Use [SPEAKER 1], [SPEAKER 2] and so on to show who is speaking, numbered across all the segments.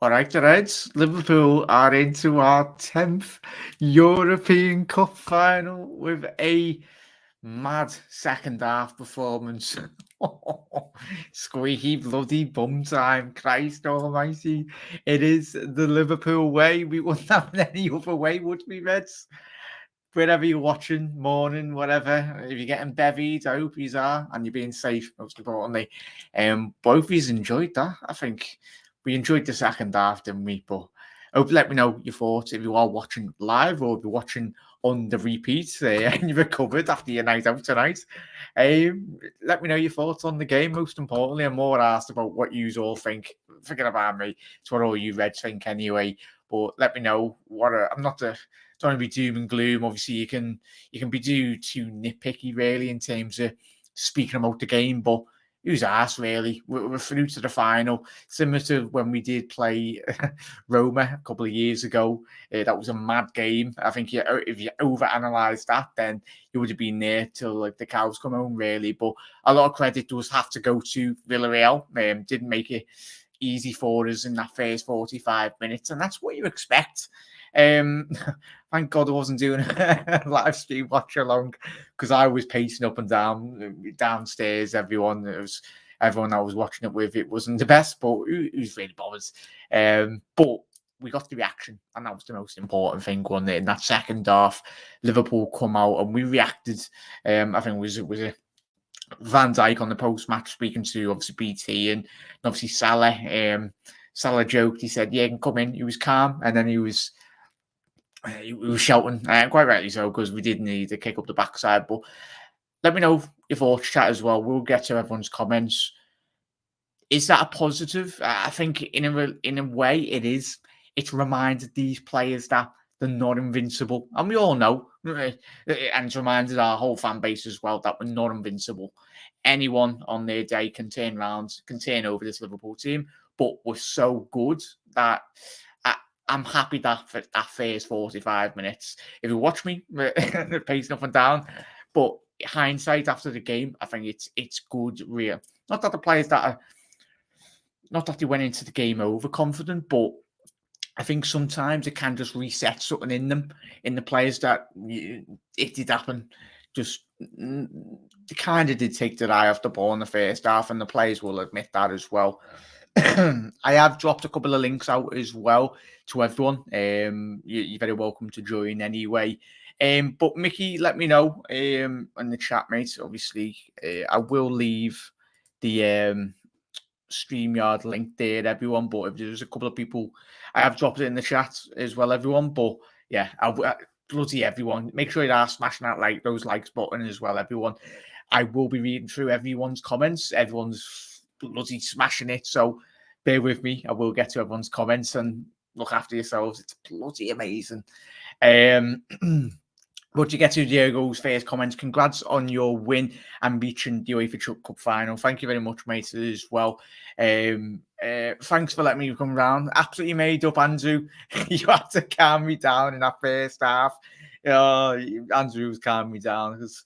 [SPEAKER 1] All right, the Reds. Liverpool are into our 10th European Cup final with a mad second half performance. Squeaky bloody bum time. Christ almighty. It is the Liverpool way. We wouldn't have it any other way, would we, Reds? Wherever you're watching, morning, whatever. If you're getting bevied, I hope you are, and you're being safe, most importantly. Both of you enjoyed that. I think we enjoyed the second half, didn't we? But hope let me know your thoughts if you are watching live or if you're watching on the repeat and you recovered after your night out tonight. Let me know your thoughts on the game, most importantly. I'm more asked about what you all think. Forget about me. It's what all you Reds think anyway. But let me know what I'm not a don't want to be doom and gloom. Obviously, you can be too nitpicky really in terms of speaking about the game, but who's asked really? We're through to the final, similar to when we did play Roma a couple of years ago. That was a mad game. I think if you overanalyze that, then you would have been there till like the cows come home really. But a lot of credit does have to go to Villarreal. Didn't make it easy for us in that first 45 minutes, and that's what you expect. Thank God I wasn't doing a live stream watch along because I was pacing up and down downstairs. Everyone that I was watching it with, it wasn't the best, but who's really bothered? But we got the reaction, and that was the most important thing. Wasn't it? In that second half, Liverpool come out and we reacted. I think it was a Van Dijk on the post-match speaking to obviously BT and obviously Salah. Salah joked. He said, "Yeah, you can come in." He was calm, and then he was shouting, quite rightly so, because we did need to kick up the backside. But let me know your thoughts, chat as well. We'll get to everyone's comments. Is that a positive? I think in a way it is. It's reminded these players that they're not invincible, and we all know, and it's reminded our whole fan base as well that we're not invincible. Anyone on their day can turn around, can turn over this Liverpool team, but we're so good that I'm happy that for that first 45 minutes. If you watch me pacing up and down, but hindsight after the game, I think it's good. Real, not that the players not that they went into the game overconfident, but I think sometimes it can just reset something in them, in the players that it did happen. Just they kind of did take their eye off the ball in the first half, and the players will admit that as well. I have dropped a couple of links out as well to everyone. You're very welcome to join anyway. But Mickey, let me know in the chat, mate. Obviously, I will leave the StreamYard link there, everyone. But if there's a couple of people, I have dropped it in the chat as well, everyone. But yeah, bloody everyone, make sure you are smashing that those likes button as well, everyone. I will be reading through everyone's comments. Everyone's bloody smashing it. So bear with me. I will get to everyone's comments and look after yourselves. It's bloody amazing. But to get to Diego's first comments, congrats on your win and reaching the UEFA Cup final. Thank you very much, mate, as well. Thanks for letting me come round. Absolutely made up, Andrew. You had to calm me down in that first half. Andrew was calming me down because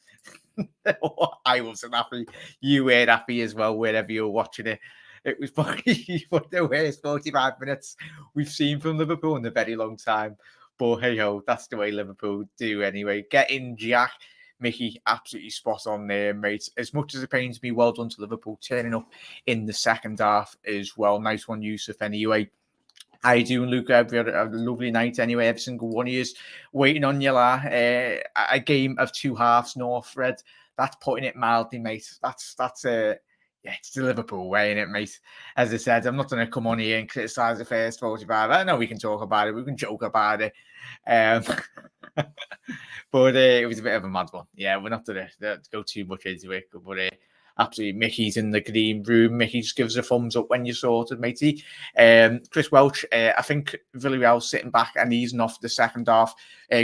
[SPEAKER 1] I wasn't happy. You were happy as well, wherever you were watching it. It was probably one of the worst 45 minutes we've seen from Liverpool in a very long time. But hey ho, that's the way Liverpool do anyway. Get in, Jack. Mickey, absolutely spot on there, mate. As much as it pains me, well done to Liverpool turning up in the second half as well. Nice one, Yusuf, anyway. How you doing, Luca? Have a lovely night anyway. Every single one of you is waiting on you, a game of two halves, North Fred. That's putting it mildly, mate. That's yeah, it's the Liverpool way, isn't it, mate? As I said, I'm not going to come on here and criticise the first 45. I know we can talk about it. We can joke about it. But it was a bit of a mad one. Yeah, we're not going to go too much into it. But absolutely, Mickey's in the green room. Mickey just gives a thumbs up when you're sorted, matey. Chris Welch, I think Villarreal sitting back and easing off the second half,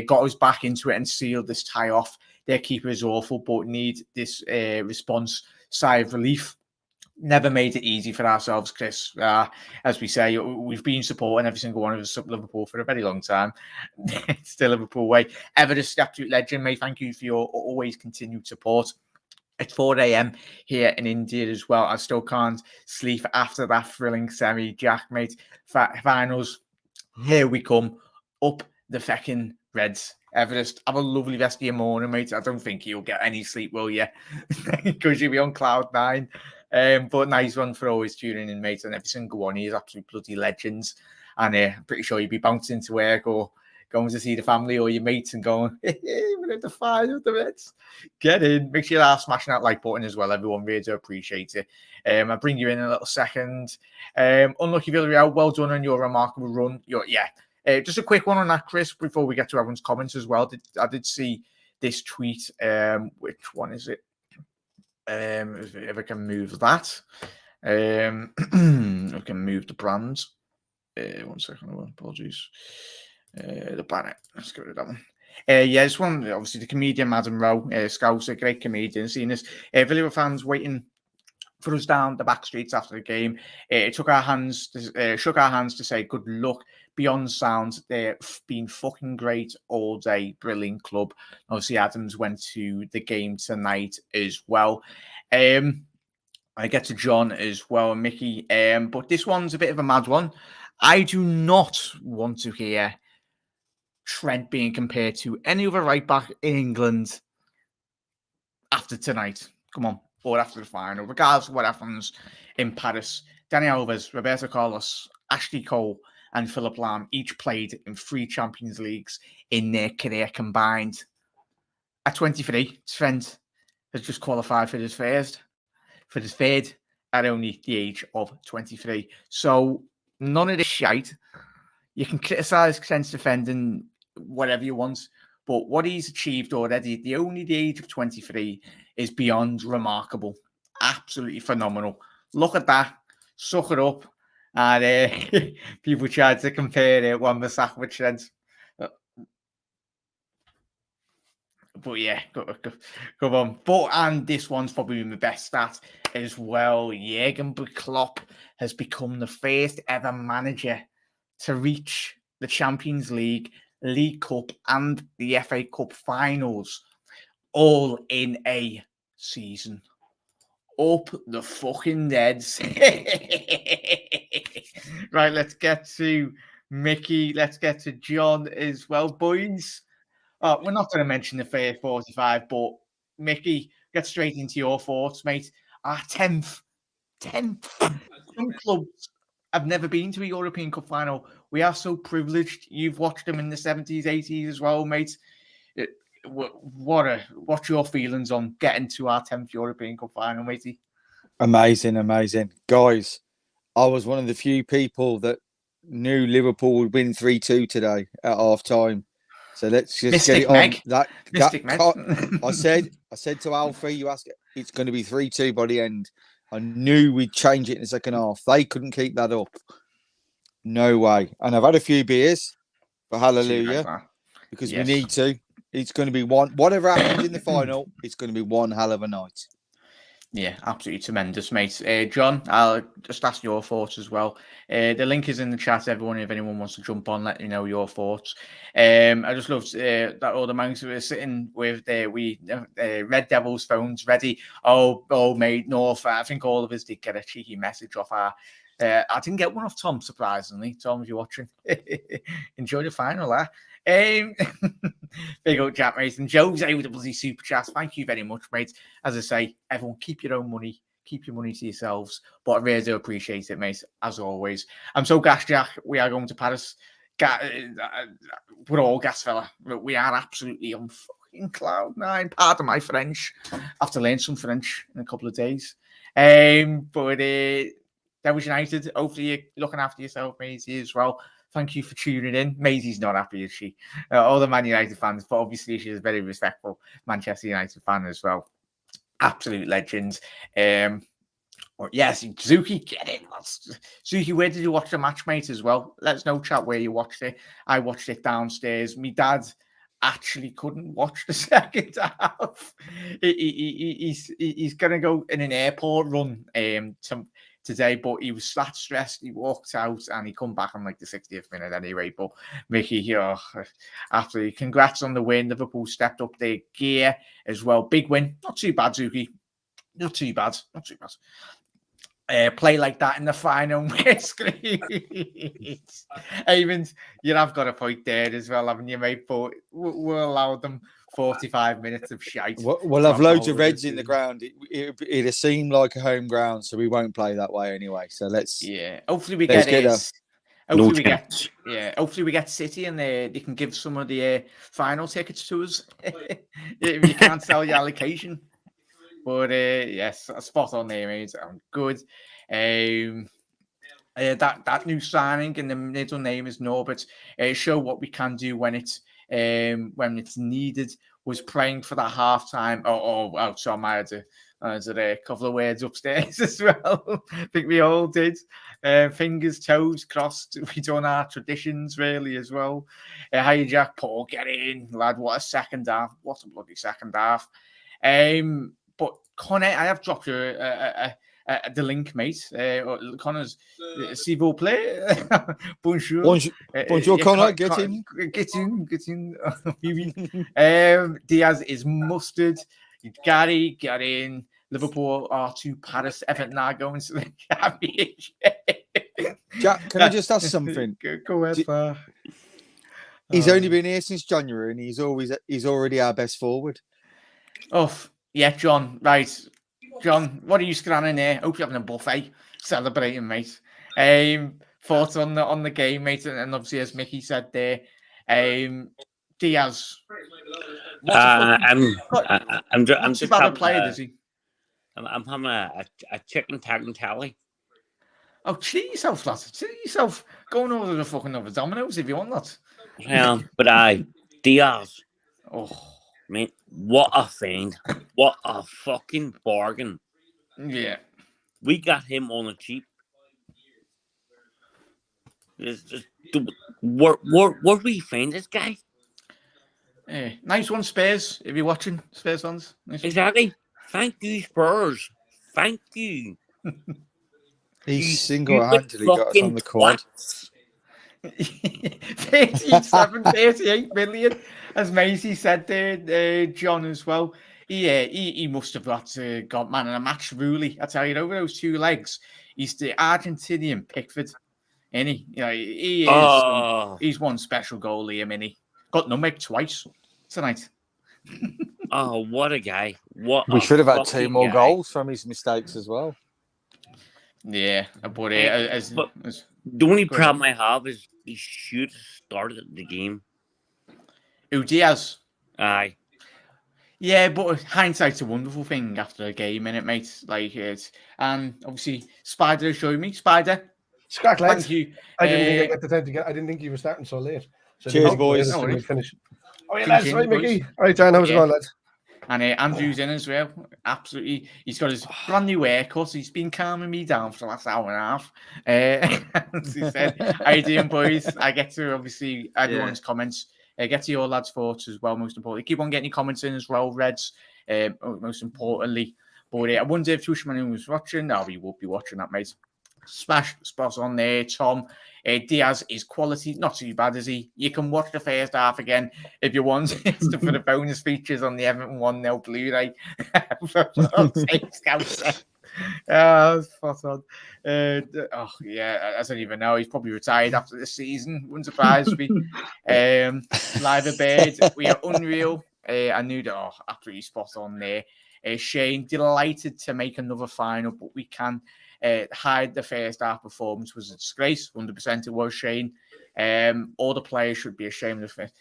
[SPEAKER 1] got us back into it and sealed this tie off. Their keeper is awful, but need this response, sigh of relief. Never made it easy for ourselves, Chris. As we say, we've been supporting every single one of us at Liverpool for a very long time. It's the Liverpool way. Everest, absolute legend, mate. Thank you for your always continued support. It's 4 a.m. here in India as well. I still can't sleep after that thrilling semi, Jack, mate. Finals, here we come. Up the feckin' Reds. Everest, have a lovely rest of your morning, mate. I don't think you'll get any sleep, will you? Because you'll be on cloud nine. But nice one for always tuning in, mate. And every single one, he's absolute bloody legends. And I'm pretty sure you'll be bouncing to work or going to see the family or your mates and going, hey, we're at the final of the Reds. Get in. Make sure you are smashing that like button as well. Everyone really do appreciate it. I'll bring you in a little second. Unlucky Villarreal, well done on your remarkable run. Just a quick one on that, Chris, before we get to everyone's comments as well. I did see this tweet. Which one is it? If I can move that. I can move the brands. 1 second. Apologies. The banner. Let's get rid of that one. This one, obviously, the comedian Madam Rowe, Scouse, a great comedian. Seeing this, Villarreal fans waiting for us down the back streets after the game. Shook our hands to say good luck. Beyond sound, they've been fucking great all day. Brilliant club. Obviously, Adams went to the game tonight as well. I get to John as well and Mickey. But this one's a bit of a mad one. I do not want to hear Trent being compared to any other right back in England after tonight. Come on, or after the final, regardless of what happens in Paris. Dani Alves, Roberto Carlos, Ashley Cole, and Philip Lahm each played in 3 Champions Leagues in their career combined. At 23, Trent has just qualified for his third at only the age of 23. So none of this shite. You can criticise Trent's defending whatever you want, but what he's achieved already at the age of 23 is beyond remarkable. Absolutely phenomenal. Look at that. Suck it up. And people tried to compare Wan-Bissaka with Trent. But yeah, come on. And this one's probably my best stat as well. Jurgen Klopp has become the first ever manager to reach the Champions League, League Cup, and the FA Cup finals all in a season. Up the fucking Reds. Right, let's get to Mickey. Let's get to John as well, boys. We're not going to mention the first 45, but Mickey, get straight into your thoughts, mate. Our 10th. Some clubs have never been to a European Cup final. We are so privileged. You've watched them in the 70s, 80s as well, mate. What's your feelings on getting to our 10th European Cup final, matey?
[SPEAKER 2] Amazing. Guys, I was one of the few people that knew Liverpool would win 3-2 today at half time. So let's just
[SPEAKER 1] Mystic
[SPEAKER 2] get it
[SPEAKER 1] Meg.
[SPEAKER 2] on. I said to Alfie, you asked, it's going to be 3-2 by the end. I knew we'd change it in the second half. They couldn't keep that up. No way. And I've had a few beers, but hallelujah, because we need to. It's going to be one. Whatever happens in the final, it's going to be one hell of a night.
[SPEAKER 1] Yeah, absolutely tremendous, mate. John, I'll just ask your thoughts as well. The link is in the chat, everyone. If anyone wants to jump on, let me know your thoughts. I just loved that all the monks were sitting with Red Devils phones ready. Oh, mate, North. I think all of us did get a cheeky message off our. I didn't get one off Tom, surprisingly. Tom, if you're watching, enjoy the final, Big up chat, mate. And Jose with the bloody super chat. Thank you very much, mate. As I say, everyone, keep your own money. Keep your money to yourselves. But I really do appreciate it, mate, as always. I'm so gassed, Jack. We are going to Paris. We're all gas, fella. We are absolutely on fucking cloud nine. Pardon my French. I have to learn some French in a couple of days. But that was United. Hopefully you're looking after yourself, Maisie, as well. Thank you for tuning in. Maisie's not happy, is she? All the Man United fans, but obviously she's a very respectful Manchester United fan as well. Absolute legends. Yes, Zuki, get in. Zuki, where did you watch the match, mate, as well? Let us know, chat, where you watched it. I watched it downstairs. Me dad actually couldn't watch the second half. He's going to go in an airport run today, but he was that stressed. He walked out and he come back on like the 60th minute anyway. But Mickey, after congrats on the win. Liverpool stepped up their gear as well. Big win. Not too bad, Zuki. Not too bad. Not too bad. Play like that in the final. Even you have got a point there as well, haven't you, mate? But we'll allow them 45 minutes of shite.
[SPEAKER 2] We'll have loads of reds in the ground. It'll seem like a home ground, so we won't play that way anyway. So let's
[SPEAKER 1] hopefully we
[SPEAKER 2] let's
[SPEAKER 1] get
[SPEAKER 2] get
[SPEAKER 1] hopefully hopefully we get City and they can give some of the final tickets to us if you can't sell your allocation. But yes, spot on there, mate. Good. That new signing in the middle name is Norbert. Show what we can do when it's needed. Was playing for that halftime. So I had a couple of words upstairs as well. I think we all did. Fingers, toes crossed. We done our traditions really as well. Hey Jack Paul, get in, lad. What a second half. What a bloody second half. But Connor, I have dropped you the link, mate. Connor's s'il vous plaît. Bonjour.
[SPEAKER 2] Bonjour, Connor. Get in.
[SPEAKER 1] Get in. Diaz is mustard. Gary, get in. Liverpool are to Paris. Everton are going to the championship.
[SPEAKER 2] Jack, can I just ask something?
[SPEAKER 1] Go ahead.
[SPEAKER 2] He's only been here since January, and he's already our best forward.
[SPEAKER 1] Oh, yeah, John. Right. John, what are you scanning there? Hope you're having a buffet, celebrating, mate. Thoughts on the game, mate, and obviously as Mickey said there, Diaz.
[SPEAKER 3] I'm just
[SPEAKER 1] having a player, does he?
[SPEAKER 3] I'm having a chicken tag and tally.
[SPEAKER 1] Oh, cheat yourself, lad. Cheat yourself. Going over the fucking other dominoes if you want that.
[SPEAKER 3] Yeah, but Diaz.
[SPEAKER 1] Oh.
[SPEAKER 3] Mate, what a fiend. What a fucking bargain.
[SPEAKER 1] Yeah. We
[SPEAKER 3] got him on the cheap. Where we find this guy?
[SPEAKER 1] Nice one, Spurs. If you're watching, Spurs fans. Nice
[SPEAKER 3] exactly. Thank you, Spurs. Thank you.
[SPEAKER 2] He single-handedly got us on the quad.
[SPEAKER 1] 38 million, as Maisie said there, John as well. He must have got man in a match, really. I tell you, over those two legs, he's the Argentinian Pickford, isn't he? You know, he is. He's one special goalie, isn't he? Got nutmeg twice tonight.
[SPEAKER 3] Oh, what a guy!
[SPEAKER 2] We should have had two more goals from his mistakes as well.
[SPEAKER 1] Yeah, but
[SPEAKER 3] the only problem I have is he should have started the game.
[SPEAKER 1] Who, Diaz?
[SPEAKER 3] Aye.
[SPEAKER 1] Yeah, but hindsight's a wonderful thing after a game, innit, mate? Like it. And obviously, Spider showed me. Spider.
[SPEAKER 4] Scrack, lads.
[SPEAKER 1] Thank you.
[SPEAKER 4] I didn't think I got the time to get. I didn't think you were starting so late. So
[SPEAKER 2] cheers, boys.
[SPEAKER 4] Finish. Oh, yeah, lads. Right, Mickey. All right, Dan. How's it going, lads?
[SPEAKER 1] And Andrew's in as well. Absolutely. He's got his brand new haircut. He's been calming me down for the last hour and a half. As he said, how you doing, boys? I get to, obviously, everyone's comments. Get to your lads' thoughts as well, most importantly. Keep on getting your comments in as well, Reds, most importantly. But I wonder if Tushman was watching. No, he will be watching that, mate. Smash spot on there, Tom. Diaz is quality, not too bad, is he? You can watch the first half again if you want for the bonus features on the Everton 1-0 Blu-ray. Spot on. I don't even know. He's probably retired after this season. Wouldn't surprise me. Live Bird, we are unreal. I knew that. Absolutely spot on there. Shane, delighted to make another final, but we can hide the first half performance was a disgrace. 100% it was, Shane. All the players should be ashamed of it.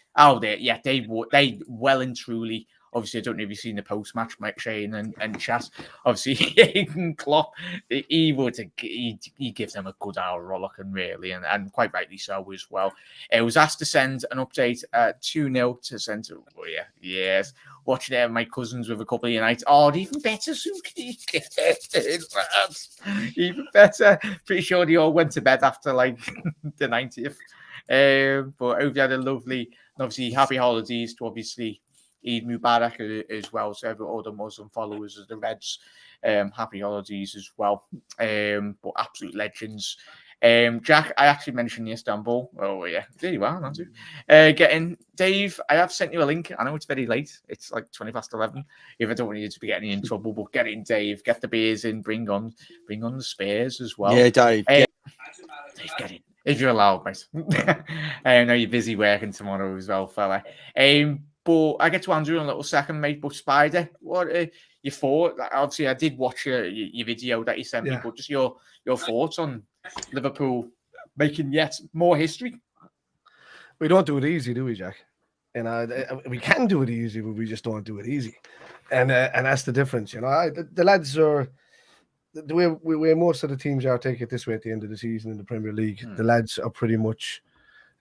[SPEAKER 1] They well and truly. Obviously, I don't know if you've seen the post-match, Mike, Shane and Chas. Obviously, Klopp, he gives them a good hour rollicking, really, and quite rightly so as well. It was asked to send an update 2-0 to centre. Oh, yeah, yes. Watching it with my cousins with a couple of nights. Oh, even better, Suki. Even better. Pretty sure they all went to bed after, like, the 90th. But hope you had a lovely, obviously, happy holidays to, obviously, Eid Mubarak as well. So all the Muslim followers of the Reds, happy holidays as well. But absolute legends. Jack, I actually mentioned Istanbul. Oh yeah, there you are, Andrew. Getting Dave, I have sent you a link. I know it's very late. It's like 11:20. If I don't want you to be getting in trouble, but get in, Dave. Get the beers in. Bring on the spares as well.
[SPEAKER 2] Yeah, Dave.
[SPEAKER 1] Dave, get in if you're allowed, mate. I know you're busy working tomorrow as well, fella. But I get to Andrew in a little second, mate. But Spider, what your thought? Obviously, I did watch your video that you sent me, but just your thoughts on Liverpool making yet more history.
[SPEAKER 4] We don't do it easy, do we, Jack? And we can do it easy, but we just don't do it easy. And that's the difference, the lads are the way most of the teams are taking it this way at the end of the season in the Premier League. The lads are pretty much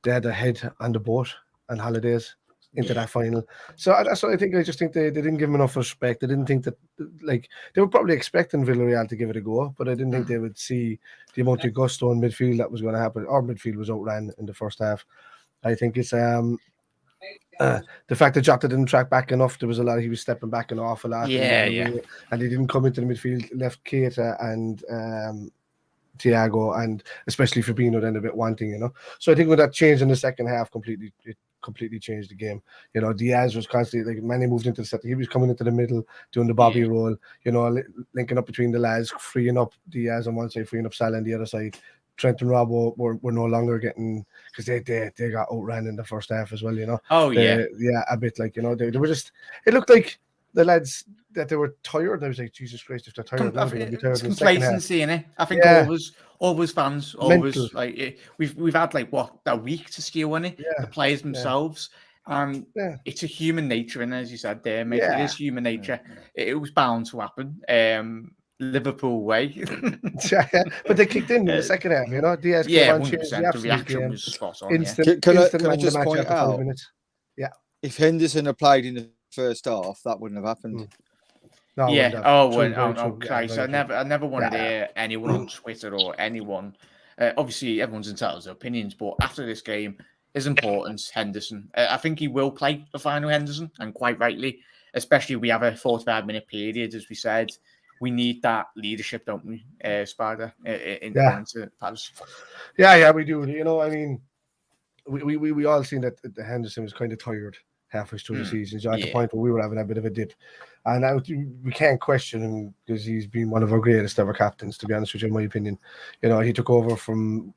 [SPEAKER 4] they had their head on the boat on holidays into that final. So that's what I think. I just think they didn't give them enough respect. They didn't think that, like, they were probably expecting Villarreal to give it a go, but I didn't think they would see the amount of gusto in midfield that was going to happen. Our midfield was outran in the first half. I think it's the fact that Jota didn't track back enough. There was a lot. He was stepping back an awful lot. And he didn't come into the midfield. Left Keita and Thiago and especially Fabinho then a bit wanting, So I think when that changed in the second half, it completely changed the game. Diaz was constantly, like, Mane moved into the set. He was coming into the middle, doing the Bobby roll, linking up between the lads, freeing up Diaz on one side, freeing up Salah on the other side. Trent and Robbo were no longer getting, because they got outran in the first half as well,
[SPEAKER 1] Oh,
[SPEAKER 4] yeah, a bit like, they were just, it looked like the lads that they were tired. I was like, Jesus Christ, if they're tired, they're going to be tired.
[SPEAKER 1] It's complacency, innit? I think always fans, always like we've had like a week to steal on it. The players themselves, and it's a human nature, and as you said there, mate, it is human nature. It was bound to happen. Liverpool way,
[SPEAKER 4] but they kicked in the second half. Diaz came on, 100%.
[SPEAKER 1] The reaction was spot on.
[SPEAKER 2] Can I just point out? If Henderson had played in the first half, that wouldn't have happened.
[SPEAKER 1] No, Christ! I never wanted to hear anyone on Twitter or anyone. Obviously, everyone's entitled to opinions, but after this game, his importance, Henderson. I think he will play the final, Henderson, and quite rightly. Especially, we have a 45-minute period, as we said. We need that leadership, don't we, Spider? Into Palace.
[SPEAKER 4] Yeah, we do. I mean, we all seen that Henderson was kind of tired halfway through the season. So at the point where we were having a bit of a dip, and we can't question him because he's been one of our greatest ever captains. To be honest with you, in my opinion, he took over from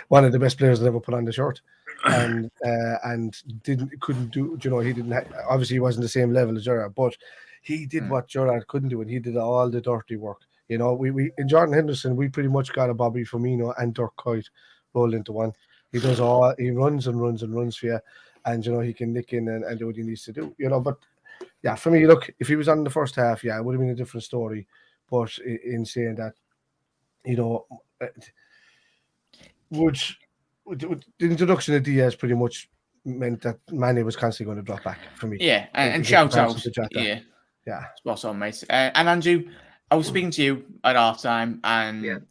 [SPEAKER 4] one of the best players that ever put on the shirt, and couldn't do. He didn't. Obviously, he wasn't the same level as Gerrard, but he did what Gerrard couldn't do, and he did all the dirty work. We in Jordan Henderson, we pretty much got a Bobby Firmino and Dirk Kuyt rolled into one. He does all. He runs and runs and runs for you, and he can nick in and do what he needs to do. But yeah, for me, look, if he was on in the first half, it would have been a different story. But in saying that, the introduction of Diaz pretty much meant that Mane was constantly going to drop back for me.
[SPEAKER 1] Yeah, and shout out. Yeah, spot on, mate. And Andrew, I was speaking to you at half time, and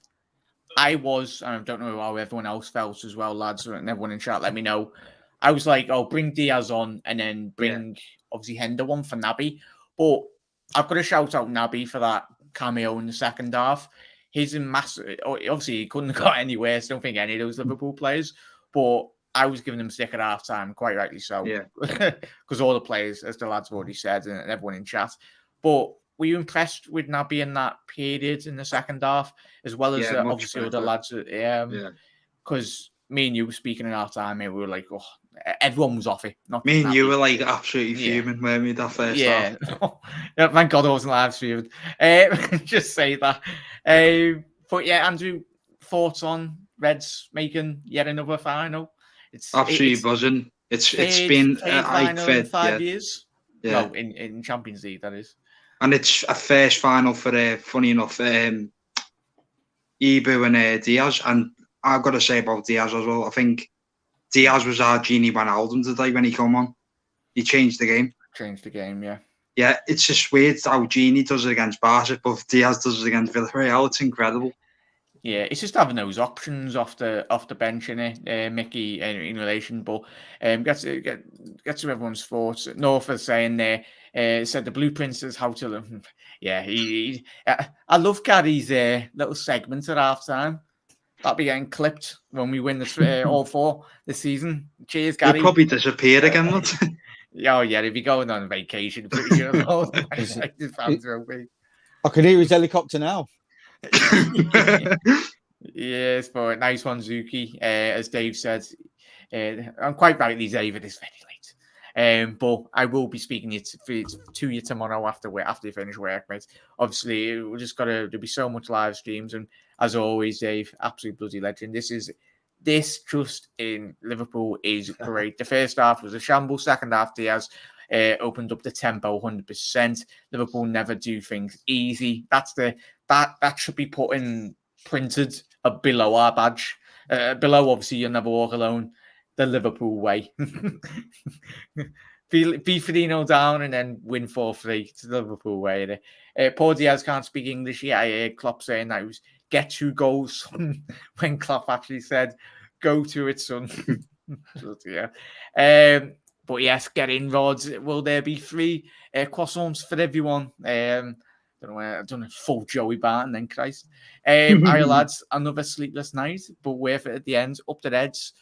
[SPEAKER 1] I was, and I don't know how everyone else felt as well, lads, and everyone in chat, let me know. I was like, bring Diaz on, and then bring obviously Hender on for Naby. But I've got to shout out Naby for that cameo in the second half. He's in massive. Obviously, he couldn't have got anywhere. So I don't think any of those Liverpool players, but I was giving him stick at half time, quite rightly so. Yeah. Because all the players, as the lads have already said, and everyone in chat. But were you impressed with Naby in that period in the second half, as well as obviously all the lads? Because me and you were speaking in half time, and we were like, everyone was off it.
[SPEAKER 5] Me and you were like absolutely fuming, weren't we, that first half?
[SPEAKER 1] Yeah, thank God I wasn't live streamed. Just say that. But yeah, Andrew, thoughts on Reds making yet another final? It's
[SPEAKER 5] absolutely buzzing. It's been
[SPEAKER 1] like 5 years. Yeah, no, in Champions League, that is.
[SPEAKER 5] And it's a first final for funny enough, Ibu and Diaz. And I've got to say about Diaz as well. I think Diaz was our Genie Wijnaldum today when he come on. He changed the game.
[SPEAKER 1] Yeah.
[SPEAKER 5] Yeah, it's just weird how Genie does it against Barca, but Diaz does it against Villarreal. It's incredible.
[SPEAKER 1] Yeah, it's just having those options off the bench, innit, Mickey, in relation. But get to everyone's thoughts. North is saying there, said the blueprints is how to live. Yeah, I love Gary's little segment at half time. That'll be getting clipped when we win the all 4 this season. Cheers,
[SPEAKER 5] He'll
[SPEAKER 1] Gary.
[SPEAKER 5] probably disappear again. Not.
[SPEAKER 1] Oh yeah, if you're going on vacation, pretty sure all the Man United fans will be.
[SPEAKER 2] I can hear his helicopter now.
[SPEAKER 1] Yes, but nice one, Zuki. As Dave said, I'm quite rightly, Dave, it is very late. But I will be speaking to you tomorrow after you finish work, mate. Obviously, we just there'll be so much live streams, and as always, Dave, absolute bloody legend. This just in Liverpool is great. The first half was a shambles. Second half, Diaz opened up the tempo 100%. Liverpool never do things easy. That should be printed below our badge. Below, obviously, you'll never walk alone. The Liverpool way. Be 3-0 down and then win 4-3. It's the Liverpool way. Poor Diaz can't speak English yet. I heard Klopp saying that it was get 2 goals, son, when Klopp actually said, go to it, son. But yes, get in, Rods. Will there be 3 croissants for everyone? I don't know, full Joey Barton then, Christ. Our lads, another sleepless night, but worth it at the end. Up the Reds,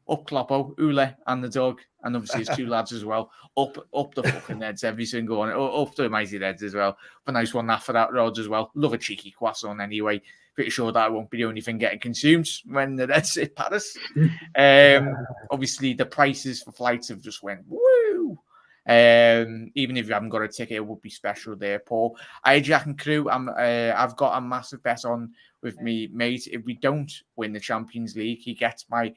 [SPEAKER 1] up Kloppo, Ule, and the dog, and obviously his 2 lads as well. Up the fucking Reds, every single one. Up the mighty Reds as well. But nice one that for that, Rods, as well. Love a cheeky croissant anyway. Pretty sure that won't be the only thing getting consumed when the Reds hit Paris. Obviously, the prices for flights have just went woo. Even if you haven't got a ticket, it would be special there, Paul. Jack and crew, I've got a massive bet on with me, mate. If we don't win the Champions League, he gets my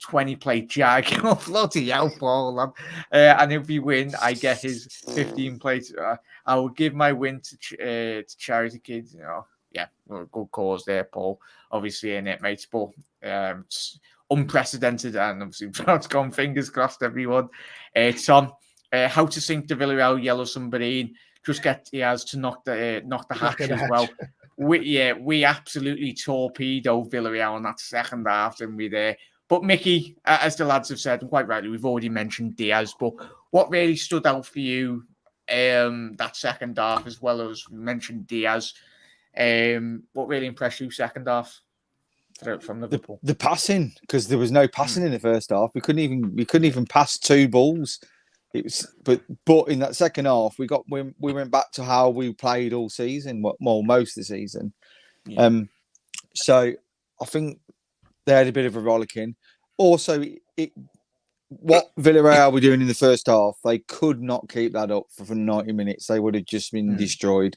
[SPEAKER 1] 20-plate jag. Oh, bloody hell, Paul. And if we win, I get his 15-plate. I will give my win to charity kids. Yeah, good cause there, Paul. Obviously, in it, mate. But it's unprecedented, and obviously, it's gone. Fingers crossed, everyone. Tom, how to sink the Villarreal yellow submarine? Just get Diaz to knock the hatch as well. We absolutely torpedo Villarreal in that second half, didn't we? There. But Mickey, as the lads have said, and quite rightly, we've already mentioned Diaz. But what really stood out for you that second half, as well as we mentioned Diaz? What really impressed you second half from Liverpool?
[SPEAKER 2] The passing, because there was no passing in the first half. We couldn't even pass 2 balls. It was, but in that second half, we went back to how we played all season, most of the season. Yeah. So I think they had a bit of a rollicking. Also, what Villarreal were doing in the first half, they could not keep that up for 90 minutes. They would have just been destroyed.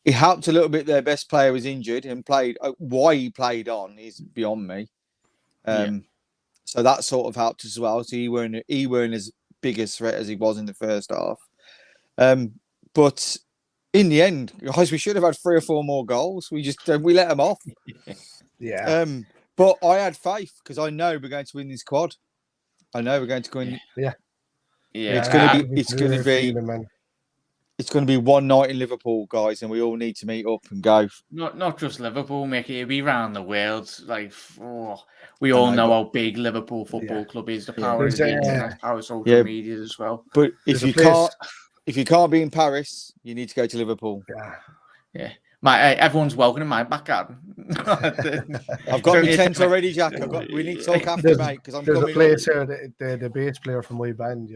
[SPEAKER 2] It helped a little bit. Their best player was injured and played. Why he played on is beyond me. So that sort of helped as well. So he weren't as big a threat as he was in the first half. But in the end, guys, we should have had 3 or 4 more goals. We let them off.
[SPEAKER 4] Yeah.
[SPEAKER 2] But I had faith because I know we're going to win this quad. I know we're going to go in.
[SPEAKER 4] Yeah.
[SPEAKER 2] It's going to be one night in Liverpool, guys, and we all need to meet up and go.
[SPEAKER 1] Not just Liverpool, Mickey. It'll be around the world. We all know how big Liverpool Football Club is. The power of the internet, power of social media as well.
[SPEAKER 2] But if you can't be in Paris, you need to go to Liverpool.
[SPEAKER 1] Yeah. Everyone's welcome in my back garden.
[SPEAKER 2] I've got my tent already, Jack. We need to talk after, mate, because I'm coming.
[SPEAKER 4] There's a place here, the bass player from my band.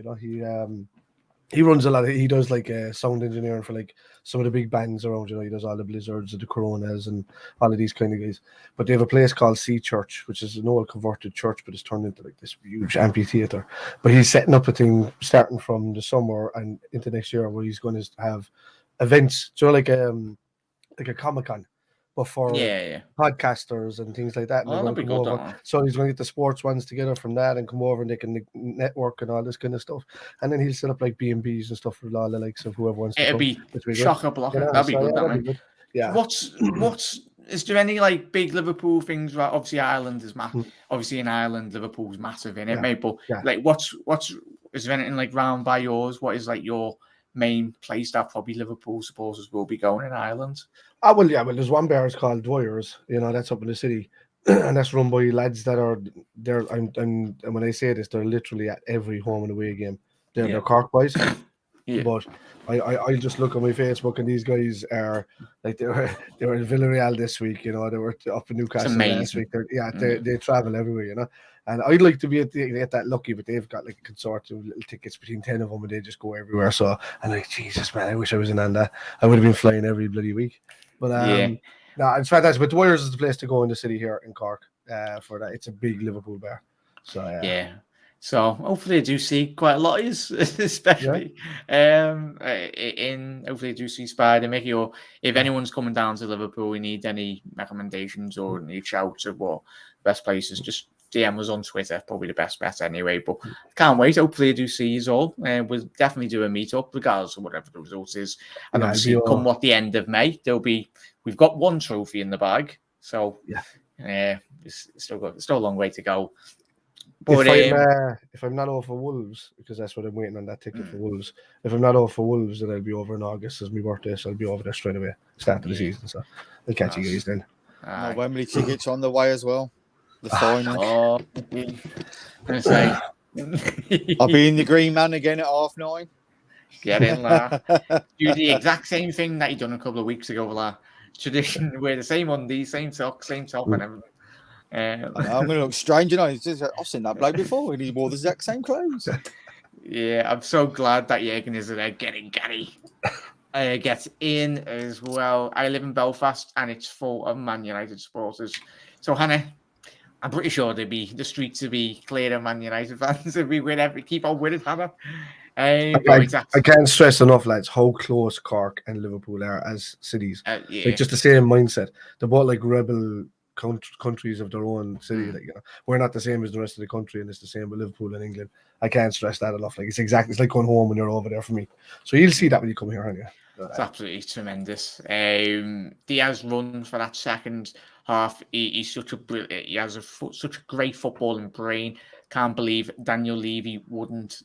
[SPEAKER 4] He runs a lot. He does sound engineering for some of the big bands around. He does all the Blizzards, the Coronas, and all of these kind of guys. But they have a place called Sea Church, which is an old converted church, but it's turned into this huge amphitheater. But he's setting up a thing starting from the summer and into next year, where he's going to have events, like a Comic-Con, but for podcasters and things like that. And
[SPEAKER 1] that'd be good.
[SPEAKER 4] So he's going to get the sports ones together from that and come over and they can network and all this kind of stuff. And then he'll set up B&Bs and stuff for all the likes of whoever wants to
[SPEAKER 1] come. It'll be chock-a-block. That'd be good,
[SPEAKER 4] that'd be good. Yeah.
[SPEAKER 1] What's is there any big Liverpool things? Right, obviously Ireland is massive. Obviously in Ireland, Liverpool's massive in it, mate. But what's is there anything round by yours? What is your main place that probably Liverpool supporters will be going in Ireland?
[SPEAKER 4] Well, there's one bar, it's called Dwyer's, that's up in the city, and that's run by lads that are there. And when I say this, they're literally at every home and away game. They're Cork boys,
[SPEAKER 1] Yeah.
[SPEAKER 4] But I just look on my Facebook and these guys are like they were in Villarreal this week, you know, they were up in Newcastle last
[SPEAKER 1] amazing.
[SPEAKER 4] week. They travel everywhere, you know. And I'd like to get that lucky, but they've got like a consortium of little tickets between 10 of them and they just go everywhere. So I'm like, Jesus man, I wish I was in on that. I would have been flying every bloody week. But no, it's fantastic. But the Wires is the place to go in the city here in Cork for that. It's a big Liverpool bar. So
[SPEAKER 1] yeah. So hopefully I do see quite a lot of yous, especially in hopefully I do see Spider Mickey, or if anyone's coming down to Liverpool, we need any recommendations or need shouts of what best places, just DM us on Twitter, probably the best bet anyway. But can't wait. Hopefully I do see you all. We'll definitely do a meet-up regardless of whatever the result is. And obviously come what the end of May, we've got one trophy in the bag. So it's still a long way to go. But
[SPEAKER 4] if I'm not over for Wolves, because that's what I'm waiting on that ticket for Wolves. If I'm not over for Wolves, then I'll be over in August as my birthday, so I'll be over there straight away, start of the season. So I'll catch you guys then.
[SPEAKER 2] No, Wembley tickets on the way as well. The final.
[SPEAKER 1] I'm say
[SPEAKER 2] I'll be in the Green Man again at 9:30.
[SPEAKER 1] Get in there. Do the exact same thing that you done a couple of weeks ago, la. Tradition, wear the same undies, same socks, same top, and everything.
[SPEAKER 2] I'm going to look strange, you know. I've seen that bloke before, and he wore the exact same clothes.
[SPEAKER 1] Yeah, I'm so glad that Jürgen is there getting Gary. Gets in as well. I live in Belfast, and it's full of Man United supporters. So, Hannah, I'm pretty sure the streets will be clear of Man United fans if we win keep on winning, Hannah.
[SPEAKER 4] I can't stress enough, lads, how close Cork and Liverpool are as cities. Like just the same mindset. They're both like rebel countries of their own city. Like, you know, we're not the same as the rest of the country, and it's the same with Liverpool and England. I can't stress that enough. Like it's like going home when you're over there for me. So you'll see that when you come here, aren't you?
[SPEAKER 1] It's absolutely tremendous. Diaz run for that second half. He's such a brilliant. He has such a great footballing brain. Can't believe Daniel Levy wouldn't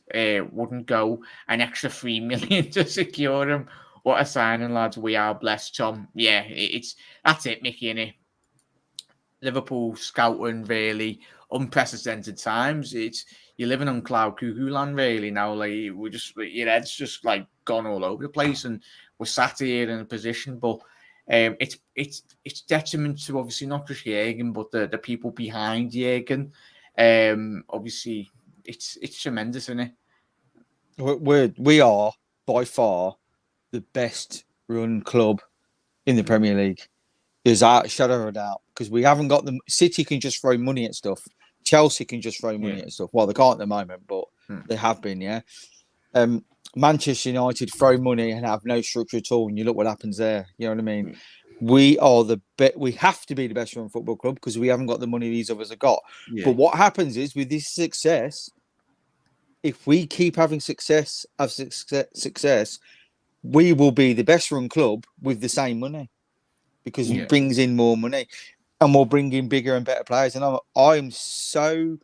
[SPEAKER 1] go an extra 3 million to secure him. What a signing, lads! We are blessed, Tom. Yeah, that's it, Mickey, innit? Liverpool scouting really unprecedented times. You're living on cloud cuckoo land really now. Like we're just your head's just like gone all over the place, and we're sat here in a position. But it's detriment to obviously not just Jürgen, but the people behind Jürgen. Obviously, it's tremendous, isn't it?
[SPEAKER 2] We are by far the best run club in the Premier League. There's a shadow of a doubt, because we haven't got the City can just throw money at stuff. Chelsea can just throw money at stuff. Well, they can't at the moment, but they have been. Yeah. Manchester United throw money and have no structure at all, and you look what happens there. You know what I mean? We are we have to be the best run football club because we haven't got the money these others have got. Yeah. But what happens is with this success, if we keep having success, we will be the best run club with the same money. Because it brings in more money, and we'll bring in bigger and better players. And I'm so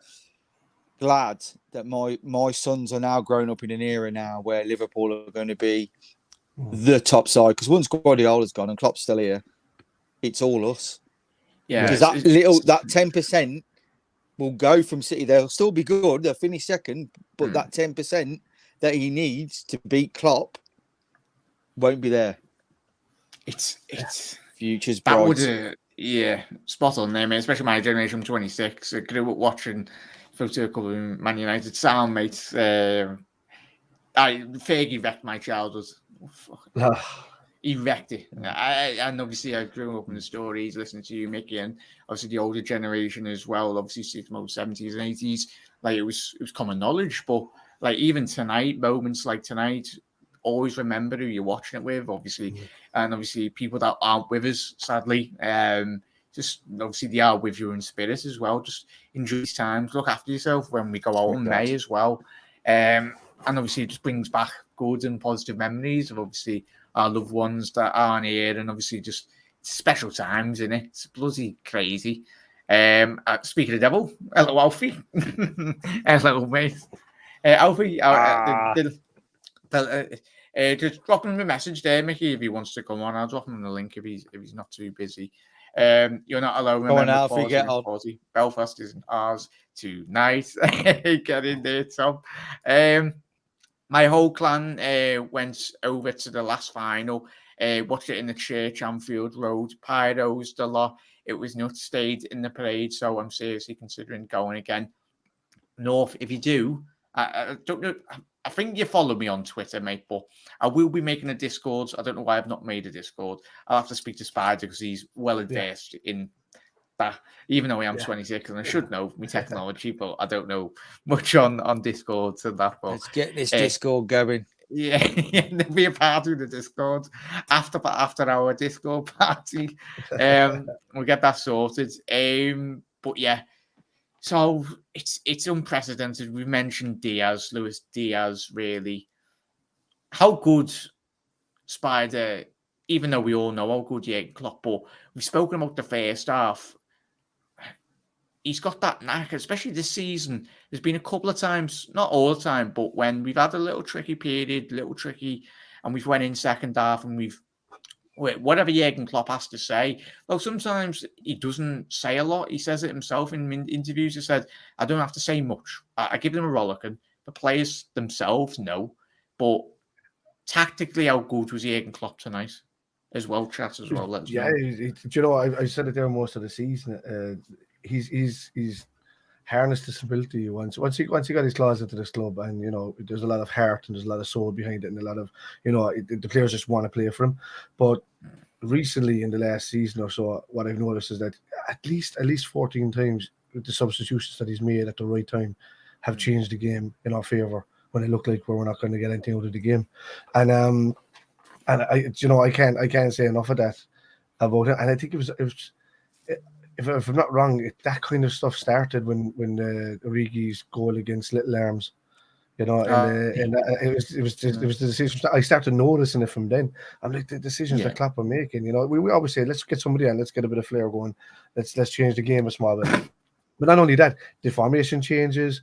[SPEAKER 2] glad that my sons are now growing up in an era now where Liverpool are going to be the top side. Because once Guardiola's gone and Klopp's still here, it's all us. Yeah, because that 10% will go from City. They'll still be good. They'll finish second, but that 10% that he needs to beat Klopp won't be there.
[SPEAKER 1] It's
[SPEAKER 2] future's bright.
[SPEAKER 1] That would, spot on there, mate. Especially my generation, I'm 26. I grew up watching a couple of Man United sound mates. Fergie wrecked my childhood. He wrecked it. And obviously, I grew up in the stories, listening to you, Mickey, and obviously the older generation as well. Obviously, 70s and 80s, like it was common knowledge. But like even tonight, moments like tonight, always remember who you're watching it with, obviously, and obviously people that aren't with us, sadly, just obviously they are with you in spirit as well. Just enjoy these times, look after yourself when we go out in May as well, and obviously it just brings back good and positive memories of obviously our loved ones that aren't here, and obviously just special times, isn't it? It's bloody crazy. Speaking of the devil, hello Alfie, hello mate, Alfie. Just drop him a message there, Mickey, if he wants to come on. I'll drop him the link if he's not too busy. You're not alone.
[SPEAKER 2] Go on, Alfie, get on.
[SPEAKER 1] Belfast isn't ours tonight. Get in there, Tom. My whole clan went over to the last final, watched it in the church, Anfield Road, pyros, the lot. It was nuts, stayed in the parade, so I'm seriously considering going again. North, if you do, I don't know. I think you follow me on Twitter, mate, but I will be making a Discord. I don't know why I've not made a Discord. I'll have to speak to Spider because he's well advanced in that, even though I am 26 and I should know my technology, but I don't know much on Discord and that. But
[SPEAKER 2] Let's get this Discord going.
[SPEAKER 1] Yeah, there'll be a party in the Discord after our Discord party. We'll get that sorted. But yeah, so it's unprecedented. We mentioned Luis Diaz, really. How good Spider, even though we all know how good Jurgen Klopp, but we've spoken about the first half. He's got that knack, especially this season. There's been a couple of times, not all the time, but when we've had a little tricky period, and we've went in second half and we've whatever Jurgen Klopp has to say. Well, sometimes he doesn't say a lot. He says it himself in interviews. He said, "I don't have to say much. I give them a rollicking. The players themselves know." But tactically, how good was Jurgen Klopp tonight? As well, chat as well. Let's
[SPEAKER 4] know. Do you know? I said it there most of the season. He's harnessed this ability once he got his claws into this club, and there's a lot of heart and there's a lot of soul behind it, and a lot of the players just want to play for him. But recently, in the last season or so, what I've noticed is that at least 14 times with the substitutions that he's made at the right time have changed the game in our favor when it looked like we're not going to get anything out of the game. And I can't say enough of that about it. And I think it was. If I'm not wrong, that kind of stuff started when Origi's goal against Little Arms, and it was the decision. I started noticing it from then. I'm like, the decisions that Klopp are making. We always say, let's get somebody on, let's get a bit of flair going, let's change the game a small bit. But not only that, the formation changes.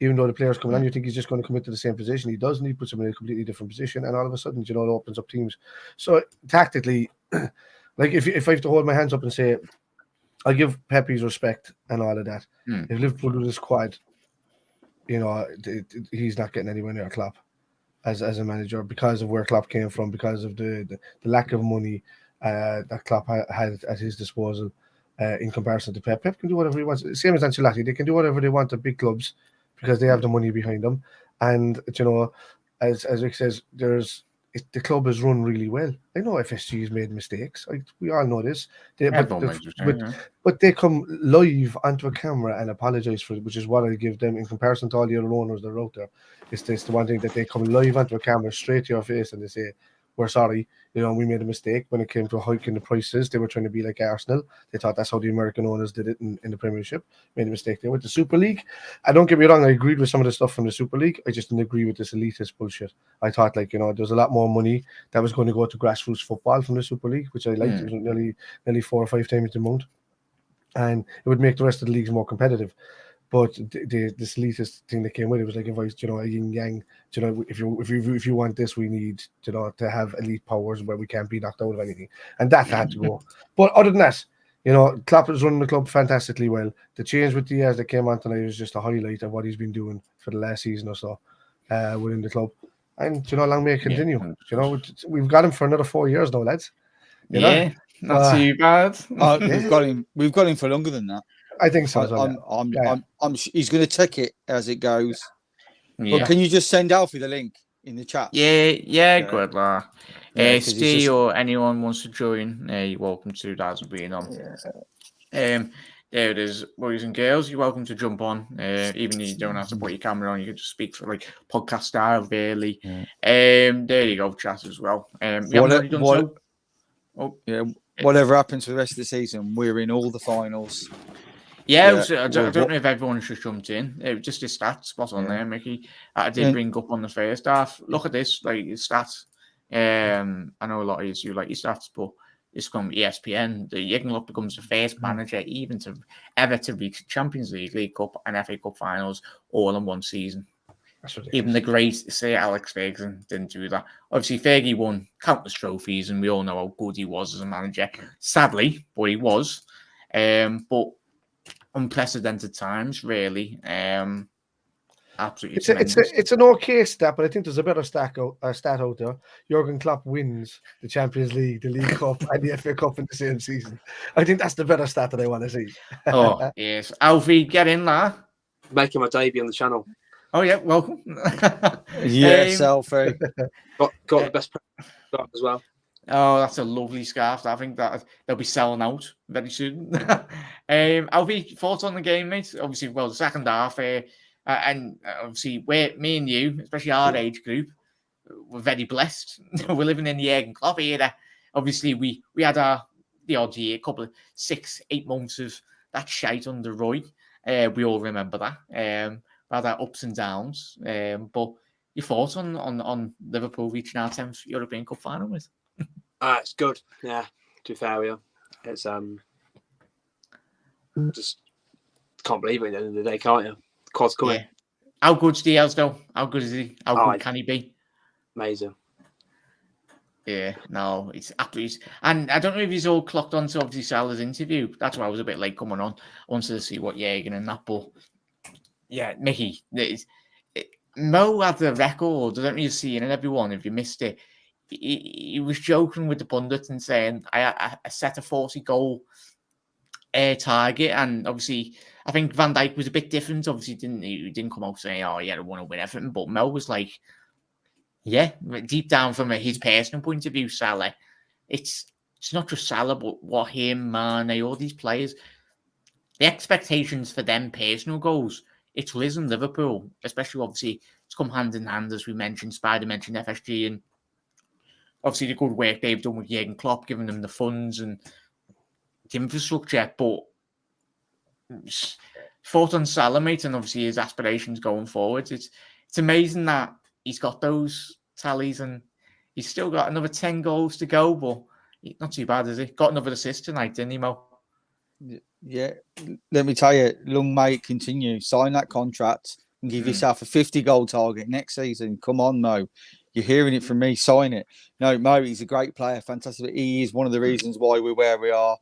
[SPEAKER 4] Even though the player's coming on, you think he's just going to commit to the same position. He doesn't. He puts him in a completely different position, and all of a sudden, it opens up teams. So tactically, like if I have to hold my hands up and say, I give Pepe's respect and all of that. If Liverpool do this quad, he's not getting anywhere near Klopp as a manager because of where Klopp came from, because of the lack of money that Klopp had at his disposal in comparison to Pep. Pep can do whatever he wants. Same as Ancelotti, they can do whatever they want at big clubs because they have the money behind them. And as Rick says, the club is run really well. I know FSG has made mistakes. We all know this. But they come live onto a camera and apologise for it, which is what I give them in comparison to all the other owners that are out there. It's the one thing that they come live onto a camera straight to your face and they say, "We're sorry. We made a mistake when it came to hiking the prices. They were trying to be like Arsenal. They thought that's how the American owners did it in the Premiership. Made a mistake there with the Super League." And don't get me wrong, I agreed with some of the stuff from the Super League. I just didn't agree with this elitist bullshit. I thought there's a lot more money that was going to go to grassroots football from the Super League, which I liked. It was nearly 4 or 5 times the amount, and it would make the rest of the leagues more competitive. But this elitist thing that came with it was like a yin yang. If you want this, we need to have elite powers where we can't be knocked out of anything, and that had to go. But other than that, Klopp is running the club fantastically well. The change with Diaz that came on tonight is just a highlight of what he's been doing for the last season or so within the club, and long may it continue. We've got him for another 4 years now, lads.
[SPEAKER 1] Not too bad.
[SPEAKER 2] We've got him for longer than that.
[SPEAKER 4] I think so.
[SPEAKER 2] He's going to take it as it goes. But can you just send Alfie the link in the chat?
[SPEAKER 1] Good lad. Steve or anyone wants to join, you're welcome to. That's being on. There it is, boys and girls. You're welcome to jump on. Even if you don't have to put your camera on, you can just speak for podcast style, really. There you go, chat as well.
[SPEAKER 2] Whatever happens for the rest of the season, we're in all the finals.
[SPEAKER 1] I don't know if everyone just jumped in. It was just his stats spot on there, Mickey. I did bring up on the first half. Look at this, his stats. I know a lot of you like your stats, but it's from ESPN. The Jurgen Klopp becomes the first manager ever to reach Champions League, League Cup, and FA Cup finals all in one season. Even the great Sir Alex Ferguson didn't do that. Obviously, Fergie won countless trophies, and we all know how good he was as a manager. Sadly, but he was. But unprecedented times, really. absolutely tremendous.
[SPEAKER 4] It's an okay stat, but I think there's a better stat out there. Jurgen Klopp wins the Champions League, the League Cup, and the FA Cup in the same season. I think that's the better stat that I want to see.
[SPEAKER 1] Oh, yes. Alfie, get in there.
[SPEAKER 6] Making my debut on the channel.
[SPEAKER 1] Oh, yeah, welcome.
[SPEAKER 2] Yeah, selfie.
[SPEAKER 6] Got the best scarf as well.
[SPEAKER 1] Oh, that's a lovely scarf. I think that they'll be selling out very soon. Alfie, thoughts on the game, mate? Obviously, well, the second half, and obviously, me and you, especially our age group, we're very blessed. We're living in the Jurgen Klopp era. Obviously, we had the odd year, a couple of 6-8 months of that shite under Roy. We all remember that. We had our ups and downs. But your thoughts on Liverpool reaching our 10th European Cup final with?
[SPEAKER 6] It's good. Yeah, to be fair, yeah. It's just can't believe it at the end of the day, can't you? Quad's coming.
[SPEAKER 1] Yeah. How good's Diaz though? How good is he? How good can he be?
[SPEAKER 6] Amazing.
[SPEAKER 1] Yeah, no, it's absolutely. And I don't know if he's all clocked on to obviously Salah's interview. That's why I was a bit late coming on. I wanted to see what Jurgen and that, but yeah, Mickey, Mo had the record. I don't really see it in everyone. If you missed it, he was joking with the pundits and saying, I set a 40-goal target, and obviously I think Van Dijk was a bit different. Obviously, he didn't come out saying, "Oh, yeah, I want to win everything," but Mo was like, "Yeah, deep down from his personal point of view, Salah, it's not just Salah, but what him, Mane, all these players, the expectations for them personal goals, it's risen Liverpool, especially obviously it's come hand in hand as we mentioned. Spider mentioned FSG and obviously the good work they've done with Jurgen Klopp, giving them the funds and the infrastructure, but thought on Salah, mate, and obviously his aspirations going forward. It's amazing that he's got those tallies and he's still got another 10 goals to go, but not too bad, is he? Got another assist tonight, didn't he, Mo?
[SPEAKER 2] Yeah, let me tell you, long may it continue. Sign that contract and give yourself a 50-goal target next season. Come on, Mo. You're hearing it from me. Sign it. No, Mo, he's a great player. Fantastic. He is one of the reasons why we're where we are.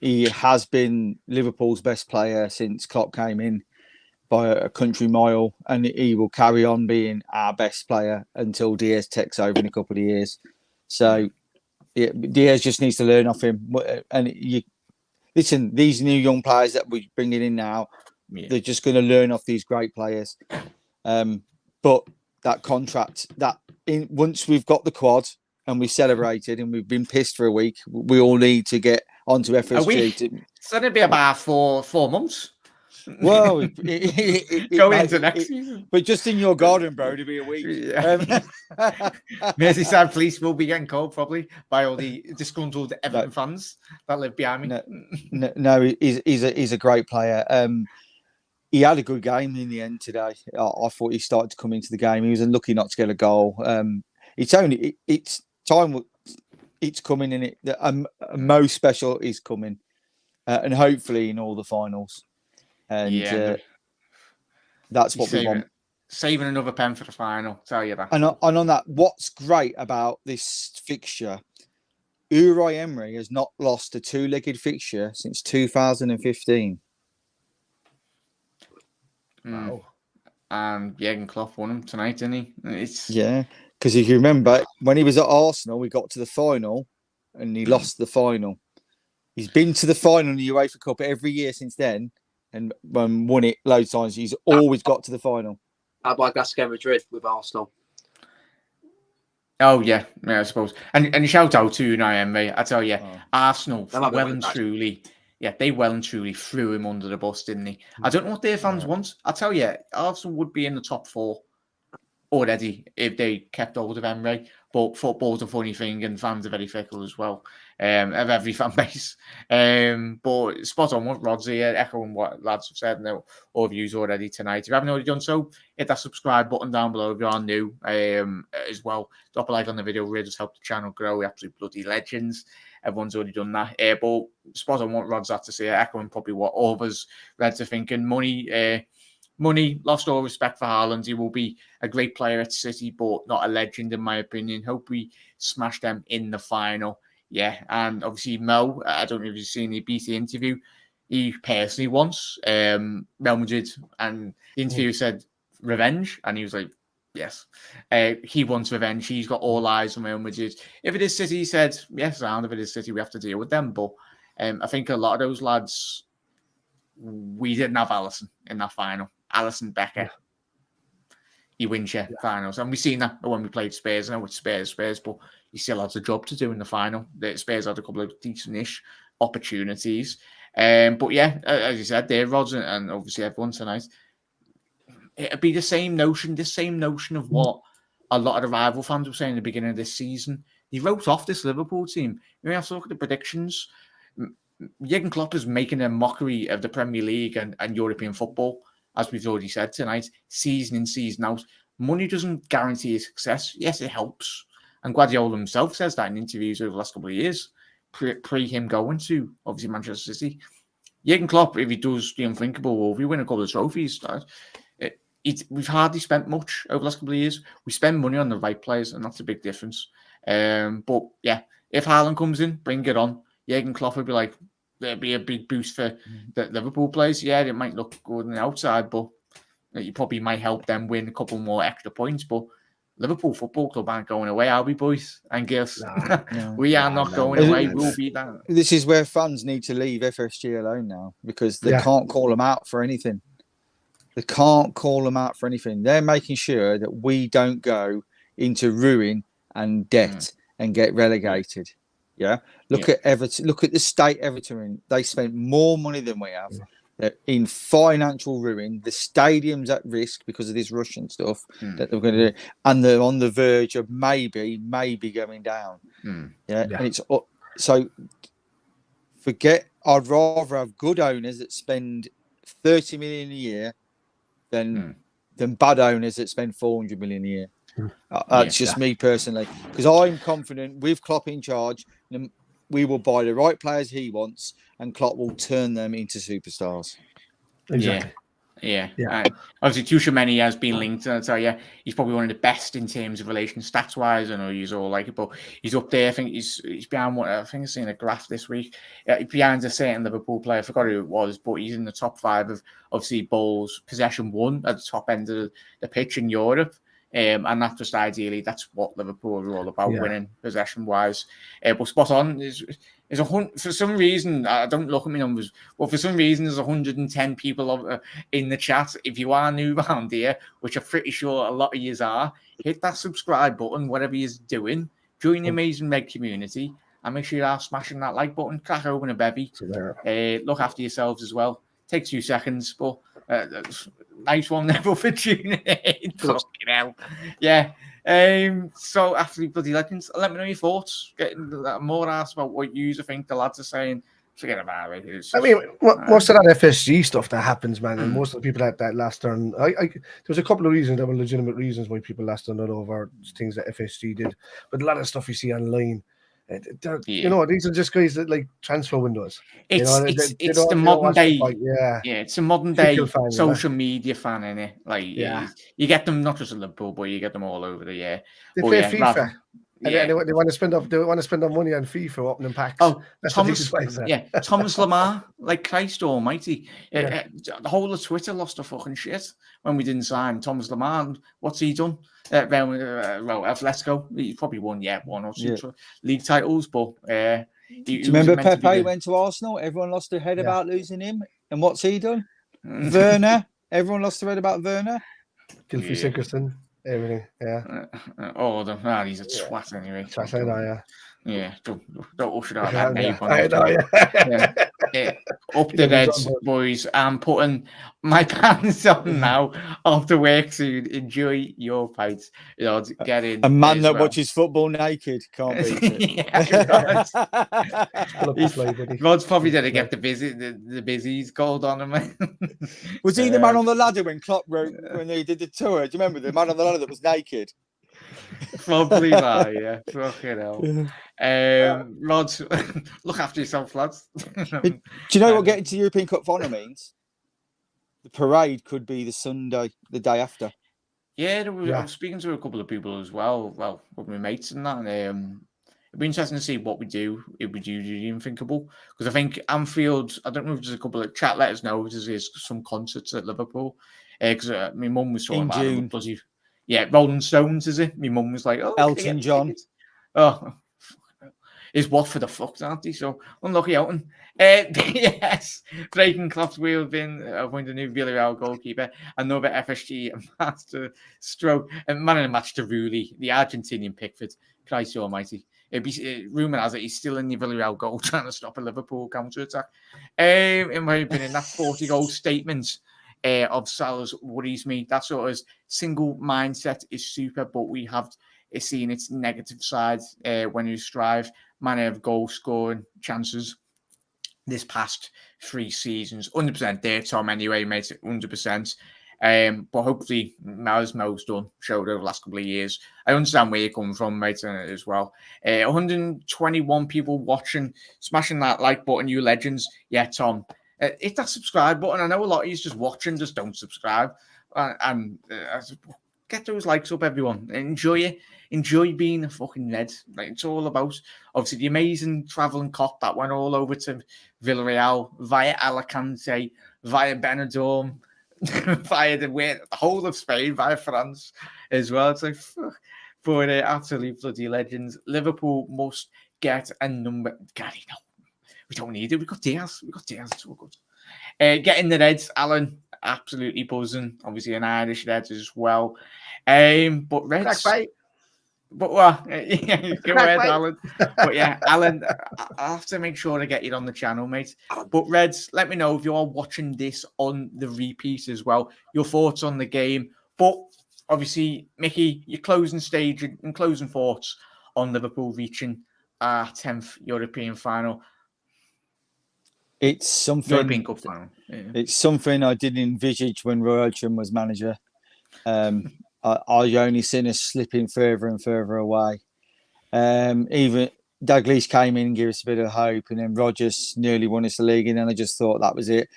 [SPEAKER 2] He has been Liverpool's best player since Klopp came in by a country mile, and he will carry on being our best player until Diaz takes over in a couple of years. So yeah, Diaz just needs to learn off him. And listen, these new young players that we're bringing in now, they're just going to learn off these great players. But that contract, once we've got the quad and we've celebrated and we've been pissed for a week, we all need to get onto FSG.
[SPEAKER 1] So it'll be about four months.
[SPEAKER 2] Well,
[SPEAKER 1] going into next season.
[SPEAKER 2] But just in your garden, bro, it'll be a week.
[SPEAKER 1] Yeah. Merseyside police will be getting called probably by all the disgruntled Everton fans that live behind me.
[SPEAKER 2] No, he's a great player. He had a good game in the end today. I thought he started to come into the game. He was unlucky not to get a goal. It's time. It's coming in it. Mo special is coming, and hopefully in all the finals. And that's what we want.
[SPEAKER 1] Saving another pen for the final. Tell you that.
[SPEAKER 2] And on that, what's great about this fixture? Unai Emery has not lost a two-legged fixture since 2015.
[SPEAKER 1] Wow. And Jurgen Klopp won him tonight, didn't he?
[SPEAKER 2] Yeah, because if you remember, when he was at Arsenal, we got to the final and he lost the final. He's been to the final in the UEFA Cup every year since then and won it loads of times. He's always got to the final.
[SPEAKER 6] How about Atletico Madrid with Arsenal?
[SPEAKER 1] Oh, yeah, I suppose. And shout out to Unai Emery. I tell you, Arsenal, well and truly... Yeah, they well and truly threw him under the bus, didn't they? I don't know what their fans want. I'll tell you, Arsenal would be in the top 4 already if they kept hold of Emery. But football's a funny thing, and fans are very fickle as well. Of every fan base. But spot on what Rod's here, echoing what lads have said in all views already tonight. If you haven't already done so, hit that subscribe button down below if you are new as well. Drop a like on the video, really does help the channel grow. We're absolute bloody legends. Everyone's already done that. But spot on what Rod's had to say, echoing probably what all of us Reds are thinking. Money, lost all respect for Haaland. He will be a great player at City, but not a legend in my opinion. Hope we smash them in the final. Yeah, and obviously Mo, I don't know if you've seen the BT interview. He personally wants Real Madrid, and the interviewer said revenge? And he was like, yes. He wants revenge. He's got all eyes on Real Madrid. If it is City, he said, yes, if it is City, we have to deal with them. But I think a lot of those lads, we didn't have Alisson in that final. Alisson Becker. He wins you finals. And we've seen that when we played Spurs. I know it's Spurs, but he still has a job to do in the final. The Spurs had a couple of decent-ish opportunities. But yeah, as you said there, Rods, and obviously everyone tonight, it'd be the same notion of what a lot of the rival fans were saying at the beginning of this season. He wrote off this Liverpool team. You have to look at the predictions. Jurgen Klopp is making a mockery of the Premier League and European football, as we've already said tonight, season in, season out. Money doesn't guarantee success. Yes, it helps. And Guardiola himself says that in interviews over the last couple of years, pre him going to, obviously, Manchester City. Jurgen Klopp, if he does the unthinkable, will we win a couple of trophies? We've hardly spent much over the last couple of years. We spend money on the right players, and that's a big difference. But yeah, if Haaland comes in, bring it on. Jurgen Klopp would be like, there'd be a big boost for the Liverpool players. Yeah, it might look good on the outside, but you probably might help them win a couple more extra points. But Liverpool Football Club aren't going away, are we, boys and girls? We are not going away. We'll be that.
[SPEAKER 2] This is where fans need to leave FSG alone now, because they can't call them out for anything. They can't call them out for anything. They're making sure that we don't go into ruin and debt and get relegated. Yeah. Look at Everton. Look at the state Everton are in. They spent more money than we have. They're in financial ruin. The stadium's at risk because of this Russian stuff that they're going to do, and they're on the verge of maybe going down. And it's so. Forget. I'd rather have good owners that spend 30 million a year than bad owners that spend 400 million a year. That's just me personally, because I'm confident with Klopp in charge, we will buy the right players he wants, and Klopp will turn them into superstars.
[SPEAKER 4] Exactly.
[SPEAKER 1] Yeah. Obviously, Tuchel has been linked. So he's probably one of the best in terms of relations stats wise. I know he's all like it, but he's up there. I think he's behind what I think I've seen a graph this week. Behind a certain Liverpool player. I forgot who it was, but he's in the top 5 of obviously balls possession won at the top end of the pitch in Europe. And that's just ideally, that's what Liverpool are all about, winning possession wise. But spot on is for some reason, I don't look at my numbers, but for some reason there's 110 people in the chat. If you are new around here, which I'm pretty sure a lot of you are, hit that subscribe button, whatever you're doing. Join the amazing Red community, and make sure you are smashing that like button. Crack open a bevy. Look after yourselves as well. Take 2 seconds, but nice one there for tuning in. Fucking hell. Yeah. So after the bloody legends, let me know your thoughts. Getting more asked about what you think the lads are saying. Forget about it.
[SPEAKER 4] I mean, most of that FSG stuff that happens, man, and most of the people that last turn, there's a couple of reasons that were legitimate reasons why people last turned over things that FSG did, but a lot of stuff you see online. You know, these are just guys that like transfer windows.
[SPEAKER 1] It's the modern day. It's a modern day social media fan, innit? Like, you get them not just in Liverpool, but you get them all over the year.
[SPEAKER 4] They play FIFA. And they want to spend off. They want to spend on money on FIFA opening packs.
[SPEAKER 1] Oh, Thomas Lamar, like Christ Almighty. The whole of Twitter lost a fucking shit when we didn't sign Thomas Lamar. What's he done? Atletico. He's probably won 1 or 2 league titles, but
[SPEAKER 2] do you remember Pepe went to Arsenal? Everyone lost their head about losing him, and what's he done? Werner. Everyone lost their head about Werner.
[SPEAKER 4] Gylfi Sigurdsson. Everything,
[SPEAKER 1] he's a twat anyway. Don't usher out that name. Up the Reds, boys. I'm putting my pants on now after work soon. Enjoy your fights. Get in.
[SPEAKER 2] A man that watches football naked can't beat it.
[SPEAKER 1] Rod's probably going to get the busies gold on him.
[SPEAKER 2] Was he the man on the ladder when Klopp wrote when they did the tour? Do you remember the man on the ladder that was naked?
[SPEAKER 1] Probably that, Fucking hell. Rod, look after yourself, lads.
[SPEAKER 2] Do you know what getting to the European Cup final means? The parade could be the Sunday, the day after.
[SPEAKER 1] I was speaking to a couple of people as well. Well, with my mates and that. And, it'd be interesting to see what we do if we do the unthinkable. Because I think Anfield, I don't know if there's a couple of chat, let us know if there's some concerts at Liverpool. Because my mum was talking
[SPEAKER 2] In
[SPEAKER 1] about
[SPEAKER 2] June.
[SPEAKER 1] it. Does he? Yeah, Rolling Stones, is it? My mum was like, "Oh,
[SPEAKER 2] Elton John.
[SPEAKER 1] Tickets? Oh, is Watford the fuck, aren't they? So unlucky Elton. Yes, breaking Klopp's wheel bin, appointed a new Villarreal goalkeeper, another FSG master stroke, and man in the match to Rulli, the Argentinian Pickford. Christ almighty. Rumour has it he's still in the Villarreal goal trying to stop a Liverpool counter-attack. In my opinion, that 40-goal statement of Salah's worries me. That sort of single mindset is super, but we have seen its negative side when you strive. Manner of goal scoring chances this past 3 seasons. 100% there, Tom, anyway, mate. 100%. But hopefully, as Mo's done, showed over the last couple of years. I understand where you're coming from, mate, as well. 121 people watching, smashing that like button, you legends. Yeah, Tom, hit that subscribe button. I know a lot of you just watching, just don't subscribe. Get those likes up, everyone. Enjoy it. Enjoy being a fucking Ned. Like, it's all about, obviously, the amazing travelling cop that went all over to Villarreal via Alicante, via Benidorm, via the whole of Spain, via France as well. It's like, fuck. But absolutely bloody legends. Liverpool must get a number. Gary, no, we don't need it. We've got Diaz. It's all good. Getting the Reds, Alan, absolutely buzzing. Obviously, an Irish Reds as well. But Reds. But yeah, go ahead, Alan. But yeah, Alan, I have to make sure to get you on the channel, mate. But Reds, let me know if you are watching this on the repeat as well. Your thoughts on the game. But obviously, Mickey, your closing stage and closing thoughts on Liverpool reaching our 10th European final.
[SPEAKER 2] It's something.
[SPEAKER 1] European Cup final. Yeah.
[SPEAKER 2] It's something I didn't envisage when Roy Hodgson was manager. I only seen us slipping further and further away. Even Dalglish came in and gave us a bit of hope, and then Rodgers nearly won us the league, and then I just thought that was it.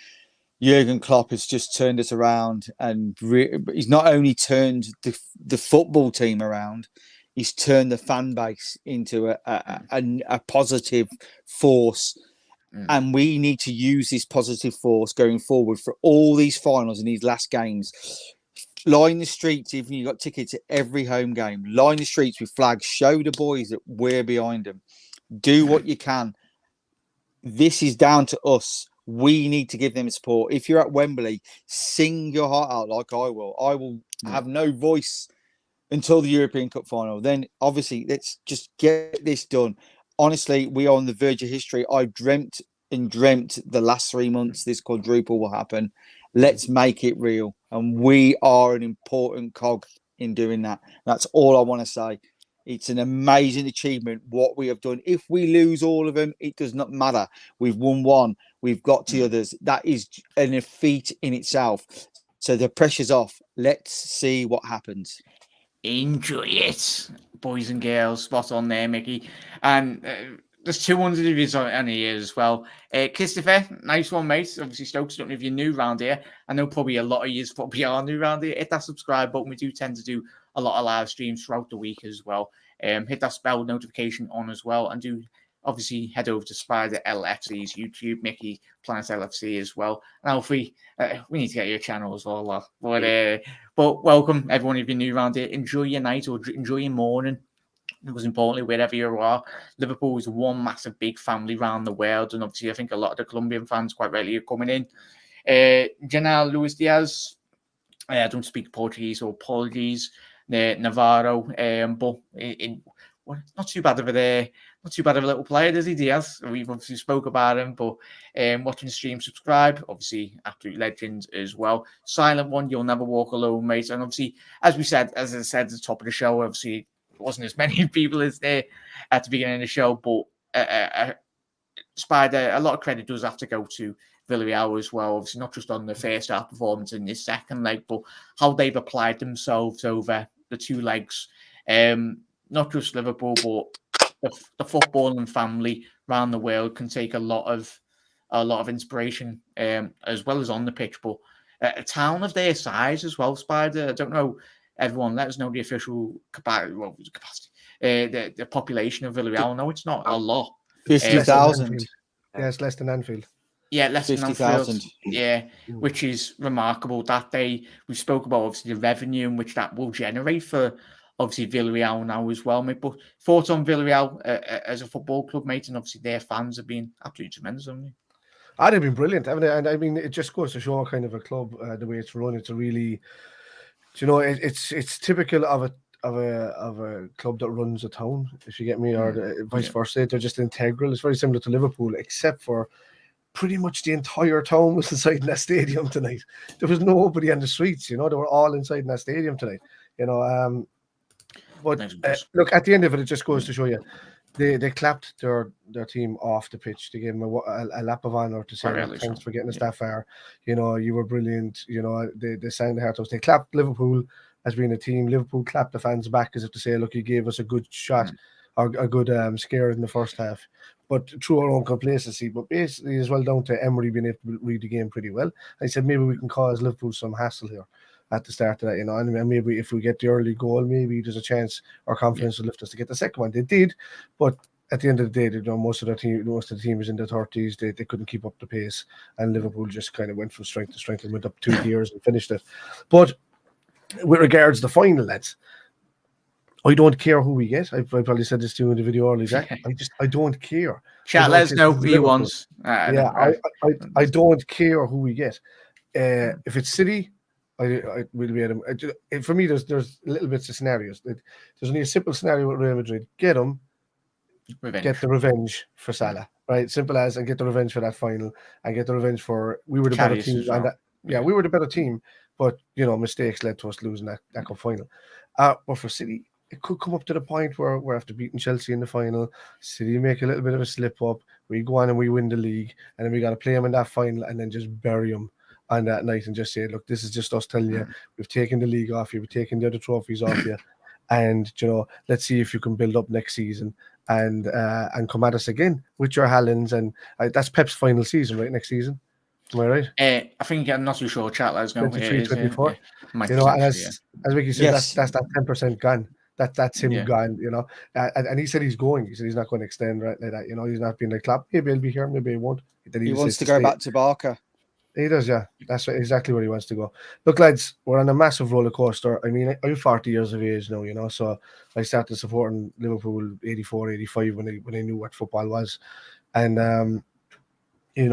[SPEAKER 2] Jurgen Klopp has just turned us around, and he's not only turned the football team around, he's turned the fan base into a positive force. And we need to use this positive force going forward for all these finals and these last games. Line the streets, even you got tickets at every home game. Line the streets with flags. Show the boys that we're behind them. Do what you can. This is down to us. We need to give them support. If you're at Wembley, sing your heart out like I will. I will have no voice until the European Cup final. Then, obviously, let's just get this done. Honestly, we are on the verge of history. I've dreamt the last 3 months this quadruple will happen. Let's make it real. And we are an important cog in doing that. That's all I want to say. It's an amazing achievement, what we have done. If we lose all of them, it does not matter. We've won one. We've got the others. That is a feat in itself. So the pressure's off. Let's see what happens.
[SPEAKER 1] Enjoy it, boys and girls. Spot on there, Mickey. And there's 200 of you on here as well. Christopher, nice one, mate. Obviously, Stokes, don't know if you're new around here. I know probably a lot of you probably are new around here. Hit that subscribe button. We do tend to do a lot of live streams throughout the week as well. Hit that bell notification on as well. And do obviously head over to Spider LFC's YouTube, Mickey Planet LFC as well. And Alfie, we need to get your channel as well, lad. But welcome, everyone, if you're new around here. Enjoy your night or enjoy your morning. Because importantly, wherever you are, Liverpool is one massive big family around the world. And obviously, I think a lot of the Colombian fans quite regularly are coming in. Janelle Luis Diaz, I don't speak Portuguese, so apologies. Navarro, but not too bad of a little player, does he, Diaz? We've obviously spoke about him, but watching the stream, subscribe. Obviously, absolute legend as well. Silent one, you'll never walk alone, mate. And obviously, as I said at the top of the show, obviously, it wasn't as many people as there at the beginning of the show, but Spider, a lot of credit does have to go to Villarreal as well. Obviously, not just on the first half performance in this second leg, but how they've applied themselves over the 2 legs. Not just Liverpool, but the football and family around the world can take a lot of inspiration, as well as on the pitch. But a town of their size as well, Spider. I don't know. Everyone, let us know the official capacity. The population of Villarreal. No, it's not a lot.
[SPEAKER 2] 50,000.
[SPEAKER 4] Yeah, it's less than Anfield.
[SPEAKER 1] Yeah, less than
[SPEAKER 2] 50,000.
[SPEAKER 1] Anfield. Yeah, which is remarkable that we spoke about obviously the revenue in which that will generate for obviously Villarreal now as well, mate. But thoughts on Villarreal as a football club, mate, and obviously their fans have been absolutely tremendous, haven't they?
[SPEAKER 4] They've been brilliant, haven't they? And I mean, it just goes to show kind of a club the way it's run. It's a really, it's typical of a club that runs a town, if you get me, or vice versa. They're just integral. It's very similar to Liverpool, except for pretty much the entire town was inside in that stadium tonight. There was nobody on the streets, they were all inside in that stadium tonight. But look, at the end of it, it just goes to show you. They clapped their team off the pitch. They gave them a lap of honor to say, thanks for getting us that far. You were brilliant. They sang the heart out. They clapped Liverpool as being a team. Liverpool clapped the fans back as if to say, look, you gave us a good shot or a good scare in the first half. But through our own complacency, but basically as well down to Emery being able to read the game pretty well. I said, maybe we can cause Liverpool some hassle here at the start of that, and maybe if we get the early goal, maybe there's a chance our confidence will lift us to get the second one. They did, but at the end of the day, most of the team was in their 30s. They couldn't keep up the pace, and Liverpool just kind of went from strength to strength and went up 2 years and finished it. But with regards to the final, lads, I don't care who we get. I probably said this to you in the video earlier, Jack. I don't care.
[SPEAKER 1] Chat, let us know who he wants.
[SPEAKER 4] I don't care who we get. If it's City, I will be at him. For me, there's little bits of scenarios. There's only a simple scenario with Real Madrid. Get them, get the revenge for Salah, right? Simple as, and get the revenge for that final, and get the revenge for we were the better team. Well. And we were the better team, but mistakes led to us losing that cup final. But for City, it could come up to the point where we're after beating Chelsea in the final. City make a little bit of a slip up. We go on and we win the league, and then we got to play them in that final, and then just bury them on that night and just say, look, this is just us telling you we've taken the league off you, we've taken the other trophies off you, and let's see if you can build up next season and come at us again with your Haalands. And that's Pep's final season, right? Next season, am I right?
[SPEAKER 1] I think I'm not too sure. Chat, let us know.
[SPEAKER 4] 23-24. And as Mickey said, that's that 10% gone. That's him gone. And he said he's going. He said he's not going to extend right like that. He's not being like Klopp. Maybe he'll be here. Maybe he won't.
[SPEAKER 2] He wants to go back to Barca.
[SPEAKER 4] He does, yeah. That's exactly where he wants to go. Look, lads, we're on a massive roller coaster. I mean, I'm 40 years of age now, so I started supporting Liverpool 84, 85 when I knew what football was. And, we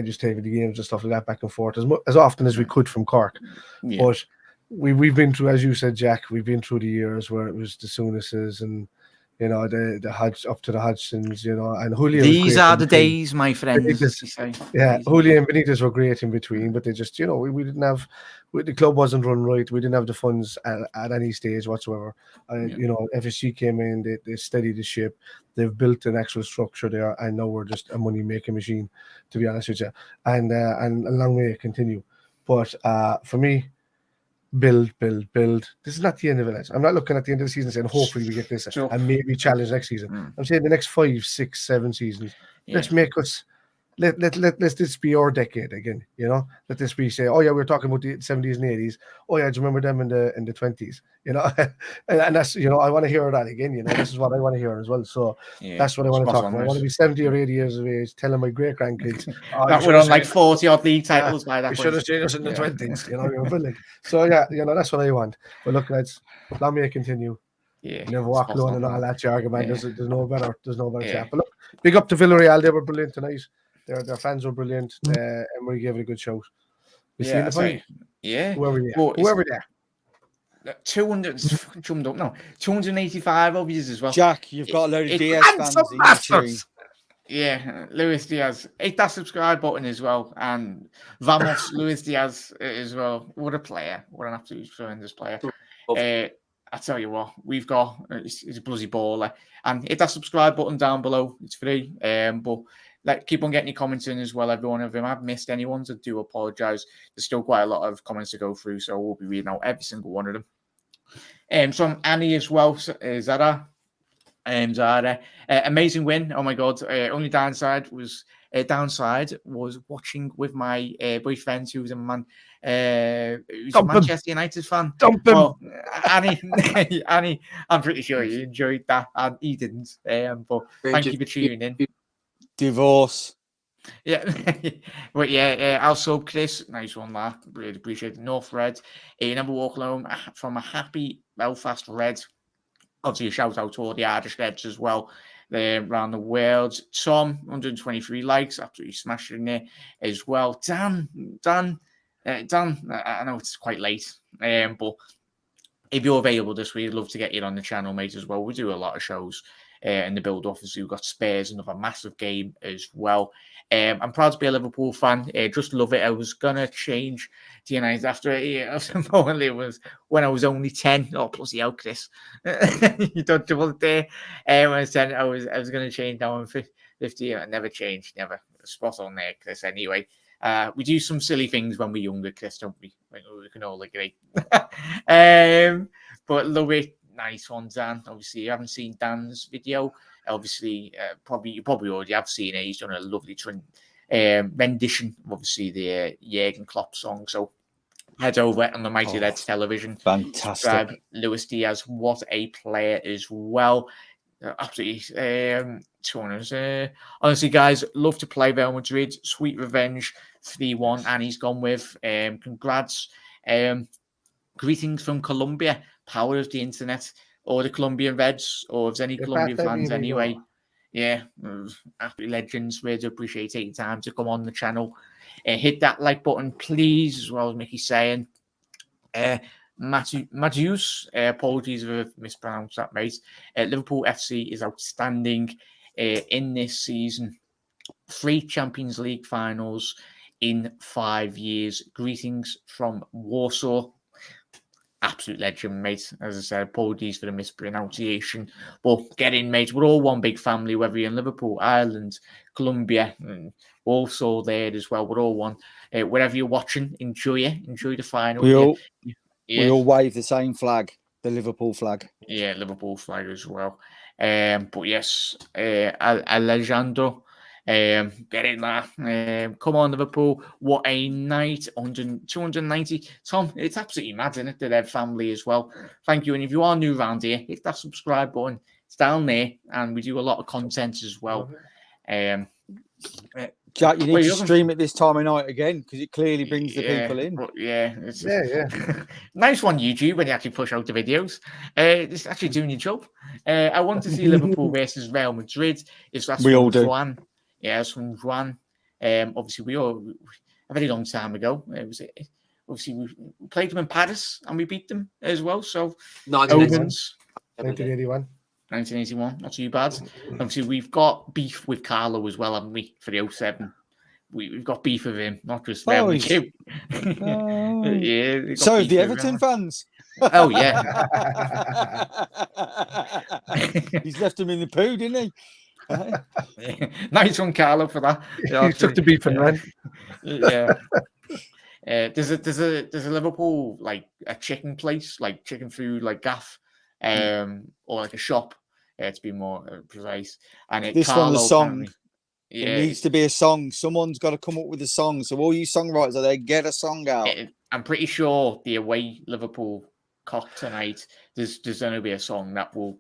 [SPEAKER 4] just taking the games and stuff like that back and forth as often as we could from Cork. Yeah. But we've been through, as you said, Jack, we've been through the years where it was the Souness's and the Hodge up to the Hodgsons, and Julio.
[SPEAKER 1] These are the days, my friends.
[SPEAKER 4] Julio and Benitez were great in between, but they just, we didn't have, the club wasn't run right. We didn't have the funds at any stage whatsoever. FSG came in, they steadied the ship. They've built an actual structure there, and now we're just a money making machine, to be honest with you. And a long way to continue. But for me, build. This is not the end of it. I'm not looking at the end of the season saying hopefully we get this and maybe challenge next season. I'm saying the next 5, 6, 7 seasons. Let's make us let this be our decade again. Let this be say, oh yeah, we're talking about the 70s and 80s. Oh yeah, do you remember them in the 20s? And that's I want to hear that again. This is what I want to hear as well. So that's what I want to talk about. I want to be 70 or 80 years of age, telling my great grandkids
[SPEAKER 1] that we're on like 40 odd league titles by that
[SPEAKER 4] point.
[SPEAKER 1] We
[SPEAKER 4] should have seen us in the 20s. You're brilliant. So that's what I want. But look, lads, let me continue. Never walk alone and all that jargon, man. There's no better chat. But look, big up to Villarreal. They were brilliant tonight. Their fans were brilliant. Emery gave it a good shout. We see in the fight. Whoever there.
[SPEAKER 1] 200 jumped up now. 285 of yous as well.
[SPEAKER 2] Jack, you've got a load of Diaz fans in your team.
[SPEAKER 1] Yeah, Luis Diaz. Hit that subscribe button as well. And Vamos, Luis Diaz as well. What a player. What an absolute tremendous player. I tell you what, we've got, he's a bloody baller. And hit that subscribe button down below. It's free. But keep on getting your comments in as well, everyone. If I've missed anyone, I do apologise. There's still quite a lot of comments to go through, so we'll be reading out every single one of them. From Annie as well, Zara. Amazing win. Oh my God. Only downside was watching with my boyfriend who's a Manchester United fan.
[SPEAKER 4] Dump him.
[SPEAKER 1] Well, Annie, I'm pretty sure you enjoyed that, and he didn't. But thank you for tuning in.
[SPEAKER 2] Divorce.
[SPEAKER 1] Yeah, but yeah, also Chris, nice one, that really appreciate it. North Red, never walk alone from a happy Belfast Red. Obviously, a shout out to all the Irish Reds as well around the world. Tom, 123 likes, absolutely smashing it as well. Dan, I know it's quite late, but if you're available this week, I'd love to get you on the channel, mate, as well. We do a lot of shows in the build office. We've got Spurs, another massive game as well. I'm proud to be a Liverpool fan. Just love it. I was going to change to United after a year. It was when I was only 10. Oh, bloody hell, Chris. You don't double it there. When I was 10, I was going to change. Now I'm 50. I never changed. Never. Spot on there, Chris, anyway. We do some silly things when we're younger, Chris, don't we? We can all agree. But love it. Nice one, Dan. Obviously, you haven't seen Dan's video. Obviously, you probably already have seen it. He's done a lovely rendition of obviously the Jurgen Klopp song. So head over on the Mighty Reds television.
[SPEAKER 2] Fantastic.
[SPEAKER 1] Subscribe. Luis Diaz, what a player as well. Absolutely 200. Honestly, guys, love to play Real Madrid. Sweet revenge 3-1, and he's gone with. Congrats. Greetings from Colombia. Power of the internet, or the Colombian Reds, or if there's any Colombian fans anyway. Yeah, absolutely legends. Really appreciate taking time to come on the channel. Hit that like button, please, as well as Mickey saying. Matthews, apologies if I've mispronounced that, mate. Liverpool FC is outstanding in this season. 3 Champions League finals in 5 years. Greetings from Warsaw. Absolute legend, mate. As I said, apologies for the mispronunciation. But get in, mate. We're all one big family, whether you're in Liverpool, Ireland, Colombia, and also there as well. We're all one. Wherever you're watching, enjoy it. Enjoy the final.
[SPEAKER 2] We all wave the same flag, the Liverpool flag.
[SPEAKER 1] Yeah, Liverpool flag as well. But yes, Alejandro, get in there. Come on, Liverpool. What a night. 290. Tom, it's absolutely mad, isn't it? To their family as well. Thank you. And if you are new around here, hit that subscribe button. It's down there. And we do a lot of content as well.
[SPEAKER 2] Jack, you need to stream it this time of night again because it clearly brings the people in.
[SPEAKER 1] Yeah. Nice one, YouTube, when you actually push out the videos. It's actually doing your job. I want to see Liverpool versus Real Madrid.
[SPEAKER 2] We all do.
[SPEAKER 1] Juan. Yeah, it's from Juan. Obviously, a very long time ago. Obviously, we played them in Paris and we beat them as well. So,
[SPEAKER 4] 1981.
[SPEAKER 1] 1981, not too bad. Obviously, we've got beef with Carlo as well, haven't we, for the 07? We've got beef with him, not just Real Madrid.
[SPEAKER 2] Yeah. So the Everton fans.
[SPEAKER 1] Oh, yeah.
[SPEAKER 2] He's left him in the poo, didn't
[SPEAKER 1] he? Nice one, Carlo, for that.
[SPEAKER 4] He took the beef and ran.
[SPEAKER 1] Yeah. There's a Liverpool, like a chicken place, like chicken food, like gaff. Or like a shop, to be more precise. And
[SPEAKER 2] this one's a song. Yeah. It needs to be a song. Someone's got to come up with a song. So all you songwriters out there, get a song out.
[SPEAKER 1] I'm pretty sure the away Liverpool cock tonight, there's going to be a song that will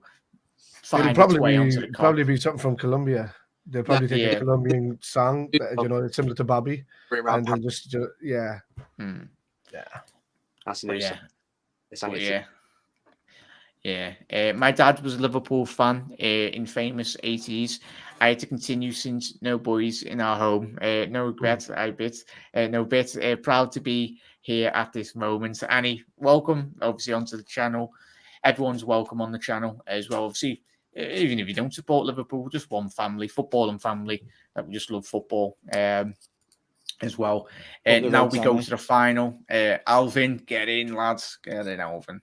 [SPEAKER 1] find its way onto the cock.
[SPEAKER 4] Probably be something from Colombia. They'll probably take a Colombian song, it's similar to Bobby. And they'll just, yeah.
[SPEAKER 6] That's an
[SPEAKER 1] Yeah. My dad was a Liverpool fan in famous 80s. I had to continue since no boys in our home. No regrets, I bet. No bit. Proud to be here at this moment. Annie, welcome, obviously, onto the channel. Everyone's welcome on the channel as well. Obviously, even if you don't support Liverpool, just one family, football and family. We just love football as well. Now we go to the final. Alvin, get in, lads. Get in, Alvin.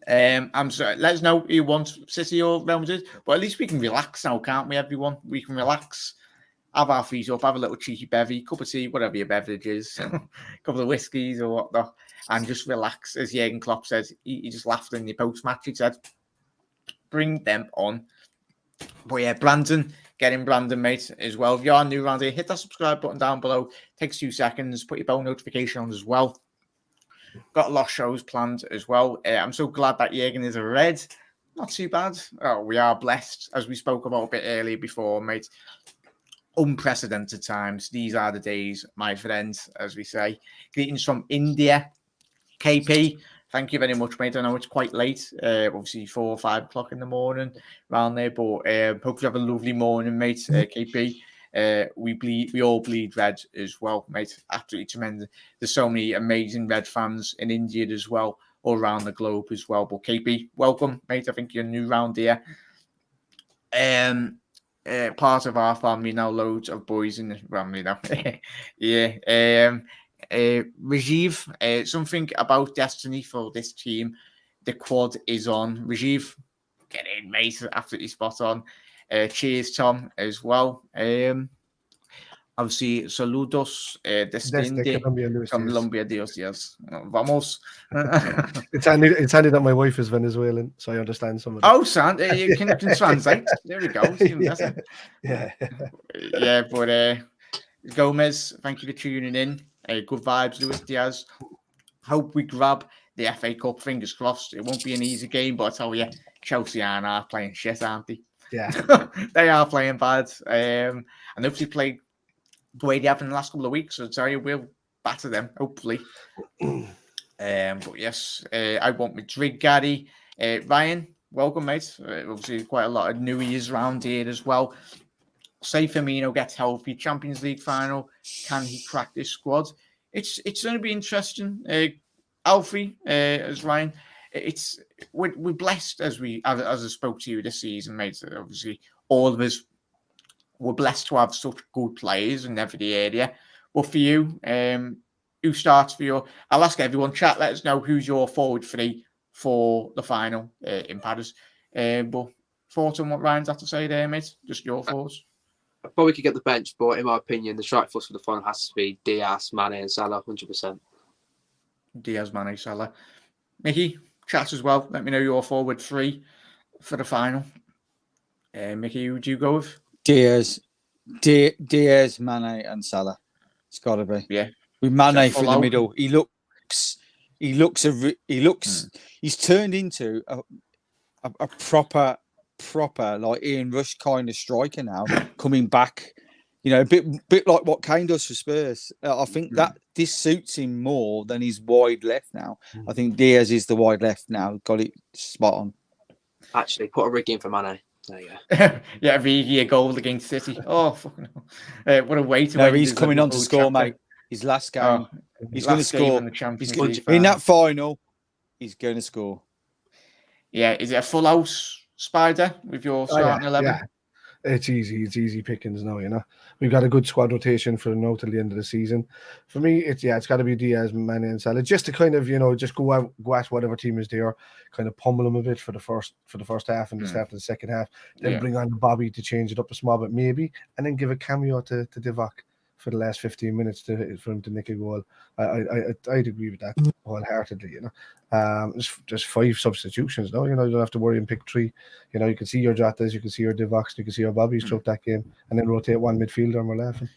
[SPEAKER 1] I'm sorry. Let us know who you want, City or Real Madrid. But at least we can relax now, can't we, everyone? We can relax, have our feet up, have a little cheeky bevy, cup of tea, whatever your beverage is, a couple of whiskies or whatnot, and just relax. As Jurgen Klopp said, he just laughed in the post-match. He said, "Bring them on." But yeah, Brandon, get in, Brandon, mate, as well. If you are new around here, hit that subscribe button down below. Takes 2 seconds. Put your bell notification on as well. Got a lot of shows planned as well. I'm so glad that Jurgen is a Red. Not too bad. Oh, we are blessed, as we spoke about a bit earlier before, mate. unprecedented times. These are the days, my friends, as we say. Greetings from India. KP, thank you very much, mate. I know it's quite late, obviously 4 or 5 o'clock in the morning around there, but hope you have a lovely morning, mate. KP, we all bleed red as well, mate. Absolutely tremendous. There's so many amazing red fans in India as well, all around the globe as well. But KP, welcome, mate. I think you're new round here. Part of our family now, loads of boys in the family now. Yeah. Rajiv, something about destiny for this team. The quad is on. Rajiv, get in, mate. Absolutely spot on. Cheers, Tom, as well. Obviously, saludos desde Colombia, Dios, yes. Vamos.
[SPEAKER 4] It's handy that my wife is Venezuelan, so I understand some of it.
[SPEAKER 1] Oh, son, you can translate. There we go. Yeah, but Gomez, thank you for tuning in. Good vibes, Luis Diaz. Hope we grab the FA Cup. Fingers crossed. It won't be an easy game, but I tell you, Chelsea are playing shit, aren't they?
[SPEAKER 4] Yeah,
[SPEAKER 1] they are playing bad. And hopefully play the way they have in the last couple of weeks. So I tell you, we'll batter them, hopefully. But yes, I want Madrid, Gary. Ryan, welcome, mate. Obviously, quite a lot of new ears around here as well. Say Firmino gets healthy, Champions League final. Can he crack this squad? It's going to be interesting. Alfie, as Ryan, we're blessed as I spoke to you this season, mate. Obviously, all of us were blessed to have such good players in every area. But for you, who starts for you? I'll ask everyone. Chat, let us know who's your forward three for the final in Paris. But thoughts on what Ryan's had to say there, mate? Just your thoughts.
[SPEAKER 6] I probably could get the bench, but in my opinion, the strike force for the final has to be Diaz, Mane, and Salah, 100%.
[SPEAKER 1] Diaz, Mane, Salah. Mickey, chat as well. Let me know your forward three for the final. Mickey, who would you go with?
[SPEAKER 2] Diaz, Mane, and Salah. It's got to be.
[SPEAKER 1] Yeah.
[SPEAKER 2] With Mane through the middle, he's turned into a proper like Ian Rush kind of striker now, coming back. A bit like what Kane does for Spurs. I think that this suits him more than his wide left now. I think Diaz is the wide left now. Got it spot on.
[SPEAKER 6] Actually, put a rig in for Mane. There you go.
[SPEAKER 1] Yeah, Vigi a goal against City. Oh, fucking hell. What a way to
[SPEAKER 2] No, he's coming on to score, mate. His last game. He's going to score. In that final, he's going to score.
[SPEAKER 1] Yeah, is it a full house, Spider, with your starting 11?
[SPEAKER 4] Yeah. It's easy pickings now, We've got a good squad rotation for now till the end of the season. For me, it's got to be Diaz, Mane, and Salah, just to kind of just go at whatever team is there, kind of pummel them a bit for the first half and the start of the second half. Then bring on Bobby to change it up a small bit maybe, and then give a cameo to Divock for the last 15 minutes for him to nick a goal. I'd agree with that wholeheartedly. Just 5 substitutions now. You don't have to worry and pick 3. You can see your Jotas, you can see your Divox, you can see your Bobbies throughout that game, and then rotate one midfielder, and we're laughing.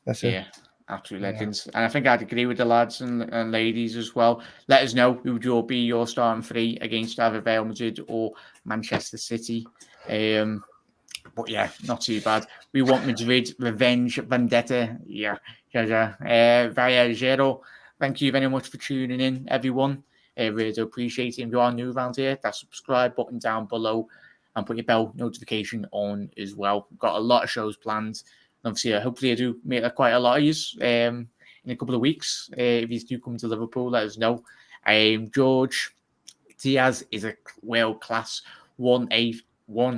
[SPEAKER 4] That's it.
[SPEAKER 1] Yeah, absolute legends. And I think I'd agree with the lads and ladies as well. Let us know who will be your starting 3 against either Real Madrid or Manchester City. But yeah, not too bad. We want Madrid, revenge, vendetta. Yeah. Villarreal, thank you very much for tuning in, everyone. Really do appreciate it. If you are new around here, that subscribe button down below and put your bell notification on as well. We've got a lot of shows planned. Obviously, hopefully I do meet quite a lot of you in a couple of weeks. If you do come to Liverpool, let us know. George Diaz is a world-class 1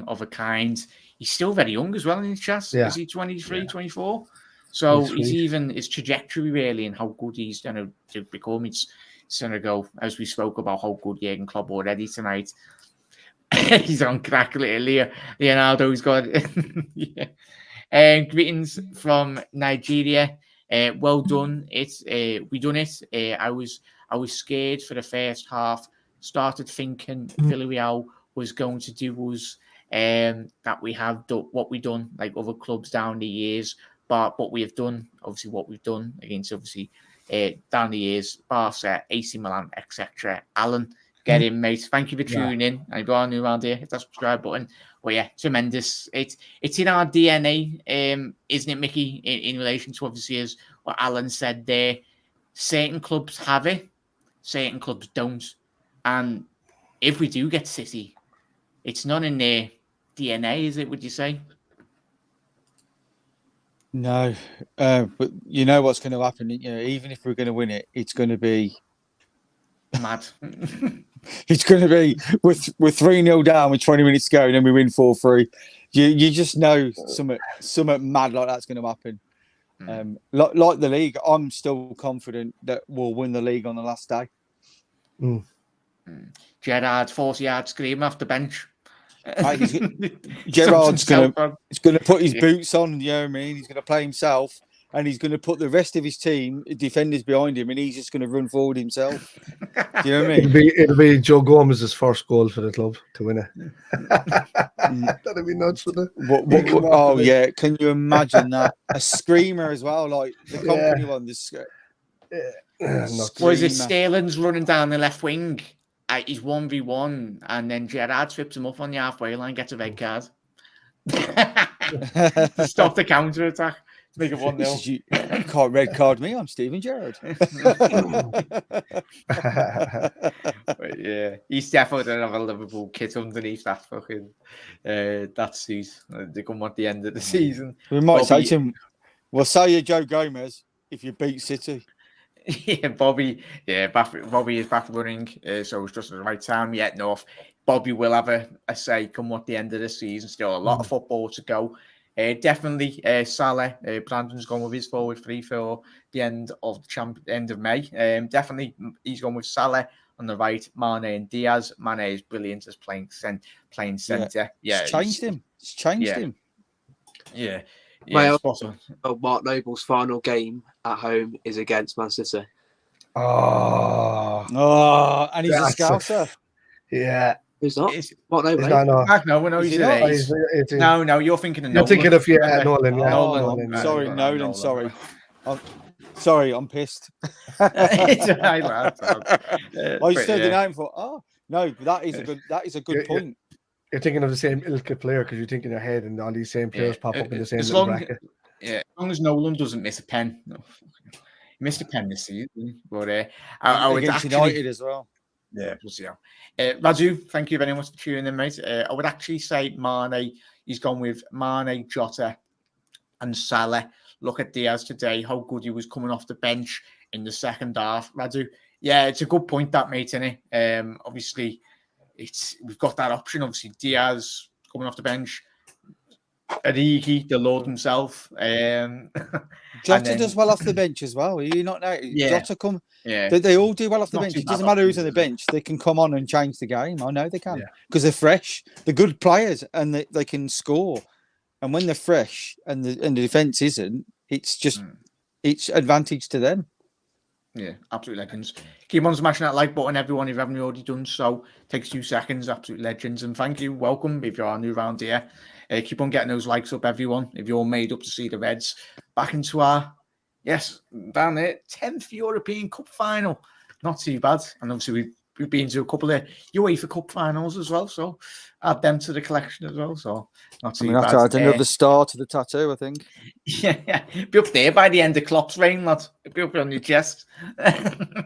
[SPEAKER 1] of a kind. He's still very young as well in his chest. Yeah. Is he 23, 24? So he's even his trajectory really and how good he's going to become. It's going to go, as we spoke about how good Jurgen Klopp already tonight. He's on crack, Leonardo's got greetings from Nigeria. Well done. We done it. I was scared for the first half. Started thinking Villarreal was going to do us that we have done what we've done like other clubs down the years, but what we have done, obviously what we've done against down the years, Barca, AC Milan, etc. Alan, Get in, mate. Thank you for tuning in. If you are new around here, hit that subscribe button. But yeah, tremendous. It's in our DNA, isn't it, Mickey? In relation to obviously as what Alan said there, certain clubs have it, certain clubs don't. And if we do get City, it's not in their DNA, is it? Would you say?
[SPEAKER 2] No, but you know what's going to happen. You know, even if we're going to win it, it's going to be
[SPEAKER 1] Mad.
[SPEAKER 2] it's going to be we're 3-0 down with 20 minutes to go, and then we win 4-3. You just know something mad like that's going to happen. Like the league, I'm still confident that we'll win the league on the last day.
[SPEAKER 1] Gerrard 40 yards screaming off the bench.
[SPEAKER 2] Gerrard's going to put his boots on, you know what I mean? He's going to play himself, and he's going to put the rest of his team, defenders behind him, and he's just going to run forward himself. Do you know what I mean?
[SPEAKER 4] It'll be Joe Gomez's first goal for the club to win it. That'd be nuts, wouldn't it?
[SPEAKER 2] Oh, yeah. Can you imagine that? A screamer as well, like the company one. This,
[SPEAKER 1] was it Sterling's running down the left wing? He's 1v1, and then Gerrard trips him up on the halfway line, gets a red card. To stop the counter attack. To make it 1-0.
[SPEAKER 2] You can't red card me. I'm Steven Gerrard.
[SPEAKER 1] But yeah, he's definitely going to have a Liverpool kit underneath that fucking that suit. They come at the end of the season.
[SPEAKER 2] We might say to him, "We'll sell you Joe Gomez if you beat City."
[SPEAKER 1] Yeah, Bobby is back running, so it's just at the right time. Yet north, Bobby will have a say come at the end of the season. Still a lot of football to go. Definitely, Salah. Brandon's gone with his forward three for the end of end of May. Definitely, he's gone with Salah on the right, Mane and Diaz. Mane is brilliant as playing centre. Yeah,
[SPEAKER 2] it's changed him. It's changed him.
[SPEAKER 1] Yeah.
[SPEAKER 6] Mark Noble's final game at home is against Man City.
[SPEAKER 2] And he's a scouser.
[SPEAKER 4] Yeah.
[SPEAKER 6] Who's not? Mark Noble.
[SPEAKER 1] No, you're thinking of Nolan.
[SPEAKER 4] You're thinking of Nolan. Yeah.
[SPEAKER 2] Nolan. Sorry, Nolan. Sorry. I'm pissed.
[SPEAKER 1] It's all right, lad.
[SPEAKER 2] I just heard the name for. That is a good point.
[SPEAKER 4] You're thinking of the same ilk of player because you think in your head, and all these same players pop up in the same little bracket.
[SPEAKER 1] Yeah, as long as Nolan doesn't miss a pen. He missed a pen this season, but I would
[SPEAKER 2] against
[SPEAKER 1] actually,
[SPEAKER 2] United as well.
[SPEAKER 1] Yeah, we'll see how. Raju, thank you very much for tuning in, mate. I would actually say Mane. He's gone with Mane, Jota, and Salah. Look at Diaz today, how good he was coming off the bench in the second half. Raju, yeah, it's a good point that, mate, isn't it? Obviously, we've got that option. Obviously, Diaz coming off the bench. Origi, the Lord himself.
[SPEAKER 2] Jota does well off the bench as well. Are you not know?
[SPEAKER 1] Yeah.
[SPEAKER 2] Jota come.
[SPEAKER 1] Yeah.
[SPEAKER 2] They all do well off the
[SPEAKER 1] Not
[SPEAKER 2] bench.
[SPEAKER 1] too
[SPEAKER 2] It doesn't
[SPEAKER 1] bad
[SPEAKER 2] matter who's on the
[SPEAKER 1] options,
[SPEAKER 2] bench. They can come on and change the game. I know they can because they're fresh. They're good players and they can score. And when they're fresh and the defense isn't, it's just it's advantage to them.
[SPEAKER 1] Yeah, absolute legends. Keep on smashing that like button, everyone. If you haven't already done so, takes 2 seconds. Absolute legends, and thank you. Welcome if you are new around here. Keep on getting those likes up, everyone. If you're made up to see the Reds back into our down there 10th European Cup final. Not too bad, and obviously we've been to a couple of UEFA Cup finals as well, so add them to the collection as well. So not too bad.
[SPEAKER 2] Add another star to the tattoo, I think.
[SPEAKER 1] Yeah, be up there by the end of Klopp's reign, lad. Be up on your chest.
[SPEAKER 2] The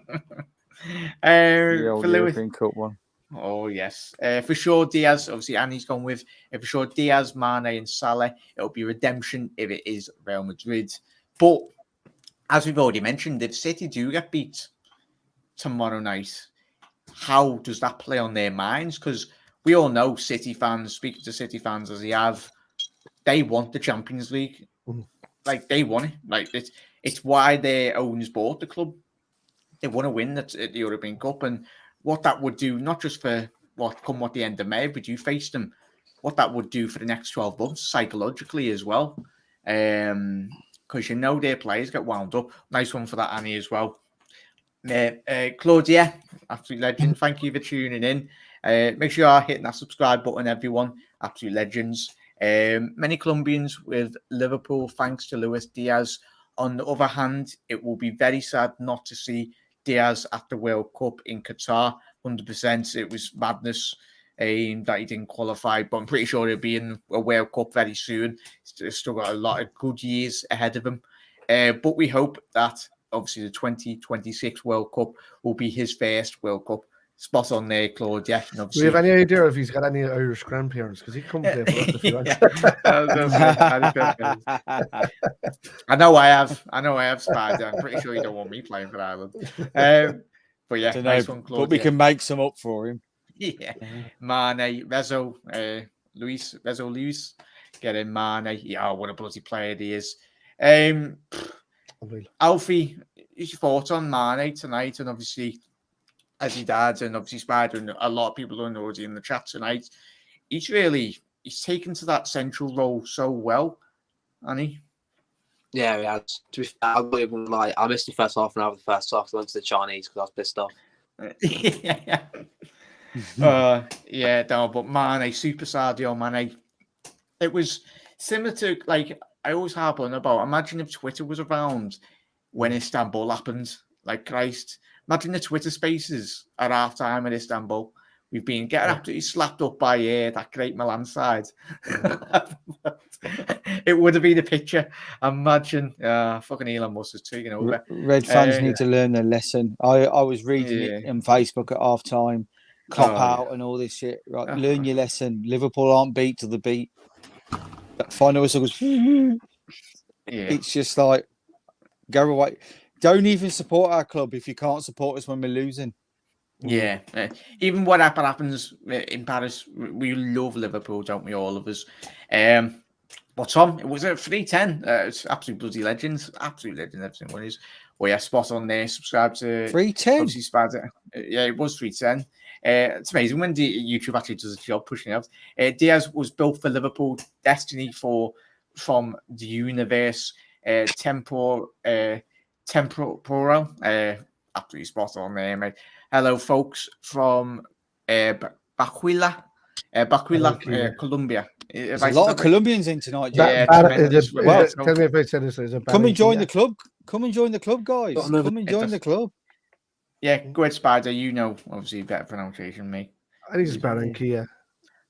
[SPEAKER 2] old European Cup one.
[SPEAKER 1] Oh yes, for sure. Diaz, obviously, Annie's gone with for sure. Diaz, Mane, and Salah. It'll be redemption if it is Real Madrid. But as we've already mentioned, if City do get beat tomorrow night, how does that play on their minds? Because we all know City fans, speaking to City fans as they have, they want the Champions League. Like they want it. Like it's why their owners bought the club. They want to win the European Cup, and what that would do, not just for what the end of May, but you face them, what that would do for the next 12 months psychologically as well. Because you know their players get wound up. Nice one for that, Annie, as well. Claudia, absolute legend. Thank you for tuning in. Make sure you are hitting that subscribe button, everyone. Absolute legends. Many Colombians with Liverpool, thanks to Luis Diaz. On the other hand, it will be very sad not to see Diaz at the World Cup in Qatar. 100%. It was madness that he didn't qualify, but I'm pretty sure he'll be in a World Cup very soon. He's still got a lot of good years ahead of him. But we hope that obviously the 2026 World Cup will be his first World Cup. Spot on there, Claude. Yeah, and
[SPEAKER 4] Do we have any idea if he's got any Irish grandparents? Because he can play for us if he wants.
[SPEAKER 1] I know I have, Spider. I'm pretty sure you don't want me playing for Ireland. But yeah, nice one, Claude.
[SPEAKER 2] But we can make some up for him.
[SPEAKER 1] Yeah, Mane, Rezo, Luis, get in Mane. Yeah, what a bloody player he is. Alfie, what's your thoughts on Mane tonight? And obviously, as he dad, and obviously Spider, and a lot of people are already in the chat tonight. He's taken to that central role so well, hasn't he?
[SPEAKER 6] Yeah, he has. To be fair, I wouldn't even lie. I missed the first half an hour of the first half. I went to the Chinese because I was pissed off.
[SPEAKER 1] But Mane, super Sadio Mane. It was similar to, like, I always harp on about, imagine if Twitter was around when Istanbul happened. Like, Christ, imagine the Twitter spaces at half time in Istanbul. We've been getting absolutely slapped up by that great Milan side. It would have been a picture. Imagine fucking Elon Musk is taking over.
[SPEAKER 2] Red fans need to learn their lesson. I was reading it on Facebook at half time. Klopp out and all this shit. Right, learn your lesson. Liverpool aren't beat till the beat. That final whistle goes. It's just like, go away. Don't even support our club if you can't support us when we're losing.
[SPEAKER 1] Yeah, even whatever happens in Paris, we love Liverpool, don't we? All of us. But Tom, it was a 310. It's absolute bloody legends, absolute legend. Everything one is. Well, yeah, spot on there. Subscribe to
[SPEAKER 2] 310.
[SPEAKER 1] Yeah, it was 310. It's amazing when YouTube actually does a job pushing it out. Diaz was built for Liverpool, destiny from the universe, temporal. Absolutely spot on there, mate. Hello, folks from Baquila, Colombia.
[SPEAKER 2] There's a lot of Colombians in tonight.
[SPEAKER 1] Yeah,
[SPEAKER 4] tell me if I said this.
[SPEAKER 2] Come and join the club. Come and join the club, guys. Come and join the club.
[SPEAKER 1] Yeah, go ahead, Spider. You know, obviously, better pronunciation than me.
[SPEAKER 4] I think it's Barranquilla.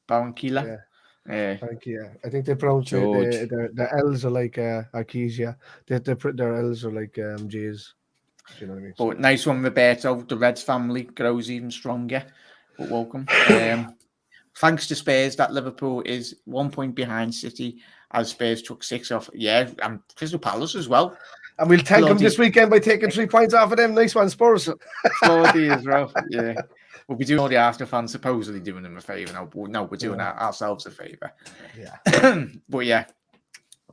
[SPEAKER 1] Barranquilla.
[SPEAKER 4] Barranquilla. I think they pronounce it. The L's are like Arkesia. Their L's are like J's. You know what I mean?
[SPEAKER 1] But nice one, Roberto. The Reds family grows even stronger. But welcome. Thanks to Spurs, that Liverpool is 1 point behind City as Spurs took 6 off. Yeah, and Crystal Palace as well.
[SPEAKER 4] And we'll thank them this weekend by taking 3 points off of them. Nice one, Spurs.
[SPEAKER 1] Claudia as well. Yeah. We'll be doing all the Arsenal fans supposedly doing them a favour. No, we're doing ourselves a favour.
[SPEAKER 4] Yeah.
[SPEAKER 1] But yeah,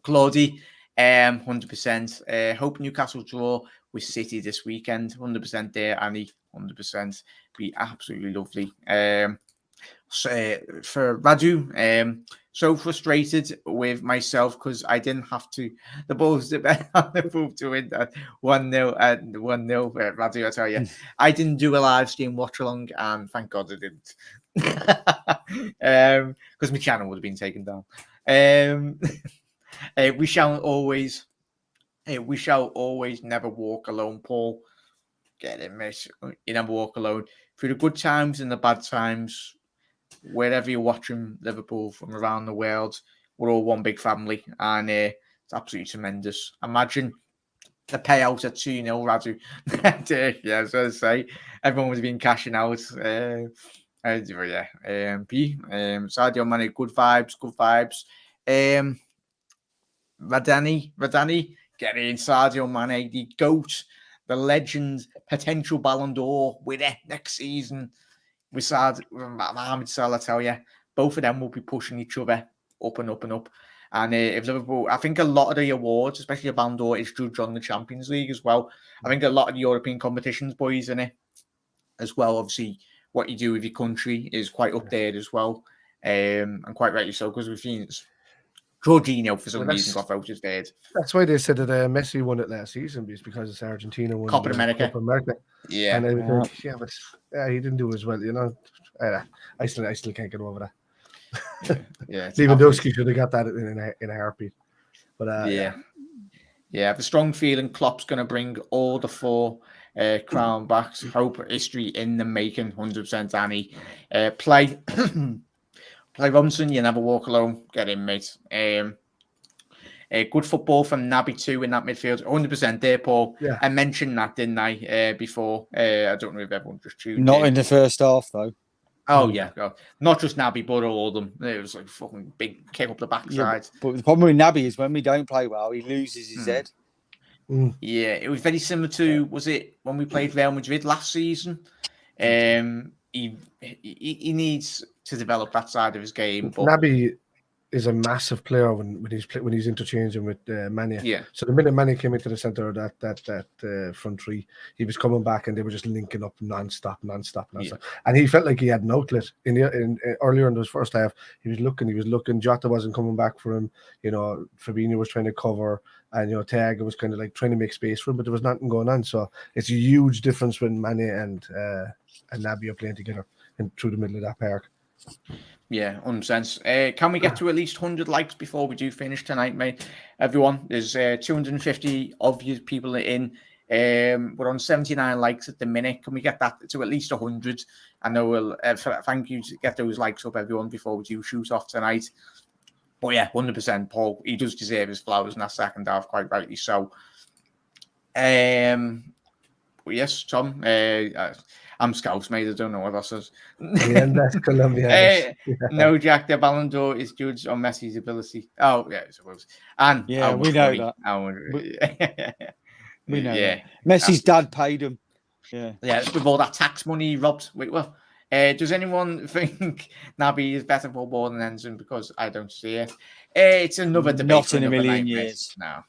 [SPEAKER 1] Claudia, 100%. Hope Newcastle draw with City this weekend. 100% there, Annie. 100%. Be absolutely lovely. For Radu, so frustrated with myself because I didn't have to. The Bulls to win that 1-0 and 1-0. Radu, I tell you, I didn't do a live stream watch along, and thank God I didn't, because my channel would have been taken down. We shall always never walk alone, Paul. Get it, mate. You never walk alone through the good times and the bad times. Wherever you're watching Liverpool from around the world, we're all one big family, and it's absolutely tremendous. Imagine the payout at 2-0, Radu. Yeah, as I say, everyone was been cashing out. Sadio Mane, good vibes. Radani, get in. Sadio Mane, the GOAT, the legend, potential Ballon d'Or winner next season. With Mohamed Salah, I tell you, both of them will be pushing each other up and up and up. And if Liverpool, I think a lot of the awards, especially the Ballon d'Or, is judged on the Champions League as well. I think a lot of the European competitions, boys, in it as well. Obviously, what you do with your country is quite up there as well, and quite rightly so, because we've seen Jorginho for some reason got voted third.
[SPEAKER 4] That's why they said that Messi won it last season, because it's Argentina won
[SPEAKER 1] Copa America. Yeah,
[SPEAKER 4] and but he didn't do as well. You know, I still can't get over that.
[SPEAKER 1] Yeah,
[SPEAKER 4] Lewandowski should have got that in a heartbeat. But
[SPEAKER 1] I have a strong feeling Klopp's going to bring all the 4 Crown backs, hope history in the making, 100% Danny. Play Robinson, you never walk alone. Get in, mate. Good football from Naby too in that midfield, 100% there, Paul.
[SPEAKER 4] Yeah.
[SPEAKER 1] I mentioned that, didn't I, before? I don't know if everyone just tuned
[SPEAKER 2] Not
[SPEAKER 1] in.
[SPEAKER 2] in the first half, though.
[SPEAKER 1] Oh, yeah. Not just Naby, but all of them. It was like fucking big kick up the backside.
[SPEAKER 2] But the problem with Naby is when we don't play well, he loses his head.
[SPEAKER 1] Yeah, it was very similar to, was it when we played Real Madrid last season? He needs to develop that side of his game. But
[SPEAKER 4] Naby is a massive player when he's interchanging with Mane.
[SPEAKER 1] Yeah.
[SPEAKER 4] So the minute Mane came into the centre of that front three, he was coming back and they were just linking up non-stop.
[SPEAKER 1] Yeah.
[SPEAKER 4] And he felt like he had an outlet in earlier in his first half. He was looking. Jota wasn't coming back for him. You know, Fabinho was trying to cover, and you know, Thiago was kind of like trying to make space for him, but there was nothing going on. So it's a huge difference when Mane and Naby are playing together and through the middle of that park.
[SPEAKER 1] Yeah, 100%. Can we get to at least 100 likes before we do finish tonight, mate? Everyone, there's 250 of you people in. We're on 79 likes at the minute. Can we get that to at least 100? I know we'll thank you to get those likes up, everyone, before we do shoot off tonight. But yeah, 100%, Paul. He does deserve his flowers in that second half, quite rightly so. Well, yes, Tom. I'm Scouse, mate. I don't know what that says.
[SPEAKER 4] Yeah, that's Colombia.
[SPEAKER 1] No, Jack, the Ballon d'Or is judged on Messi's ability. Oh, yeah, I suppose. And
[SPEAKER 2] yeah, we know that. We know that. Messi's dad paid him. Yeah,
[SPEAKER 1] with all that tax money he robbed. Well, does anyone think Naby is better football than Enzo? Because I don't see it. It's another debate.
[SPEAKER 2] Not in a million years.
[SPEAKER 1] No,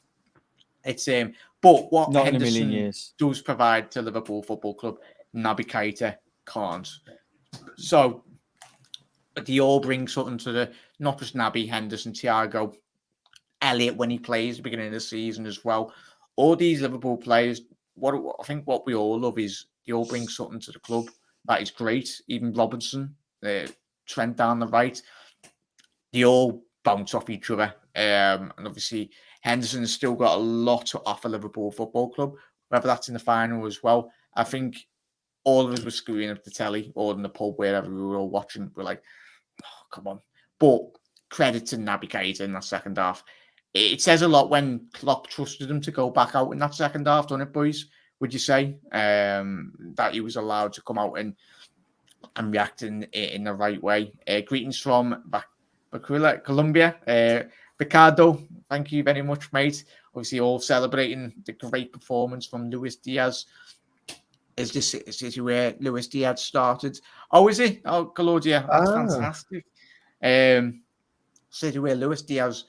[SPEAKER 1] it's But what
[SPEAKER 2] Not in a
[SPEAKER 1] Henderson
[SPEAKER 2] million years
[SPEAKER 1] does provide to Liverpool Football Club, Naby Keita can't. So they all bring something to the, not just Naby, Henderson, Thiago, Elliott when he plays at the beginning of the season as well. All these Liverpool players, I think what we all love is they all bring something to the club that is great. Even Robinson, Trent down the right, they all bounce off each other. And obviously Henderson has still got a lot to offer Liverpool Football Club, whether that's in the final as well. I think all of us were screwing up the telly or in the pub, wherever we were all watching. We're like, oh, come on. But credit to Naby Keita in that second half. It says a lot when Klopp trusted him to go back out in that second half, don't it, boys? Would you say that he was allowed to come out and react in the right way? Greetings from Colombia. Ricardo, thank you very much, mate. Obviously, all celebrating the great performance from Luis Diaz. Is this city where Luis Diaz started? Oh, is he? Oh, Claudia, that's fantastic. City where Luis Diaz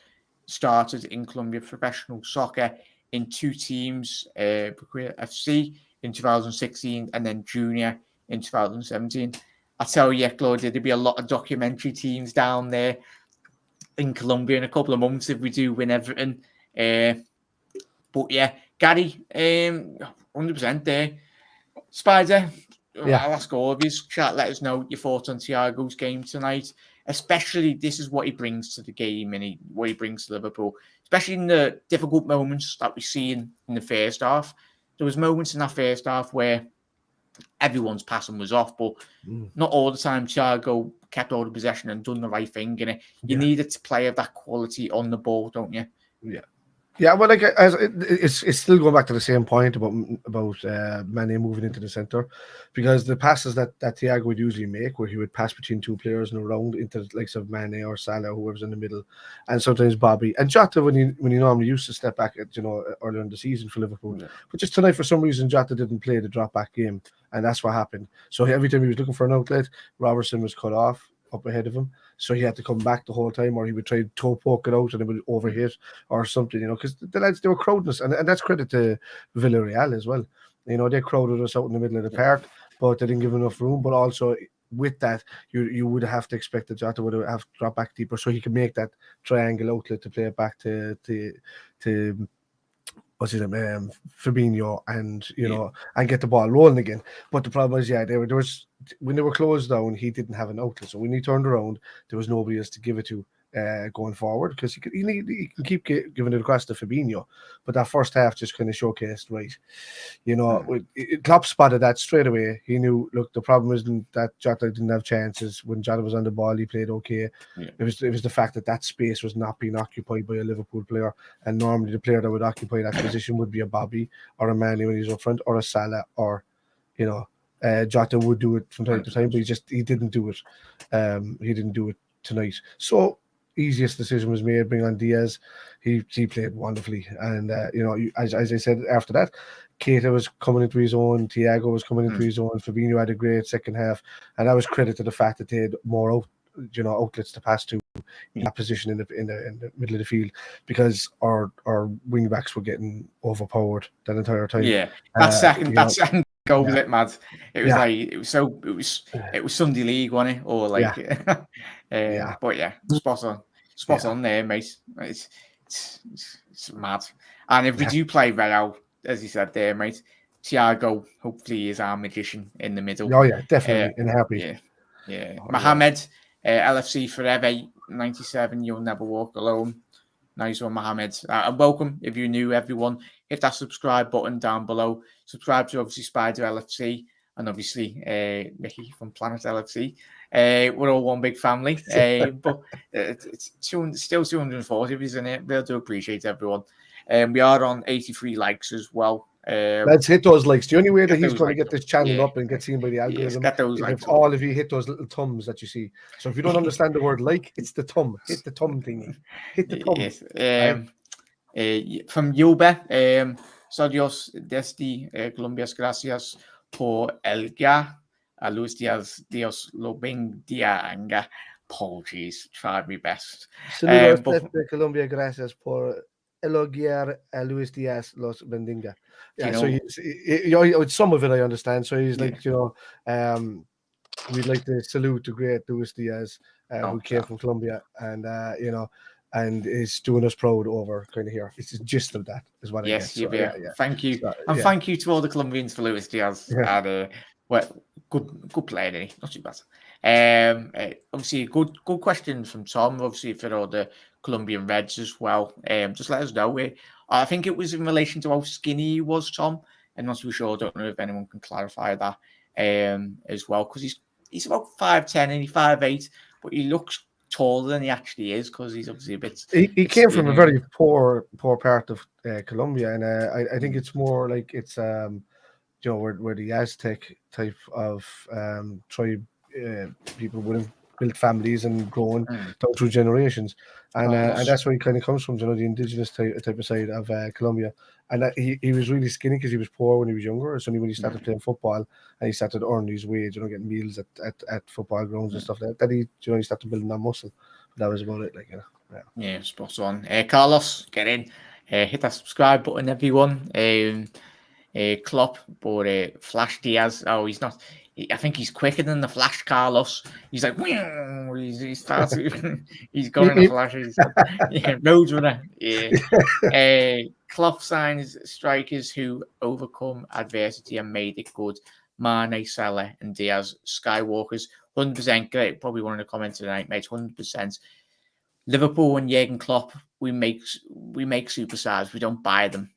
[SPEAKER 1] started in Colombia professional soccer in two teams, FC in 2016 and then Junior in 2017. I tell you, Claudia, there'll be a lot of documentary teams down there in Colombia in a couple of months if we do win everything. But yeah, Gary, 100% there. Spider, I'll ask all of you. Chat, let us know your thoughts on Thiago's game tonight. Especially, this is what he brings to the game and what he brings to Liverpool. Especially in the difficult moments that we see in the first half. There was moments in that first half where everyone's passing was off, but not all the time Thiago kept all the possession and done the right thing. And you needed to play of that quality on the ball, don't you?
[SPEAKER 4] Yeah, well, like it's still going back to the same point about Mane moving into the centre, because the passes that Thiago would usually make, where he would pass between two players and around into the likes of Mane or Salah, whoever's in the middle, and sometimes Bobby and Jota when he normally used to step back, earlier in the season for Liverpool, but just tonight for some reason Jota didn't play the drop back game, and that's what happened. So every time he was looking for an outlet, Robertson was cut off up ahead of him, so he had to come back the whole time, or he would try to toe poke it out and it would overhit or something, because the lads, they were crowding us, and that's credit to Villarreal as well. They crowded us out in the middle of the park, but they didn't give enough room. But also with that, you would have to expect that Jota would have to drop back deeper so he could make that triangle outlet to play it back to what's his name, Fabinho, and and get the ball rolling again. But the problem is, there was when they were closed down, he didn't have an outlet. So when he turned around, there was nobody else to give it to. going forward, because he can keep giving it across to Fabinho, but that first half just kind of showcased, right, Klopp spotted that straight away. He knew, look, the problem isn't that Jota didn't have chances. When Jota was on the ball, he played okay. It was the fact that space was not being occupied by a Liverpool player, and normally the player that would occupy that position would be a Bobby or a Mane when he's up front, or a Salah, or Jota would do it from time to time, but he didn't do it. He didn't do it tonight. So easiest decision was made, bring on Diaz. He played wonderfully, and as I said, after that, Keita was coming into his own, Thiago was coming into his own, Fabinho had a great second half, and that was credit to the fact that they had more outlets to pass to in that position in the middle of the field, because our wing backs were getting overpowered that entire time.
[SPEAKER 1] Yeah, that second goal was it mad. It was it was Sunday League, wasn't it? Or like but yeah, spot on there, mate. It's mad. And if we do play Real, as you said there, mate, Thiago hopefully is our magician in the middle.
[SPEAKER 4] Oh yeah, definitely in happy.
[SPEAKER 1] Yeah. Mohamed, LFC forever, 97. You'll never walk alone. Nice one, Mohamed. And welcome if you're new, everyone. Hit that subscribe button down below. Subscribe to obviously Spider LFC and obviously Mickey from Planet LFC. We're all one big family, but it's still 240 isn't it? Really do appreciate everyone. We are on 83 likes as well.
[SPEAKER 4] Let's hit those likes. The only way that he's going to get this channel up and get seen by the algorithm is if all of you hit those little thumbs that you see. So if you don't understand the word like, it's the thumb. Hit the thumb thingy. Hit the thumb.
[SPEAKER 1] Yes. From Yulbe, Sodios desde Colombias, gracias por el guía. A Luis Dios lo bendiga. Apologies, tried my best.
[SPEAKER 4] Saludos desde Colombia, gracias por elogiar a Luis Diaz los bendiga. Yeah, so some of it I understand. So he's like, we'd like to salute the great Luis Diaz, who came from Colombia, and and is doing us proud over kind of here. It's the gist of that, is what I guess. So,
[SPEAKER 1] Thank you, and thank you to all the Colombians for Luis Diaz. And good player, didn't he? Not too bad. Obviously, good question from Tom. Obviously, for all the Colombian Reds as well. Just let us know. I think it was in relation to how skinny he was, Tom. I'm not too sure. I don't know if anyone can clarify that as well, because he's about 5'10" and he's 5'8", but he looks taller than he actually is, because he's obviously a bit.
[SPEAKER 4] He came from a very poor part of Colombia, and I think it's more like it's where the Aztec type of tribe people would have built families and grown down through generations, and that's where he kind of comes from, the indigenous type of side of Colombia. And he was really skinny because he was poor when he was younger. It's only when he started playing football and he started earning his wage, getting meals at football grounds and stuff like that, he started building that muscle. That was about it,
[SPEAKER 1] Yeah, spot on. Carlos, get in, hit that subscribe button, everyone. Klopp, but Flash Diaz. Oh, he's not. I think he's quicker than the Flash Carlos. He's like, he's fast. He's going to Flash. Road runner. Yeah. Klopp signs strikers who overcome adversity and made it good. Mane, Salah, and Diaz, Skywalkers. 100%. Great. Probably one of the comments tonight, mate. 100%. Liverpool and Jurgen Klopp, we make superstars. We don't buy them.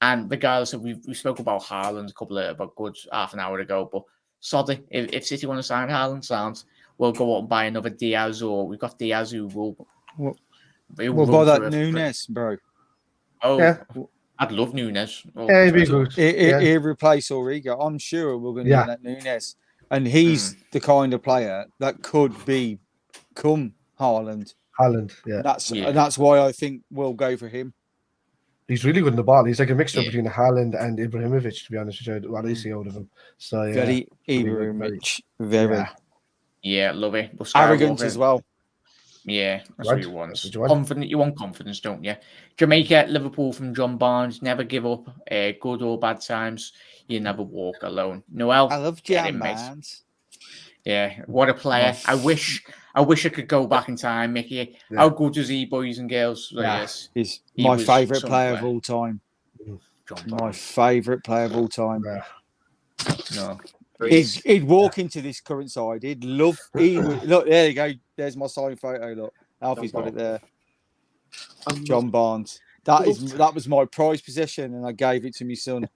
[SPEAKER 1] And regardless of, we spoke about Haaland about good half an hour ago, but soddy, if City want to sign Haaland, sounds, we'll go out and buy another Diaz, or we've got Diaz who will.
[SPEAKER 2] We'll buy that Nunes, bro.
[SPEAKER 1] Oh, yeah. I'd love Nunes.
[SPEAKER 4] He'd be good.
[SPEAKER 2] He'd replace Origo. I'm sure we're going to get that Nunes, and he's the kind of player that could become Haaland. That's why I think we'll go for him.
[SPEAKER 4] He's really good in the ball. He's like a mixture between Haaland and Ibrahimovic, to be honest with you, what I see out of him. So
[SPEAKER 2] very Ibrahimovic, very.
[SPEAKER 1] Yeah, love it.
[SPEAKER 2] Arrogant as well.
[SPEAKER 1] Yeah, that's what you want. Confident. You want confidence, don't you? Jamaica, Liverpool from John Barnes. Never give up. Good or bad times, you never walk alone. Noel,
[SPEAKER 2] I love John Barnes.
[SPEAKER 1] Yeah, what a player. I wish I could go back in time, Mickey. Yeah. How good is he, boys and girls?
[SPEAKER 2] Yes. He's my favourite player of all time. My favourite player of all time.
[SPEAKER 1] No.
[SPEAKER 2] He'd walk into this current side. Look, there you go. There's my signed photo. Look. Alfie's got it there.
[SPEAKER 6] I'm
[SPEAKER 2] John Barnes. That was my prize possession, and I gave it to my son.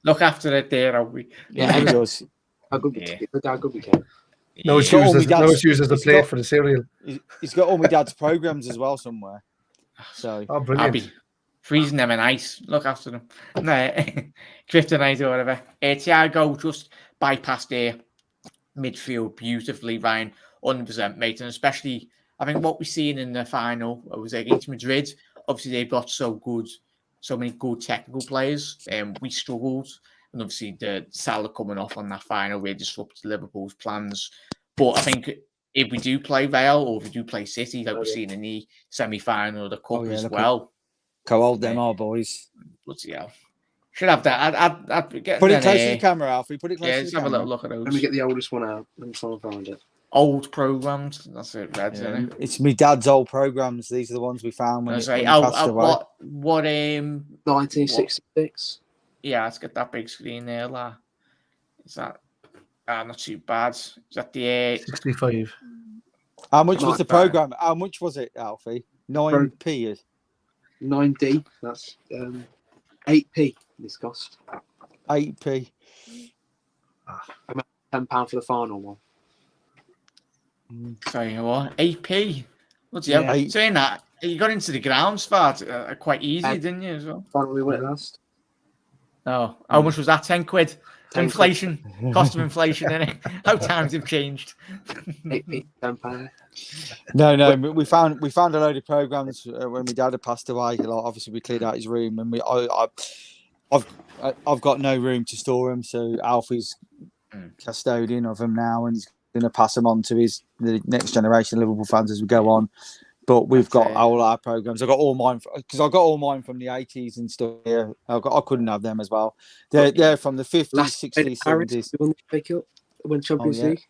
[SPEAKER 1] Look after it there, are we?
[SPEAKER 6] Yeah,
[SPEAKER 2] He does.
[SPEAKER 6] How good
[SPEAKER 1] Yeah.
[SPEAKER 6] how good we can.
[SPEAKER 4] No
[SPEAKER 2] He's got all
[SPEAKER 4] shoes.
[SPEAKER 2] my
[SPEAKER 4] No
[SPEAKER 2] dad's-
[SPEAKER 4] shoes as a
[SPEAKER 2] he's
[SPEAKER 4] plate
[SPEAKER 2] got-
[SPEAKER 4] for the cereal.
[SPEAKER 2] He's got all my dad's programs as well somewhere. So
[SPEAKER 4] Oh,
[SPEAKER 1] I'll
[SPEAKER 4] brilliant!
[SPEAKER 1] be freezing them in ice. Look after them. No, kryptonite or whatever. Thiago just bypassed their midfield beautifully, Ryan. 100%, mate. And especially, I think what we've seen in the final was against Madrid. Obviously, they've got so many good technical players. And we struggled. And obviously, the Salah coming off on that final really disrupted Liverpool's plans. But I think if we do play Real or if we do play City, like we've seen in the semi-final of the Cup as well.
[SPEAKER 2] how old them are, boys.
[SPEAKER 1] Bloody hell. Should have that. I'd get
[SPEAKER 2] Put it close to the camera, Alfie. Put it close
[SPEAKER 1] yeah,
[SPEAKER 2] to
[SPEAKER 1] let's
[SPEAKER 2] the
[SPEAKER 1] have a
[SPEAKER 2] camera.
[SPEAKER 1] little look at
[SPEAKER 6] Let me
[SPEAKER 1] those.
[SPEAKER 6] get the oldest one out. Let me try and find it.
[SPEAKER 1] Old programs. That's it, Reds,
[SPEAKER 2] Yeah,
[SPEAKER 1] isn't it?
[SPEAKER 2] it's my dad's old programs. These are the ones we found when,
[SPEAKER 1] I
[SPEAKER 2] he,
[SPEAKER 1] was like,
[SPEAKER 2] when he passed away.
[SPEAKER 1] what
[SPEAKER 6] 1966.
[SPEAKER 1] yeah, let's get that big screen there, la. Is that not too bad? Is that the
[SPEAKER 4] 65.
[SPEAKER 2] How much was
[SPEAKER 1] Not
[SPEAKER 2] the
[SPEAKER 1] bad.
[SPEAKER 2] program? How much was it, Alfie? 9p.
[SPEAKER 6] 9D. That's 8p. This cost
[SPEAKER 2] 8p.
[SPEAKER 6] £10 for the final one.
[SPEAKER 1] sorry, what? AP? What's
[SPEAKER 2] Yeah,
[SPEAKER 1] yeah, saying that you got into the grounds part quite easy,
[SPEAKER 6] Uh,
[SPEAKER 1] didn't you as well?
[SPEAKER 6] Final we won it last.
[SPEAKER 1] Oh, how much was that? 10 quid.
[SPEAKER 6] 10
[SPEAKER 1] Inflation, cost of inflation, innit? How times have changed.
[SPEAKER 6] 8p, £10.
[SPEAKER 2] No. We found a load of programs when my dad had passed away. Like, obviously, we cleared out his room, and I've got no room to store them. So Alfie's custodian of them now, and he's going to pass them on to the next generation of Liverpool fans as we go on. But we've got all our programs. I got all mine because I got all mine from the 80s and stuff. Yeah, I couldn't have them as well. They're from the 50s,
[SPEAKER 6] Last
[SPEAKER 2] 60s,
[SPEAKER 6] Paris,
[SPEAKER 2] 70s.
[SPEAKER 6] we won the FA Cup, won Champions
[SPEAKER 2] yeah.
[SPEAKER 6] League.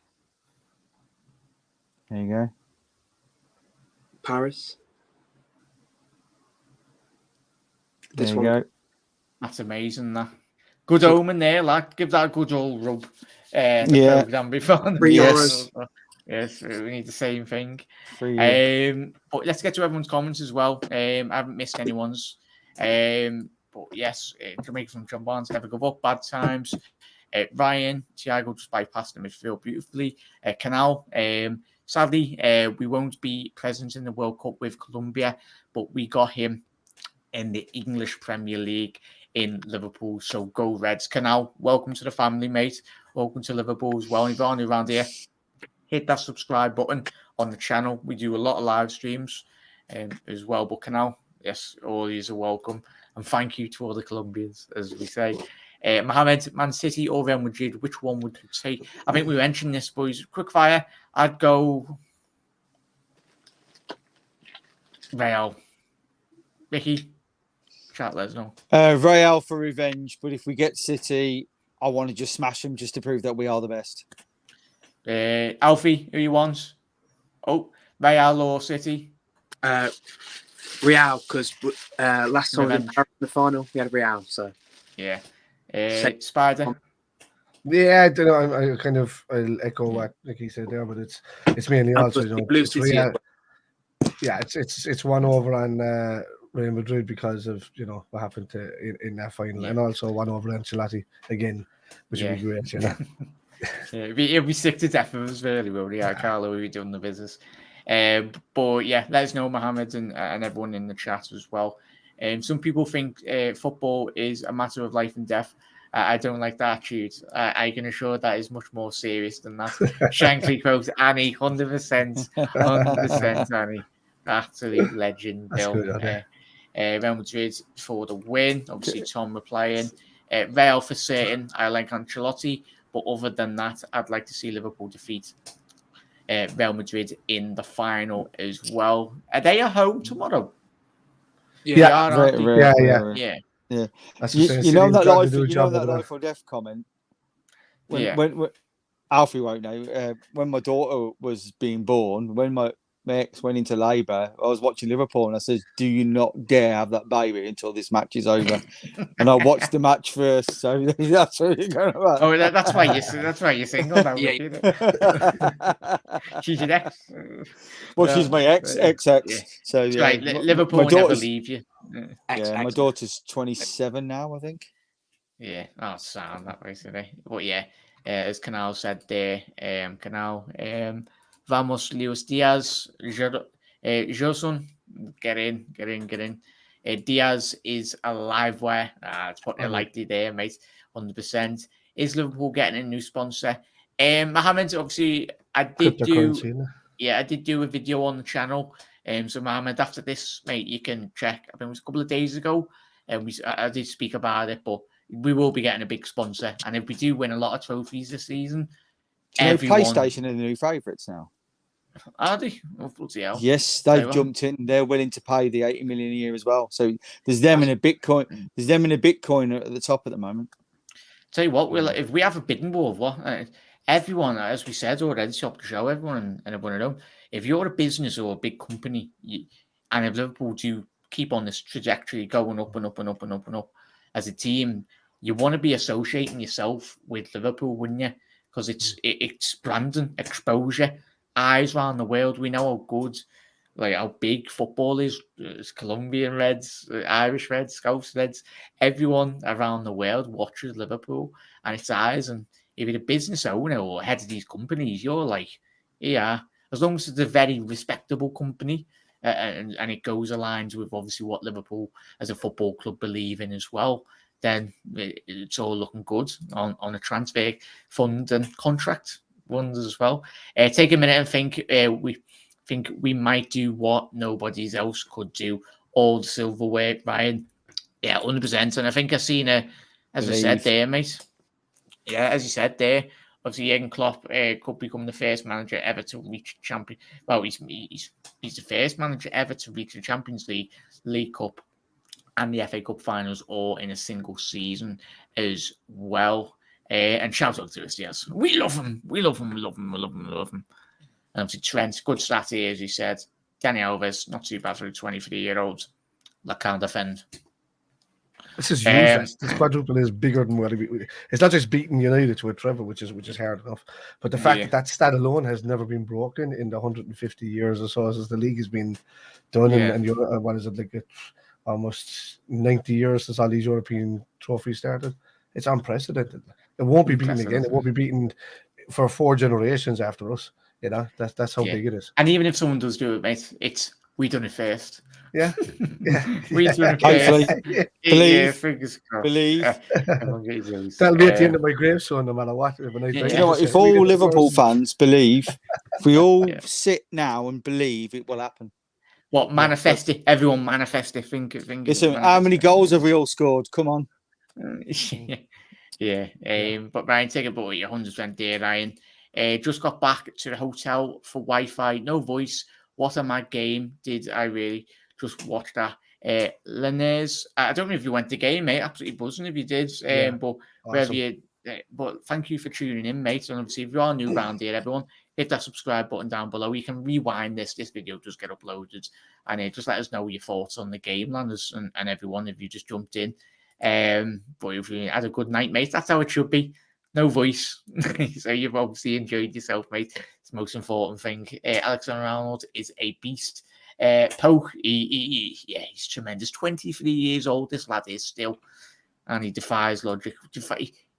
[SPEAKER 2] There you go.
[SPEAKER 6] Paris.
[SPEAKER 2] There
[SPEAKER 6] This
[SPEAKER 2] you
[SPEAKER 6] one.
[SPEAKER 2] go.
[SPEAKER 1] That's amazing, that. Good omen there, like. Give that a good old rub. The
[SPEAKER 2] Yeah.
[SPEAKER 1] programme before.
[SPEAKER 2] Yes.
[SPEAKER 1] Yes, we need the same thing.
[SPEAKER 2] For you.
[SPEAKER 1] But let's get to everyone's comments as well. I haven't missed anyone's. But yes, Jamaica from John Barnes, never give up, bad times. Ryan, Thiago just bypassed the midfield beautifully. Canal, sadly, we won't be present in the World Cup with Colombia, but we got him in the English Premier League in Liverpool. So go Reds. Canal, welcome to the family, mate. Welcome to Liverpool as well. If you're new around here, hit that subscribe button on the channel. We do a lot of live streams as well. But Canal, yes, all these are welcome. And thank you to all the Colombians, as we say. Mohamed, Man City or Real Madrid, which one would you take? I think we mentioned this, boys. Quick fire. I'd go Real. Ricky, chat, let us know.
[SPEAKER 2] Real for revenge, but if we get City, I want to just smash them just to prove that we are the best.
[SPEAKER 1] Alfie, who you want? Oh, Real or City?
[SPEAKER 6] Real, because last time in the final, we had Real, so.
[SPEAKER 1] Yeah. Spider?
[SPEAKER 4] Yeah, I don't know. I'll echo what Nicky said there, but it's mainly also, you know,
[SPEAKER 6] Blue City.
[SPEAKER 4] Yeah, it's one over on Real Madrid because of, you know, what happened in that final, and also one over Ancelotti again, which would be great, you know.
[SPEAKER 1] Yeah, it'll be sick to death of us, really, will we? Yeah, Carlo, we've done the business. But yeah, let us know, Mohammed, and everyone in the chat as well. Some people think football is a matter of life and death. I don't like that attitude. I can assure that is much more serious than that. Shankly quotes Annie, 100%, 100%, Annie. Absolute legend, Bill. Real Madrid for the win. Obviously, Tom replying. Real for certain. I like Ancelotti. But other than that, I'd like to see Liverpool defeat Real Madrid in the final as well. Are they at home tomorrow?
[SPEAKER 4] Yeah.
[SPEAKER 1] Yeah.
[SPEAKER 4] That's
[SPEAKER 2] You know that life or death comment. When Alfie won't know. When my daughter was being born, when my my ex went into labour, I was watching Liverpool and I said, "Do you not dare have that baby until this match is over?" And I watched the match first, so that's what you're going about.
[SPEAKER 1] Oh, that's why you're single now.
[SPEAKER 6] Yeah.
[SPEAKER 1] Isn't it? She's your ex.
[SPEAKER 2] Well, she's my ex.
[SPEAKER 1] Yeah.
[SPEAKER 2] So
[SPEAKER 1] That's
[SPEAKER 2] yeah,
[SPEAKER 1] right. Liverpool
[SPEAKER 2] my
[SPEAKER 1] will never
[SPEAKER 2] daughter's,
[SPEAKER 1] leave you.
[SPEAKER 2] my daughter's 27 now, I think.
[SPEAKER 1] Yeah, sound that way today. But yeah, as Canal said there, Canal, vamos Luis Diaz, Joson, get in. Diaz is a live wire. It's putting it lightly there, mate. 100%. Is Liverpool getting a new sponsor? Mohammed, obviously, I did do a video on the channel. So Mohammed, after this, mate, you can check. I think it was a couple of days ago, and I did speak about it, but we will be getting a big sponsor. And if we do win a lot of trophies this season,
[SPEAKER 2] PlayStation are the new favourites now.
[SPEAKER 1] Are they? Oh, bloody hell.
[SPEAKER 2] Yes, they've jumped in. They're willing to pay the 80 million a year as well. So there's them in a Bitcoin. There's them in a Bitcoin at the top at the moment.
[SPEAKER 1] Tell you what, if we have a bidding war, everyone, as we said already, top the show, everyone and everyone at home, if you're a business or a big company, and if Liverpool do keep on this trajectory going up and up and up and up and up as a team, you want to be associating yourself with Liverpool, wouldn't you? Because it's branding, exposure, eyes around the world. We know how good, like how big football is. It's Colombian Reds, Irish Reds, Scouse Reds. Everyone around the world watches Liverpool and its eyes. And if you're a business owner or head of these companies, you're like, yeah, as long as it's a very respectable company and it goes aligns with obviously what Liverpool as a football club believe in as well, then it's all looking good on a transfer fund and contract ones as well. Take a minute and think. We might do what nobody else could do. All the silverware, Ryan. Yeah, 100%. And I think I've seen as I said there, mate. Yeah, as you said there, obviously Jurgen Klopp could become the first manager ever to reach champion. Well, he's the first manager ever to reach the Champions League, League Cup, and the FA Cup finals all in a single season as well. And shout out to us, yes. We love him. And obviously Trent, good stat here, as you said. Dani Alves, not too bad for a 23-year-old. That can't defend.
[SPEAKER 4] This is huge. This quadruple is bigger than what it's not just beating United to a treble, which is hard enough. But the fact that stat alone has never been broken in the 150 years or so as the league has been done. And what is it, like almost 90 years since all these European trophies started? It's unprecedented. It won't be beaten again. It won't be beaten for 4 generations after us. You know, that's how big it is.
[SPEAKER 1] And even if someone does do it, mate, it's we done it first.
[SPEAKER 4] Yeah.
[SPEAKER 1] We done it
[SPEAKER 2] first. Believe.
[SPEAKER 4] That'll be at the end of my gravestone, no matter what.
[SPEAKER 2] You know what? If all Liverpool fans believe, if we all sit now and believe, it will happen.
[SPEAKER 1] What manifest it? Everyone manifest it. Think.
[SPEAKER 2] Listen, how many goals have we all scored? Come on.
[SPEAKER 1] But Ryan, take a boat at your 100% there, Ryan. Just got back to the hotel for Wi-Fi, no voice. What a mad game! Did I really just watch that? Linnaeus, I don't know if you went to game, mate. Absolutely buzzing if you did. But wherever you, but thank you for tuning in, mate. And obviously, if you are new around here, everyone, hit that subscribe button down below. You can rewind this. This video does get uploaded, and just let us know your thoughts on the game, Landers, and everyone if you just jumped in. But if you had a good night, mate, that's how it should be. No voice. So you've obviously enjoyed yourself, mate. It's the most important thing. Alexander-Arnold is a beast. Poke, he's tremendous. 23 years old, this lad is still. And he defies logic.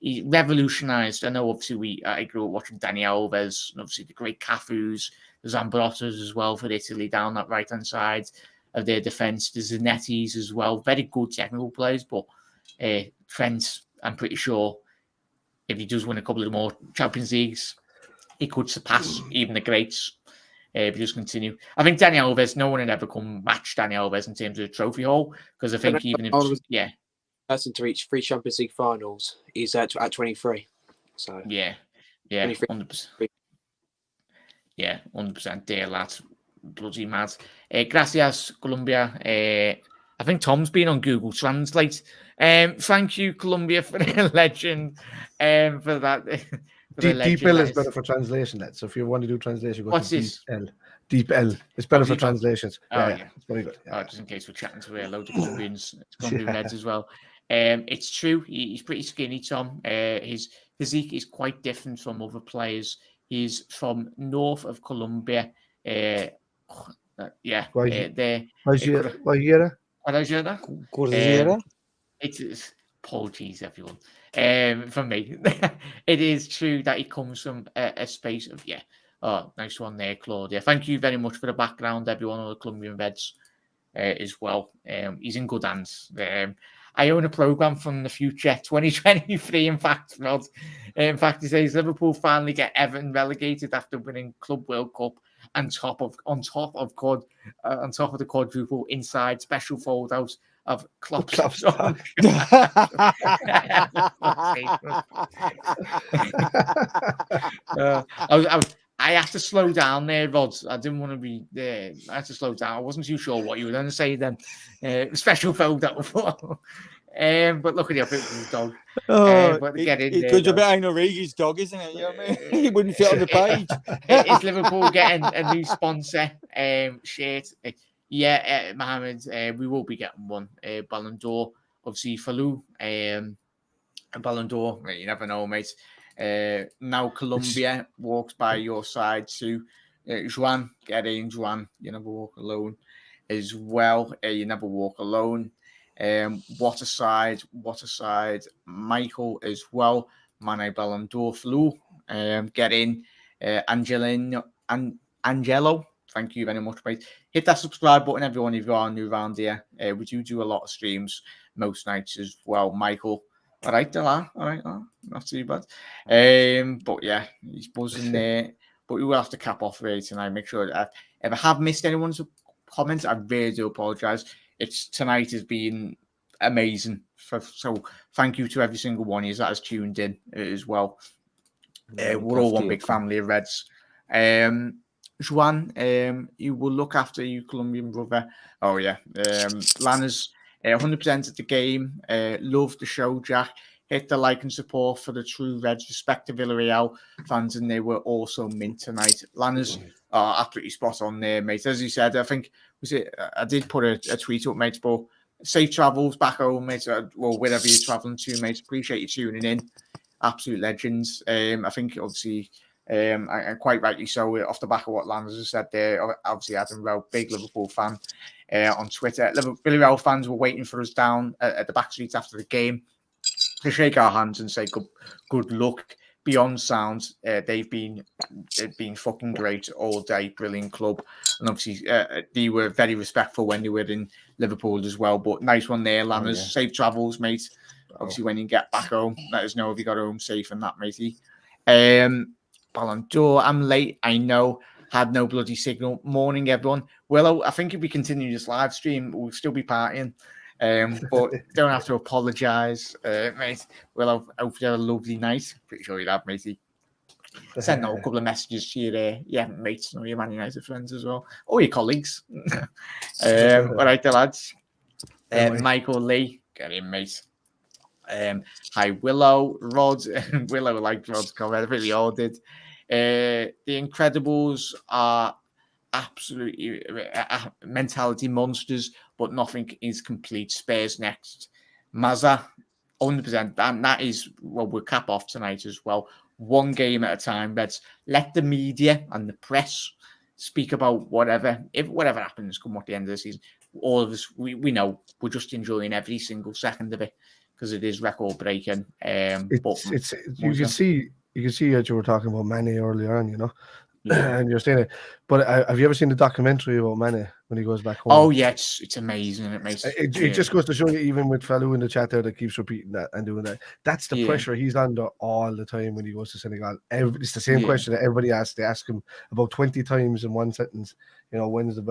[SPEAKER 1] He revolutionised. I know, obviously, I grew up watching Dani Alves, and obviously the great Cafus, the Zambrottas as well for Italy down that right-hand side of their defence. The Zanettis as well. Very good technical players, but Trent, I'm pretty sure, if he does win a couple of more Champions Leagues, he could surpass even the greats if he does continue. I think Dani Alves, no one had ever come match Dani Alves in terms of the trophy haul, because I think even if
[SPEAKER 6] person to reach 3 Champions League finals is at 23. So
[SPEAKER 1] 100%. Yeah, 100%. Dear lads, bloody mad. Gracias, Colombia. I think Tom's been on Google Translate. Thank you, Colombia, for the legend. For that.
[SPEAKER 4] DeepL is better for translation. So if you want to do translation, go
[SPEAKER 1] What's
[SPEAKER 4] to
[SPEAKER 1] this?
[SPEAKER 4] DeepL. Deep L. It's better
[SPEAKER 1] Oh,
[SPEAKER 4] for
[SPEAKER 1] Deep L.
[SPEAKER 4] translations.
[SPEAKER 1] Oh,
[SPEAKER 4] Yeah,
[SPEAKER 1] yeah.
[SPEAKER 4] it's very good. Yeah.
[SPEAKER 1] Just in case we're chatting to a load of Colombians, Colombian Reds as well. It's true. He's pretty skinny, Tom. His physique is quite different from other players. He's from north of Colombia. Yeah, there.
[SPEAKER 4] Guajira?
[SPEAKER 2] Cordillera.
[SPEAKER 1] It is apologies, everyone. For me, it is true that he comes from a space of Oh, nice one there, Claudia. Thank you very much for the background, everyone on the Colombian Reds as well. He's in good hands. I own a program from the future, 2023. In fact, Rod. In fact, he says Liverpool finally get Everton relegated after winning Club World Cup, and on top of the quadruple inside special fold-out of Klopp's song. I had to slow down there, Rod. I didn't want to be there. I had to slow down. I wasn't too sure what you were going to say then. Special fold-out before. But look at you, the dog. But get in there.
[SPEAKER 2] It's a bit Ainorigi's dog, isn't it? You know what I mean? He wouldn't fit on the page.
[SPEAKER 1] Is Liverpool getting a new sponsor shirt? Mohammed, we will be getting one. Ballon d'Or, obviously, Falou. Ballon d'Or, you never know, mate. Now Colombia walks by your side too. Juan, get in, Juan. You never walk alone as well. You never walk alone. What a side. Michael as well. Mane Ballon d'Or flew. Get in. Angelo. Thank you very much, mate. Hit that subscribe button, everyone, if you are new around here. We do a lot of streams most nights as well. Michael. All right, not too bad. But yeah, he's buzzing there. But we will have to cap off really tonight. Make sure that if I have missed anyone's comments, I really do apologise. Tonight has been amazing. So thank you to every single one of you that has tuned in as well. We're all one big family of Reds. Juan, you will look after you, Colombian brother. Oh yeah, Lanners. 100% of the game. Love the show, Jack. Hit the like and support for the true Reds. Respect to Villarreal fans, and they were also mint tonight. Lanners are absolutely spot on there, mate. As you said, I think I did put a tweet up, mate. But safe travels back home, mate. Well, wherever you're traveling to, mate. Appreciate you tuning in. Absolute legends. I think obviously. And quite rightly so, off the back of what Landers has said there. Obviously, Adam Rowe, big Liverpool fan on Twitter. Villarreal fans were waiting for us down at the back streets after the game to shake our hands and say good luck. Beyond sound, they've been fucking great all day. Brilliant club, and obviously they were very respectful when they were in Liverpool as well. But nice one there, Landers. Safe travels, mate. Obviously, when you get back home, let us know if you got home safe and that, matey. Ballon d'Or. I'm late. I know. Had no bloody signal. Morning, everyone. Well, I think if we continue this live stream, we'll still be partying. But don't have to apologise, mate. Well, I hope you had a lovely night. Pretty sure you'd have, matey. Send out a couple of messages to your mates or your Man United friends as well, or your colleagues. All right, the lads. Michael Lee, get in, mate. Hi, Willow, Rod. Willow liked Rod's comment. I think we all did. The Incredibles are absolutely mentality monsters, but nothing is complete. Spares next. Mazza, 100%. And that is, well, we'll cap off tonight as well. One game at a time. Let's let the media and the press speak about whatever. If whatever happens come at the end of the season, all of us, we know we're just enjoying every single second of it because it is record breaking.
[SPEAKER 4] You can see that you were talking about Mane earlier on, and you're saying it. But have you ever seen the documentary about Mane when he goes back home?
[SPEAKER 1] Oh yeah, it's amazing. It
[SPEAKER 4] just goes to show you, even with Falou in the chat there that keeps repeating that and doing that. That's the pressure he's under all the time when he goes to Senegal. It's the same question that everybody asks. They ask him about 20 times in one sentence. When's the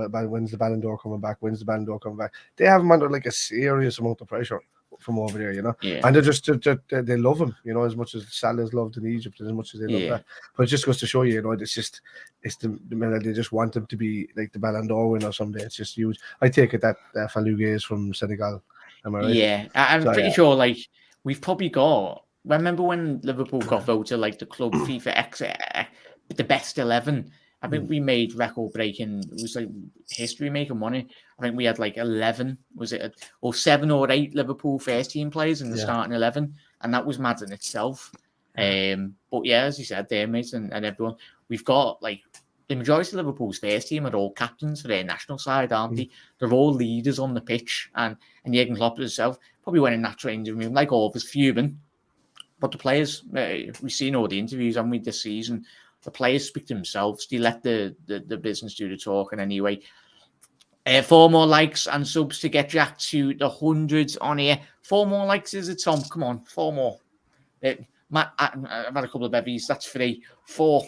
[SPEAKER 4] Ballon d'Or coming back? When's the Ballon d'Or coming back? They have him under like a serious amount of pressure from over there, and they love him, as much as Salah's loved in Egypt, and as much as they love that. But it just goes to show you, they just want him to be like the Ballon d'Or winner someday. It's just huge. I take it that Falou is from Senegal. Am I right?
[SPEAKER 1] Yeah, I'm pretty sure. Like we've probably got. Remember when Liverpool got voted like the club FIFA the best 11, I think we made record-breaking. It was like history-making money. I think we had like 11. Was it or 7 or 8 Liverpool first-team players in the starting 11, and that was mad in itself. But yeah, as you said, there, mate, and everyone, we've got like the majority of Liverpool's first team are all captains for their national side, aren't they? They're all leaders on the pitch, and Jurgen Klopp himself probably went in that training room like all of us fuming. But the players, we've seen all the interviews, haven't we, this season? The players speak to themselves. They let the business do the talking anyway. 4 more likes and subs to get Jack to the hundreds on here. 4 more likes, is it, Tom? Come on, 4 more. Matt, I've had a couple of bevies. That's 3. 4.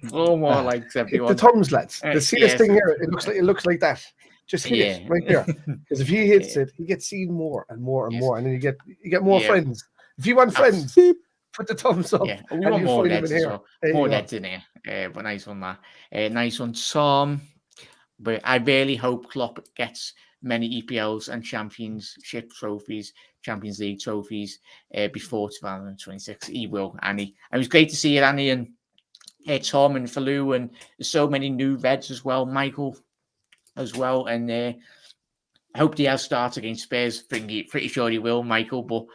[SPEAKER 1] 4 more likes, everyone.
[SPEAKER 4] Hit the thumbs, lads. The see this thing here. It looks like that. Just hit it right there. Because if he hits it, he gets seen more and more and more, and then you get more friends. If you want friends, put the thumbs up.
[SPEAKER 1] Yeah, we want more heads as well. More heads in here. But nice one, that. Nice one, Tom. But I really hope Klopp gets many EPLs and Championship trophies, Champions League trophies before 2026. He will, Annie. And it was great to see it, Annie, and Tom and Falou, and there's so many new Reds as well. Michael as well. And I hope Diaz starts against Spurs. Pretty sure he will, Michael. But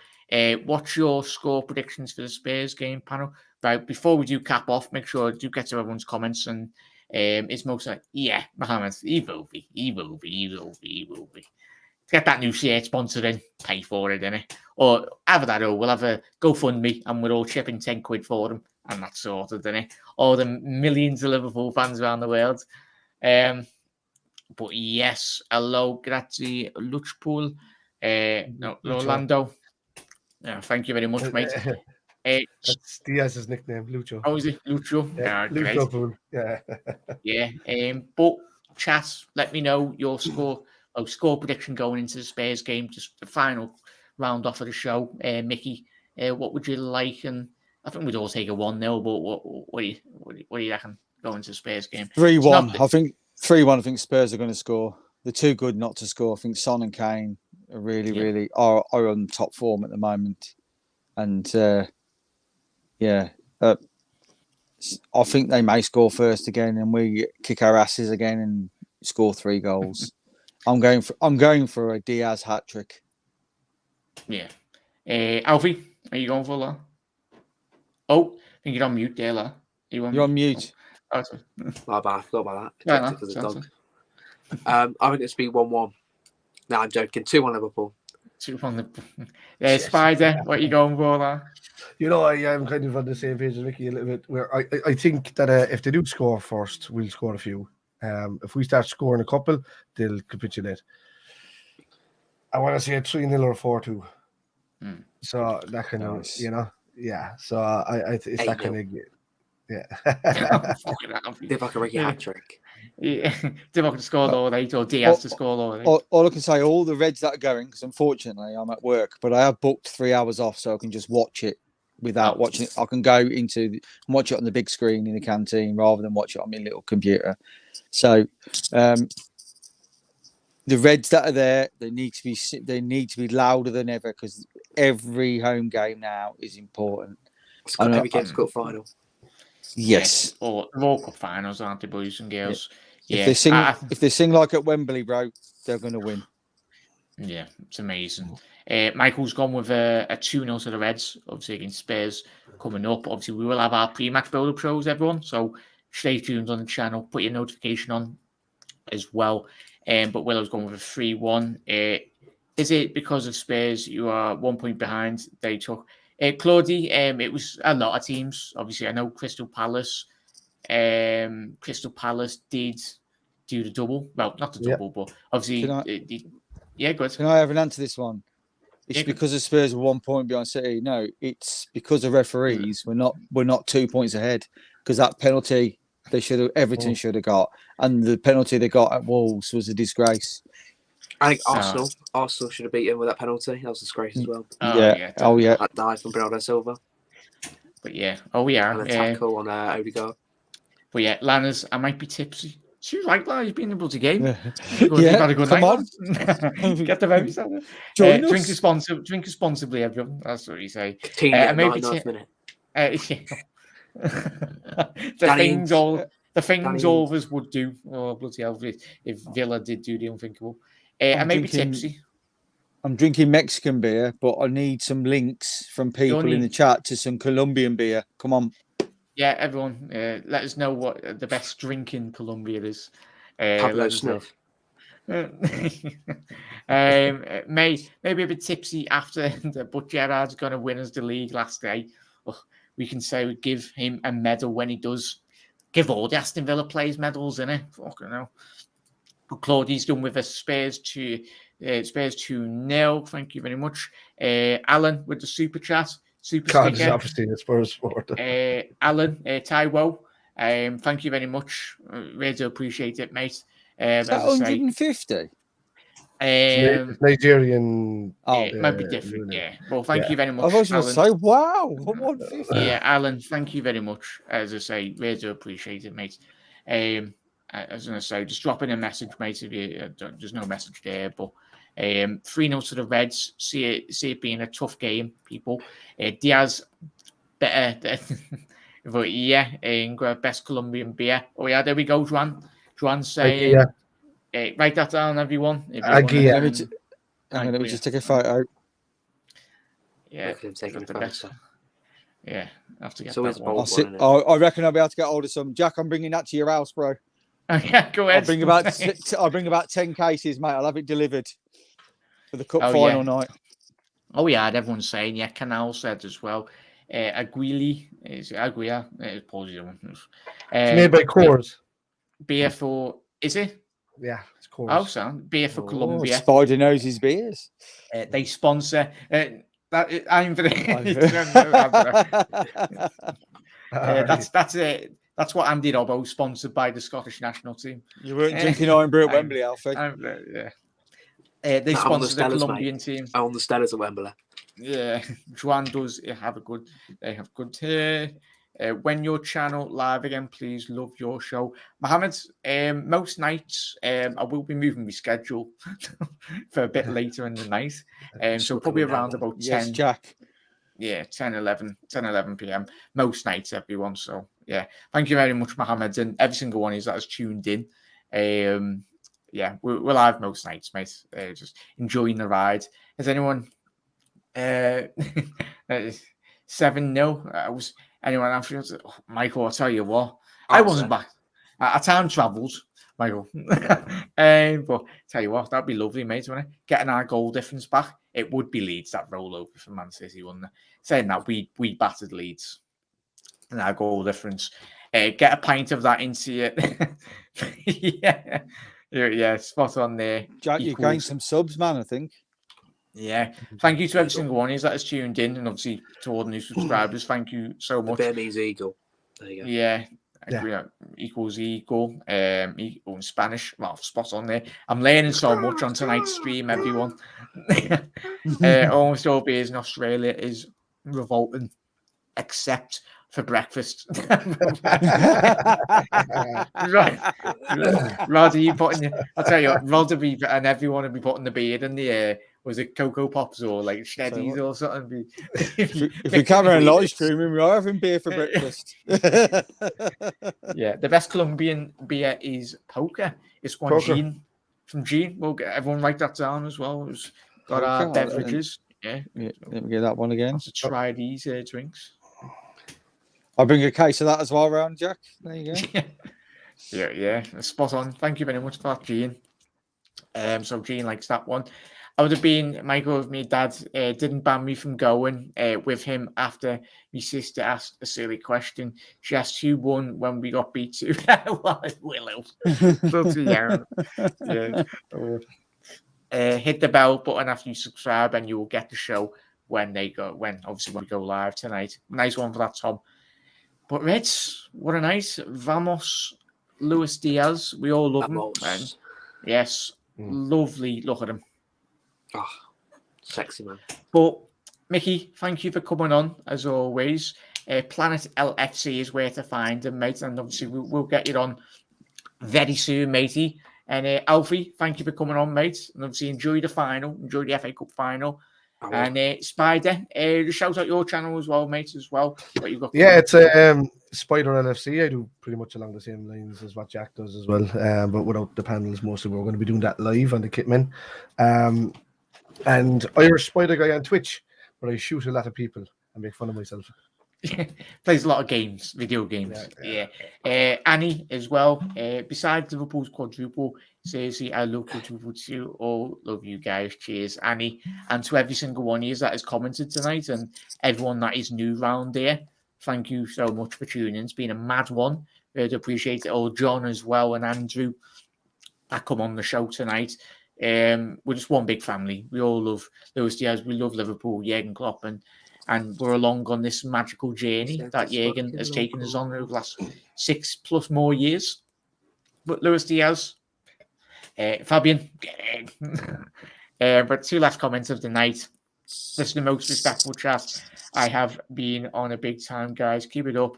[SPEAKER 1] what's your score predictions for the Spurs game, panel? Right, before we do cap off, make sure do get to everyone's comments, and it's most like, yeah, Mohammed, he will be. Get that new shirt sponsored in, pay for it, innit? Or either that, or we'll have a GoFundMe and we're all chipping 10 quid for them, and that's sorted, innit? All the millions of Liverpool fans around the world. But yes, hello, grazie, Luchpool. Orlando. Thank you very much, mate.
[SPEAKER 4] That's Diaz's nickname, Lucho.
[SPEAKER 1] Oh, is it Lucho?
[SPEAKER 4] Yeah, Lucho Pool. Yeah.
[SPEAKER 1] Yeah. But chat, let me know your score prediction going into the Spurs game. Just the final round off of the show. Mickey, what would you like? And I think we'd all take a 1-0. But what do you reckon going into the Spurs game?
[SPEAKER 2] 3-1. I think 3-1. I think Spurs are going to score. They're too good not to score. I think Son and Kane are really are on top form at the moment, and I think they may score first again, and we kick our asses again and score 3 goals. I'm going for a Diaz hat trick.
[SPEAKER 1] Yeah. Alfie, are you going for that? Oh, I think you're on mute there, lad. You're
[SPEAKER 2] on mute.
[SPEAKER 6] Oh, my bad. I forgot about that. I think it's be 1-1. No, I'm joking. 2-1 Liverpool.
[SPEAKER 1] 2-1. Spider, what are you going for, lad?
[SPEAKER 4] You know, I am kind of on the same page as Mickey a little bit. Where I think that if they do score first, we'll score a few. If we start scoring a couple, they'll capitulate. I want to see a 3-0 or 4-2. So that kind of, yeah. So it's that kind of, yeah.
[SPEAKER 6] If I can make a hat trick.
[SPEAKER 1] Yeah, Divock to score all 8 or Diaz to score all 8.
[SPEAKER 2] All I can say, all the Reds that are going, because unfortunately I'm at work, but I have booked 3 hours off so I can just watch it without watching it. I can go into and watch it on the big screen in the canteen rather than watch it on my little computer. So the Reds that are there, they need to be louder than ever, because every home game now is important.
[SPEAKER 6] It's got every game's cup final.
[SPEAKER 2] Yes.
[SPEAKER 1] Or World Cup finals, aren't they, boys and girls? Yeah.
[SPEAKER 2] If they sing like at Wembley, bro, they're going to win.
[SPEAKER 1] Yeah, it's amazing. Michael's gone with a 2-0 to the Reds, obviously against Spurs coming up. Obviously, we will have our pre-match build-up shows, everyone. So stay tuned on the channel. Put your notification on as well. But Willow's gone with a 3-1. Is it because of Spurs you are 1 point behind? They took... Claudie, it was a lot of teams. Obviously, I know Crystal Palace did do the double. Well, not the double, but obviously, go ahead.
[SPEAKER 2] Can I have an answer to this one? It's because the Spurs were 1 point behind City. No, it's because of referees. We're not 2 points ahead, because that penalty everything should have got, and the penalty they got at Wolves was a disgrace.
[SPEAKER 6] I think Arsenal should have beaten with that penalty. That was a disgrace as well.
[SPEAKER 2] Yeah.
[SPEAKER 6] That dive from Bernardo Silva.
[SPEAKER 1] But yeah, we are.
[SPEAKER 6] And a tackle on Odegaard.
[SPEAKER 1] But yeah, Lanners, I might be tipsy. She's like that. You've been able to game.
[SPEAKER 2] You've
[SPEAKER 1] had a good
[SPEAKER 2] come
[SPEAKER 1] night.
[SPEAKER 2] On.
[SPEAKER 1] Get the baby something. Drink responsibly, everyone. That's what you say.
[SPEAKER 6] Maybe minute.
[SPEAKER 1] The things all The things
[SPEAKER 6] Danny-
[SPEAKER 1] all of us would do. Oh, bloody hell, if Villa did do the unthinkable. And maybe tipsy.
[SPEAKER 2] I'm drinking Mexican beer, but I need some links from people in the chat to some Colombian beer. Come on.
[SPEAKER 1] Yeah, everyone, let us know what the best drink in Colombia is.
[SPEAKER 6] Pablo
[SPEAKER 1] let us know.
[SPEAKER 6] Sniff.
[SPEAKER 1] Maybe a bit tipsy after, but Gerrard's going to win us the league last day. We can say we give him a medal when he does. Give all the Aston Villa players medals, innit? Fucking hell. Claudie's done with a Spurs 2-0. Thank you very much. Alan with the super chat. Super
[SPEAKER 4] God,
[SPEAKER 1] sticker.
[SPEAKER 4] obviously the Spurs sport.
[SPEAKER 1] Alan, Taiwo, thank you very much. Really do appreciate it, mate.
[SPEAKER 2] Is that 150?
[SPEAKER 4] Nigerian.
[SPEAKER 1] It might be different, yeah. Well, thank you very much.
[SPEAKER 2] I was going to
[SPEAKER 1] Alan.
[SPEAKER 2] say, wow, 150.
[SPEAKER 1] Yeah, Alan, thank you very much. As I say, really do appreciate it, mate. I was going to say, just drop in a message, mate. If you, there's no message there, but 3-0 to the Reds. See it being a tough game, people. Diaz better, but yeah, best Colombian beer. Oh yeah, there we go, Juan. Juan saying, write that down, everyone.
[SPEAKER 2] Let me just take a photo.
[SPEAKER 1] Yeah,
[SPEAKER 6] taking
[SPEAKER 1] the best. Yeah, I have to get
[SPEAKER 6] so
[SPEAKER 1] that one.
[SPEAKER 2] I reckon I'll be able to get hold of some. Jack, I'm bringing that to your house, bro.
[SPEAKER 1] Yeah, go ahead.
[SPEAKER 2] I'll bring about 10 cases, mate. I'll have it delivered for the cup final night.
[SPEAKER 1] Oh yeah, everyone's saying, yeah, Canal said as well. Aguili is Aguia. It's positive.
[SPEAKER 4] It's made by Coors.
[SPEAKER 1] Beer for, is it?
[SPEAKER 4] Yeah, it's Coors.
[SPEAKER 1] Oh, so beer for Colombia.
[SPEAKER 2] Spider knows his beers.
[SPEAKER 1] They sponsor. I'm very. That's it. That's what Andy Robbo sponsored by the Scottish national team.
[SPEAKER 2] You weren't drinking Iron Brew at Wembley, Alfie.
[SPEAKER 1] Yeah. They sponsor the Colombian team.
[SPEAKER 6] I own the Stellas at Wembley.
[SPEAKER 1] Yeah, Juan does have a good. They have good hair. When your channel live again, please. Love your show, Mohammed. Most nights, I will be moving my schedule for a bit later in the night. So probably around about 10.
[SPEAKER 2] Yes, Jack.
[SPEAKER 1] Yeah, 10, 11 p.m. Most nights, everyone. So yeah, thank you very much, Mohammed, and every single one of you that has tuned in. Yeah, we're live most nights, mate. Just enjoying the ride. Has anyone 7-0? I was anyone after Michael, I'll tell you what, I wasn't back. I time travelled, Michael. But tell you what, that'd be lovely, mate, wouldn't it? Getting our goal difference back. It would be Leeds that roll over for Man City, wouldn't it? Saying that we battered Leeds and our goal difference. Get a pint of that into it. Yeah, spot on there.
[SPEAKER 2] Jack, you gained some subs, man, I think.
[SPEAKER 1] Yeah, thank you to every single one that has tuned in, and obviously to all the new subscribers. Thank you so much.
[SPEAKER 6] The Burmese Eagle. There you go.
[SPEAKER 1] Yeah. Equals eagle. Equal in Spanish. Well, spot on there. I'm learning so much on tonight's stream, everyone. Almost all beers in Australia is revolting, except for breakfast. Rod, you putting? I'll tell you, Rod will be, and everyone will be putting the beard in the air. Was it Cocoa Pops or like Shreddies or something?
[SPEAKER 2] If we come around live streaming, we are having beer for breakfast.
[SPEAKER 1] Yeah, the best Colombian beer is Poker. It's one Jean from Jean. We'll get everyone write that down as well. It's got our beverages. Yeah,
[SPEAKER 2] let me get that one again.
[SPEAKER 1] To try these drinks.
[SPEAKER 2] I'll bring a case of that as well round, Jack. There you go.
[SPEAKER 1] Yeah, spot on. Thank you very much for that, Jean. So Jean likes that one. I would have been, Michael, if my dad didn't ban me from going with him after my sister asked a silly question. She asked who won when we got beat to. Willow. Yeah. Hit the bell button after you subscribe and you will get the show when we go live tonight. Nice one for that, Tom. But Reds, what a nice Vamos Luis Diaz. We all love him. And yes, lovely. Look at him.
[SPEAKER 6] Oh, sexy man.
[SPEAKER 1] But Mickey, thank you for coming on as always. Planet LFC is where to find him, mate, and obviously we'll get you on very soon, matey. And Alfie, thank you for coming on, mate. And obviously enjoy the final, enjoy the FA Cup final, And Spider, shout out your channel as well, mate, as well. What you got?
[SPEAKER 4] Yeah, it's Spider LFC. I do pretty much along the same lines as what Jack does as well, but without the panels mostly. We're going to be doing that live on the Kitmen. And Irish Spider Guy on Twitch, where I shoot a lot of people and make fun of myself.
[SPEAKER 1] Plays a lot of games, video games. Annie as well. Besides Liverpool's quadruple, seriously, I love quadruple too. All love you guys. Cheers, Annie. And to every single one of you that has commented tonight, and everyone that is new round here, thank you so much for tuning in. It's been a mad one. Really appreciate it. Oh, John as well, and Andrew that come on the show tonight. We're just one big family. We all love Luis Diaz. We love Liverpool, Jurgen Klopp, and we're along on this magical journey that Jurgen has taken us on over the last 6+ more years. But Luis Diaz, Fabian, get in. But 2 last comments of the night. This is the most respectful chat I have been on a big time, guys. Keep it up.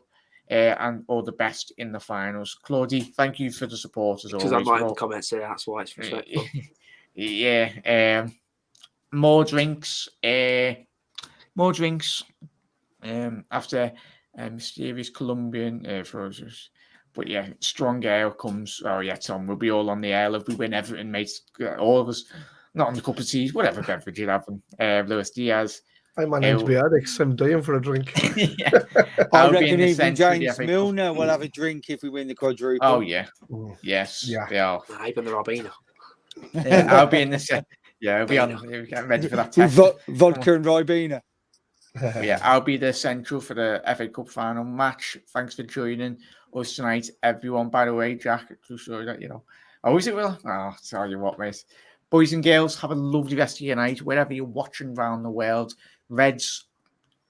[SPEAKER 1] And all the best in the finals. Claudie, thank you for the support as always.
[SPEAKER 6] Because I'm writing comments here, that's why it's respectful.
[SPEAKER 1] Yeah. More drinks. More drinks. After mysterious Colombian frozen. But yeah, strong ale comes. Oh yeah, Tom, we'll be all on the ale if we win Everton, mate. All of us. Not on the cup of tea, whatever beverage you're having. Luis Diaz.
[SPEAKER 4] I'm on antibiotics. I'm dying for a drink.
[SPEAKER 2] I reckon even James Milner will have a drink if we win the quadruple.
[SPEAKER 1] Oh yeah, yes,
[SPEAKER 4] yeah.
[SPEAKER 1] They are.
[SPEAKER 6] Even the Robina.
[SPEAKER 1] I'll be in the I'll be on. We're getting ready for that.
[SPEAKER 2] Vodka and Ribena.
[SPEAKER 1] Yeah, I'll be the central for the FA Cup final match. Thanks for joining us tonight, everyone. By the way, Jack, just so that you know. Oh, is it Will? Oh, tell you what, mate. Boys and girls, have a lovely rest of your night, wherever you're watching around the world. Reds,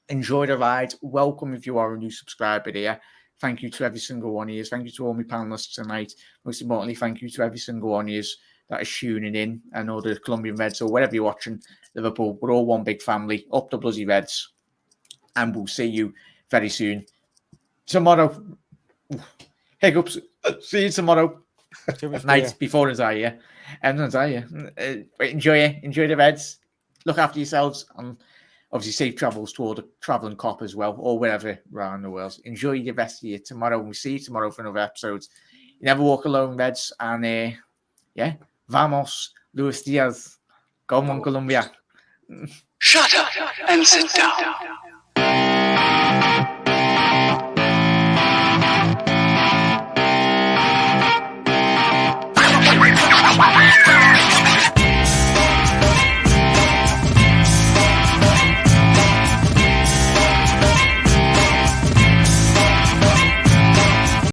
[SPEAKER 1] enjoy the ride. Welcome if you are a new subscriber here. Thank you to every single one of you. Thank you to all my panelists tonight. Most importantly, thank you to every single one of you that is tuning in. I know the Colombian Reds or wherever you're watching Liverpool. We're all one big family. Up the bloody Reds. And we'll see you very soon. Tomorrow. Hiccups. See you tomorrow. Night before Isaiah. And Isaiah. Enjoy the Reds. Look after yourselves. And obviously safe travels to all the travelling cop as well, or wherever around the world. Enjoy the rest of your tomorrow. We'll see you tomorrow for another episode. You never walk alone, Reds. And vamos, Luis Diaz. Go on, Colombia.
[SPEAKER 7] Shut up and sit down.